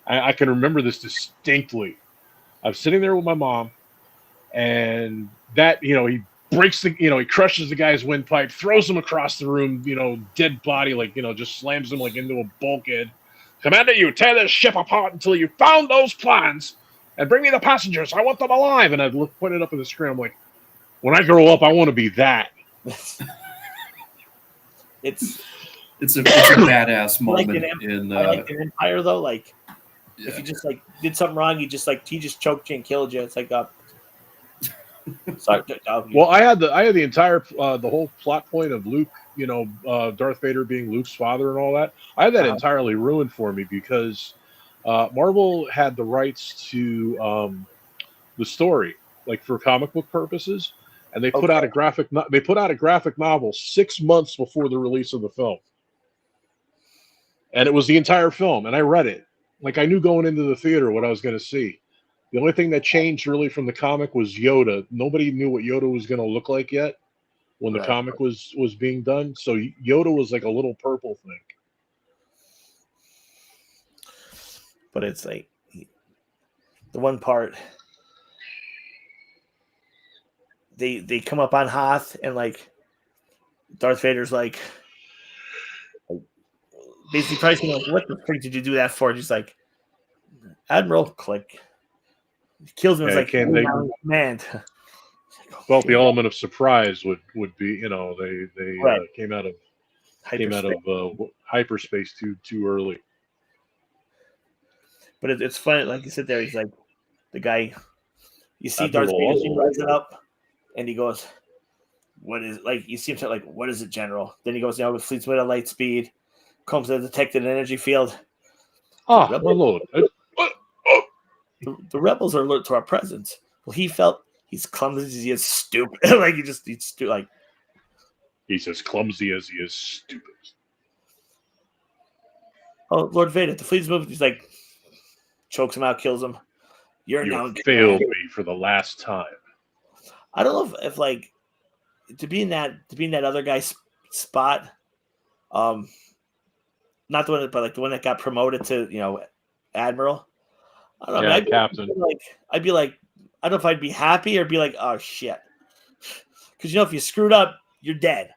I can remember this distinctly. I was sitting there with my mom, and that he breaks he crushes the guy's windpipe, throws him across the room, dead body, just slams him into a bulkhead. Commander, you tear this ship apart until you found those plans. And bring me the passengers. I want them alive. And I'd put it up in the screen. I'm like, when I grow up, I want to be that. It's a badass moment I like an Empire though. If you just did something wrong, he just choked you and killed you. It's like sorry. Well, I had the entire the whole plot point of Luke. Darth Vader being Luke's father and all that. I had that entirely ruined for me because. Marvel had the rights to the story, for comic book purposes, and they put out a graphic novel 6 months before the release of the film, and it was the entire film. And I read it, I knew going into the theater what I was going to see. The only thing that changed really from the comic was Yoda. Nobody knew what Yoda was going to look like yet when the comic was being done. So Yoda was like a little purple thing. But it's the one part they come up on Hoth and Darth Vader's basically pricing what the freak did you do that for? And he's like, Admiral, click. He kills him. Command. Well, the element of surprise would be they came out of hyperspace too early. But it's funny, like you sit there, he's like, the guy, you see Darth Vader rising up, and he goes, what is, you see him say, what is it, General? Then he goes, with fleet's at light speed, comes to detected an energy field. Oh, my lord. The rebels are alert to our presence. Well, he felt he's clumsy, he is stupid. He's stupid. He's as clumsy as he is stupid. Oh, Lord Vader, the fleet's moving. He's like, chokes him out, kills him. You failed me for the last time. I don't know if to be in that other guy's spot, not the one, but the one that got promoted to Admiral. I don't know. Yeah, Captain. I'd be like, I don't know if I'd be happy or be like, oh shit, because if you screwed up, you're dead.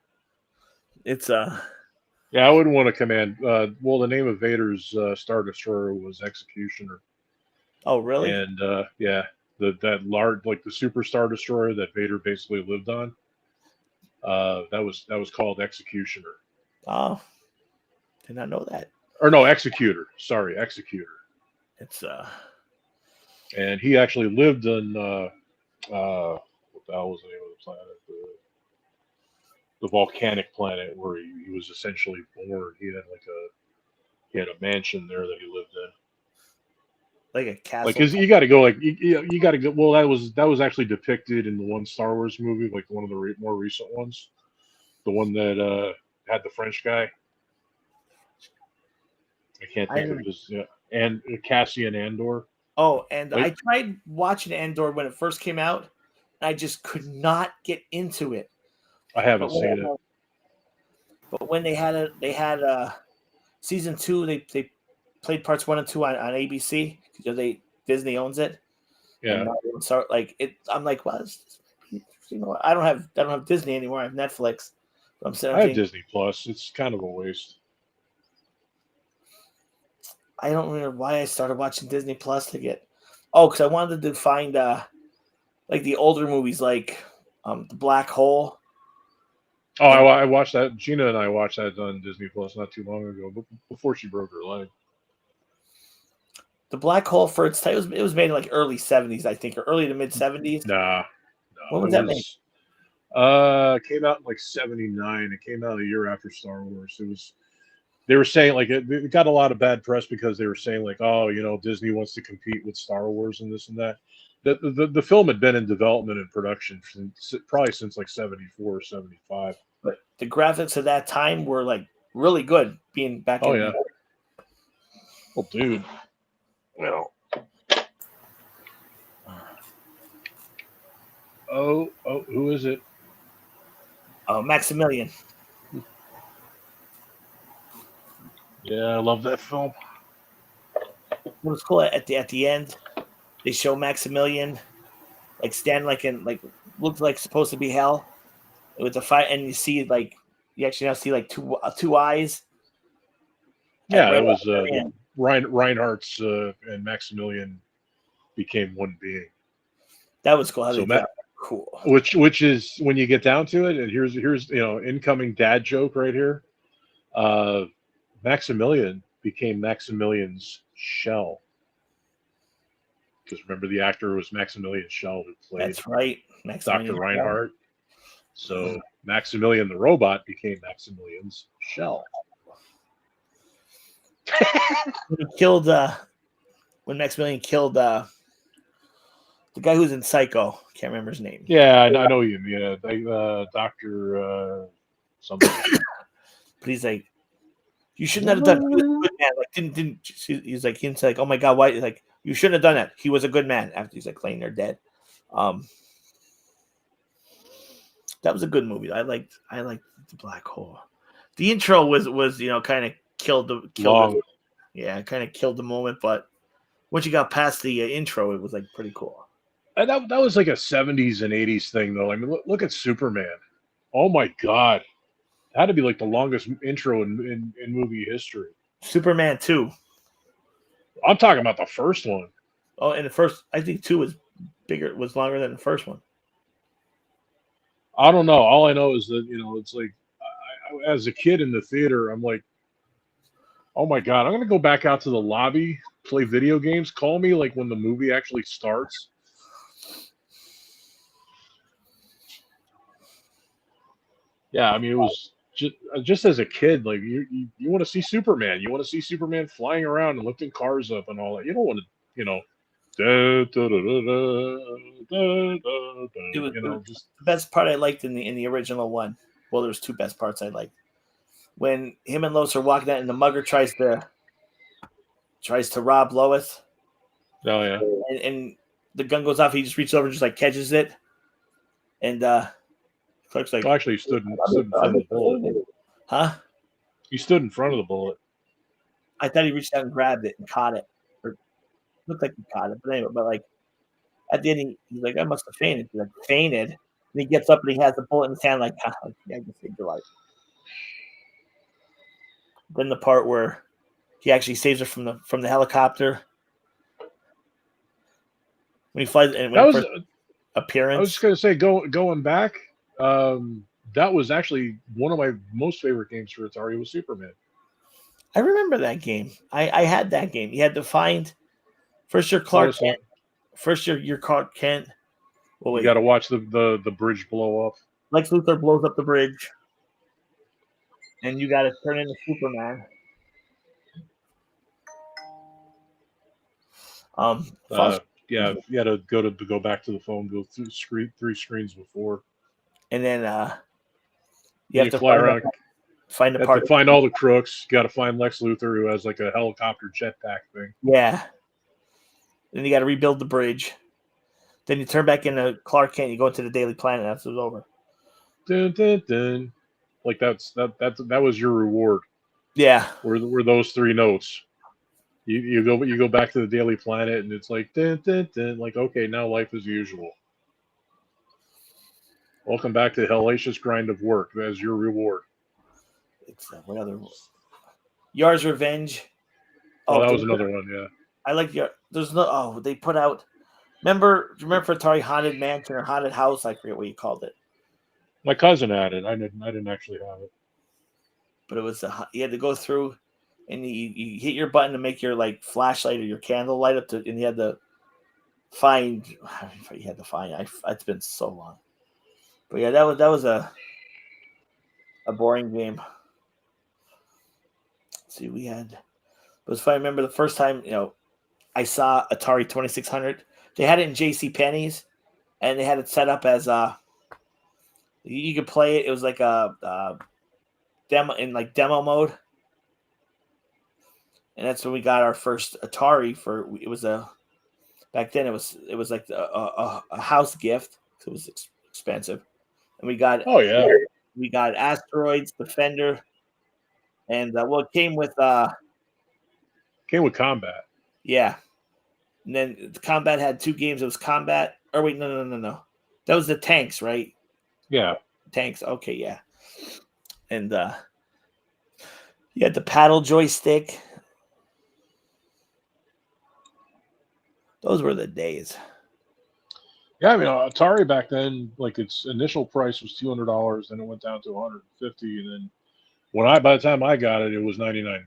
It's Yeah, I wouldn't want to command. Well, the name of Vader's Star Destroyer was Executioner, oh really? and yeah, that large, like the Super Star Destroyer that Vader basically lived on. That was called Executioner, Oh, did not know that. or no, Executor. Sorry, Executor. It's And he actually lived in what the hell was the name of the planet? The volcanic planet where he was essentially born. He had a mansion there that he lived in. like a castle. Like, cause you got to go, like you got to go. Well, that was actually depicted in the one Star Wars movie, like one of the more recent ones, the one that had the French guy. I can't think of his. And Cassian Andor. Oh, and Like, I tried watching Andor when it first came out, and I just could not get into it. I haven't seen it. But when they had season 2, they played parts 1 and 2 on ABC because Disney owns it. Yeah. And start like it. I'm like, well, I don't have Disney anymore. I have Netflix. I have Disney Plus. It's kind of a waste. I don't remember why I started watching Disney Plus to get. Oh, because I wanted to find like the older movies, like The Black Hole. Oh, I watched that. Gina and I watched that on Disney Plus not too long ago, but before she broke her leg. The Black Hole, for its time, it was made in like early 70s, I think, or early to mid 70s. Nah. When was that made? It came out in like 79. It came out a year after Star Wars. They were saying like it got a lot of bad press because they were saying like, oh, Disney wants to compete with Star Wars and this and that. The film had been in development and production probably since like 74 or 75. But the graphics of that time were like really good, being back. Oh yeah. Well, dude. Well. Oh, who is it? Maximilian. Yeah, I love that film. It was cool at the end. They show Maximilian like stand like looked like supposed to be hell with the fight, and you see like you actually now see like two eyes. Yeah, it was Reinhardt's and Maximilian became one being. That was cool. How they did that. Cool. Which is when you get down to it, and here's incoming dad joke right here. Maximilian became Maximilian's shell. Because remember, the actor was Maximilian Schell who played. That's right, Dr. Reinhardt. So Maximilian the robot became Maximilian's shell. When Maximilian killed the guy who's in Psycho, can't remember his name. Yeah, I know you mean Dr. Something. But he's like, you shouldn't have done. He was a good man. Like he's like, oh my god, why? Like, you shouldn't have done that. He was a good man. After he's like laying there dead. That was a good movie. I liked The Black Hole. The intro was kind of killed the moment, but once you got past the intro, it was like pretty cool. And that was like a 70s and 80s thing, though. I mean, look at Superman. Oh my god, it had to be like the longest intro in movie history. Superman 2. I'm talking about the first one. Oh, and the first, I think 2 was bigger, was longer than the first one. I don't know. All I know is that it's like, as a kid in the theater, I'm like, oh my god, I'm gonna go back out to the lobby, play video games. Call me like when the movie actually starts. Yeah, I mean, it was just as a kid, like you want to see Superman. You want to see Superman flying around and lifting cars up and all that. You don't want to, just the best part I liked in the original one. Well, there's two best parts I liked. When him and Lois are walking out and the mugger tries to rob Lois. Oh yeah. And the gun goes off, he just reaches over and just like catches it. And Clark's like, well, actually, he stood in front of the bullet. Huh? He stood in front of the bullet. I thought he reached out and grabbed it and caught it. Or looked like he caught it. But anyway, like at the end he's like, I must have fainted. He's like, fainted? And he gets up and he has the bullet in his hand, like, yeah, I can save your life. Then the part where he actually saves her from the helicopter. When he flies and when That he was. first appearance. I was just gonna say, going back. That was actually one of my most favorite games for Atari was Superman. I remember that game. I had that game. You had to find first your Clark Kent. First your Clark Kent. Well, you got to watch the bridge blow up. Lex Luthor blows up the bridge, and you got to turn into Superman. Yeah, you had to go back to the phone, go through three screens before, and then you have to fly around, find the part. part. To find all the crooks. You got to find Lex Luthor, who has like a helicopter jetpack thing. Yeah. Then you got to rebuild the bridge. Then you turn back into Clark Kent. You go into the Daily Planet after it's over. Dun, dun, dun. Like that was your reward. Yeah. Were those 3 notes? You go back to the Daily Planet and it's like dun, dun, dun, like okay, now life as usual. Welcome back to the hellacious grind of work. That's your reward. What other? Yar's Revenge. Oh, that was another one. Yeah. I like your. There's no. Oh, they put out. Remember for Atari Haunted Mansion or Haunted House? I forget what you called it. My cousin had it. I didn't actually have it. But it was you had to go through, and you hit your button to make your like flashlight or your candle light up to, and you had to find. You had to find. It's been so long. But yeah, that was a boring game. Let's see, we had. But it's funny. I remember the first time I saw Atari 2600. They had it in J.C. Penney's, and they had it set up as you could play it. It was like a demo in like demo mode, and that's when we got our first Atari. It was back then it was like a house gift. So it was expensive, and we got we got Asteroids, Defender, and it came with Combat. Yeah. And then the Combat had 2 games. It was Combat. Or wait, no. That was the tanks, right? Yeah. Tanks. Okay, yeah. And you had the paddle joystick. Those were the days. Yeah, I mean Atari back then, like its initial price was $200, then it went down to $150, and then by the time I got it, it was $99.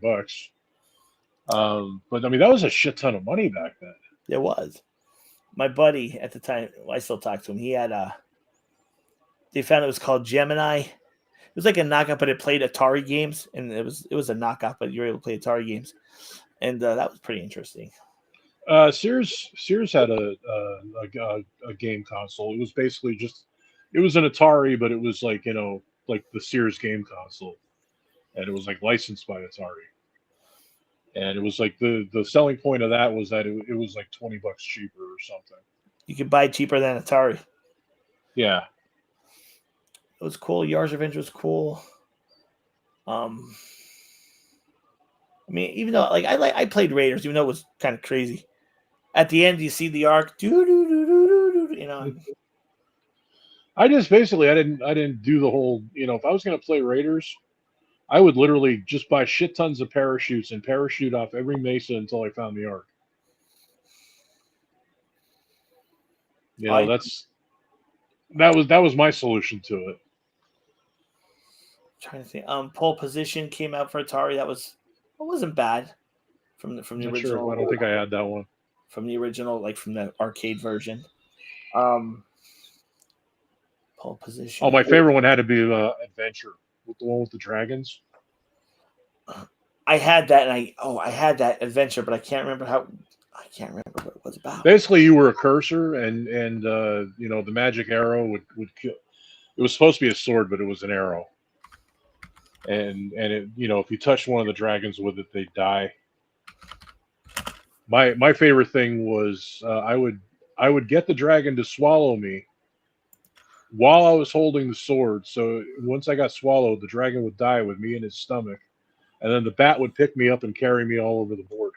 But I mean that was a shit ton of money back then. It was. My buddy at the time, I still talk to him. He had they found it was called Gemini. It was like a knockoff, but it played Atari games, and it was a knockoff, but you were able to play Atari games, and that was pretty interesting. Sears had a game console. It was basically it was an Atari, but it was like like the Sears game console, and it was like licensed by Atari. And it was like the selling point of that was that it was like $20 cheaper or something. You could buy cheaper than Atari. Yeah. It was cool. Yar's Revenge was cool. I mean, even though I played Raiders, even though it was kind of crazy. At the end, you see the arc. I just basically I didn't do the whole. If I was going to play Raiders, I would literally just buy shit tons of parachutes and parachute off every mesa until I found the arc. That was my solution to it. I'm trying to think. Pole Position came out for Atari. It wasn't bad from the original. Sure. I don't think I had that one. From the original, like from the arcade version. Pole Position. Oh, my favorite one had to be Adventure. With the one with the dragons. I had that, and I had that Adventure, but I can't remember what it was about. Basically, you were a cursor, and the magic arrow would kill. It was supposed to be a sword, but it was an arrow. And it, if you touched one of the dragons with it, they'd die. My favorite thing was I would get the dragon to swallow me while I was holding the sword. So once I got swallowed, the dragon would die with me in his stomach, and then the bat would pick me up and carry me all over the board.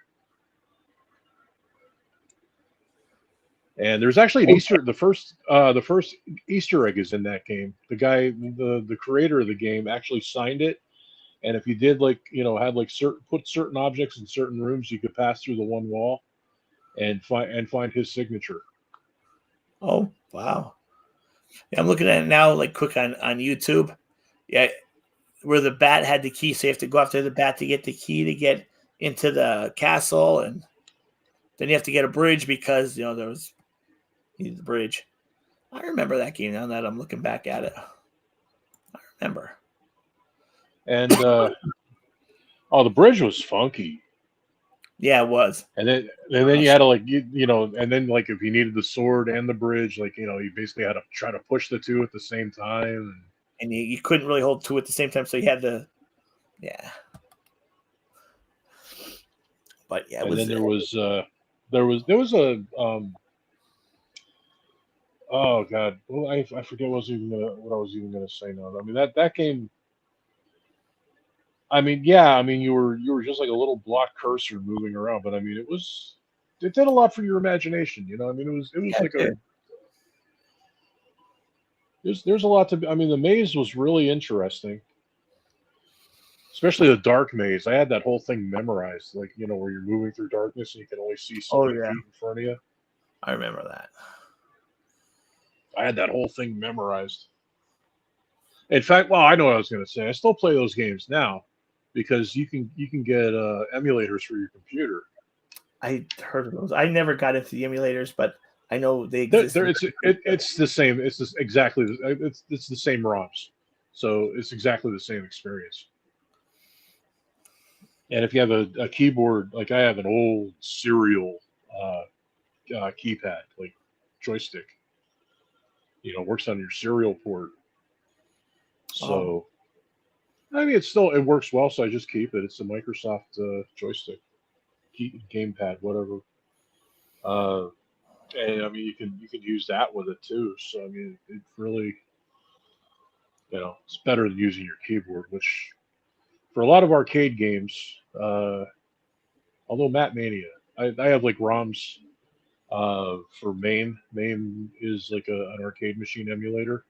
And there's actually an Easter. The first Easter egg is in that game. The guy, the creator of the game, actually signed it. And if you did had put certain objects in certain rooms, you could pass through the one wall and find his signature. Oh, wow. Yeah, I'm looking at it now, like quick on YouTube. Yeah, where the bat had the key, so you have to go after the bat to get the key to get into the castle, and then you have to get a bridge because there was the bridge. I remember that game now that I'm looking back at it. I remember. And the bridge was funky. Yeah, it was. And then you had to and then if you needed the sword and the bridge, you basically had to try to push the two at the same time. And you couldn't really hold two at the same time, so you had to, yeah. But yeah, then there was a oh god, well, I forget what I was even gonna say now. I mean that game. I mean, yeah, I mean you were just like a little block cursor moving around, but I mean it did a lot for your imagination. I mean it was there's a lot to. I mean the maze was really interesting. Especially the dark maze. I had that whole thing memorized, where you're moving through darkness and you can only see so many feet in front of you. I remember that. I had that whole thing memorized. In fact, well, I know what I was going to say. I still play those games now because you can get emulators for your computer. I heard of those. I never got into the emulators, but I know they exist. It's the same. It's the same ROMs, so it's exactly the same experience. And if you have a keyboard, like I have an old serial keypad, like joystick, works on your serial port. So, I mean, it works well, so I just keep it. It's a Microsoft joystick, gamepad, whatever. And I mean, you can use that with it too. So I mean, it really, it's better than using your keyboard, which for a lot of arcade games, although Matt Mania, I have like ROMs for MAME. MAME is like an arcade machine emulator,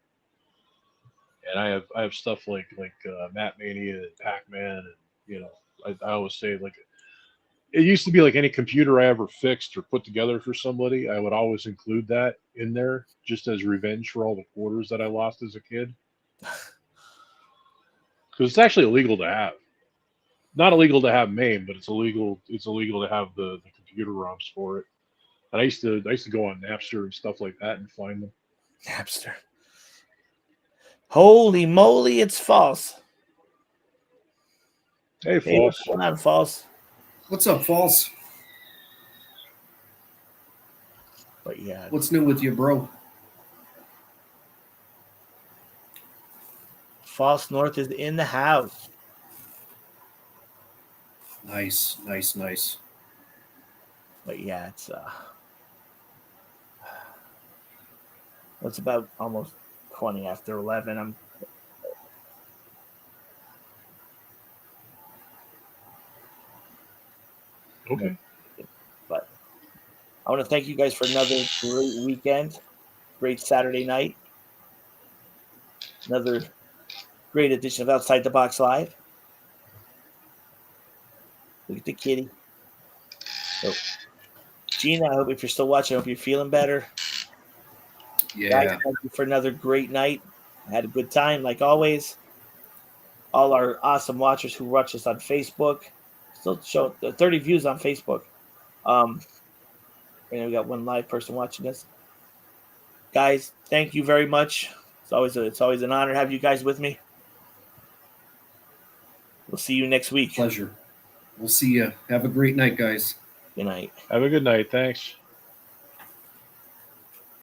and I have stuff like Matt Mania and Pac-Man, and I always say it used to be like any computer I ever fixed or put together for somebody, I would always include that in there just as revenge for all the quarters that I lost as a kid. Because it's actually illegal to have. Not illegal to have MAME, but it's illegal to have the computer ROMs for it. And I used to go on Napster and stuff like that and find them. Napster. Holy moly, it's false. Hey, false. What's going on, false? What's up, false? But yeah. What's new with you, bro? False North is in the house. Nice. But yeah, it's about almost 20 after 11. Okay. But I want to thank you guys for another great weekend, great Saturday night, another great edition of Outside the Box Live. Look at the kitty. So, Gina, I hope if you're still watching, I hope you're feeling better. Yeah. Guys, thank you for another great night. I had a good time, like always. All our awesome watchers who watch us on Facebook. Still show 30 views on Facebook. And we got one live person watching us. Guys, thank you very much. It's always an honor to have you guys with me. We'll see you next week. Pleasure. We'll see you. Have a great night, guys. Good night. Have a good night. Thanks.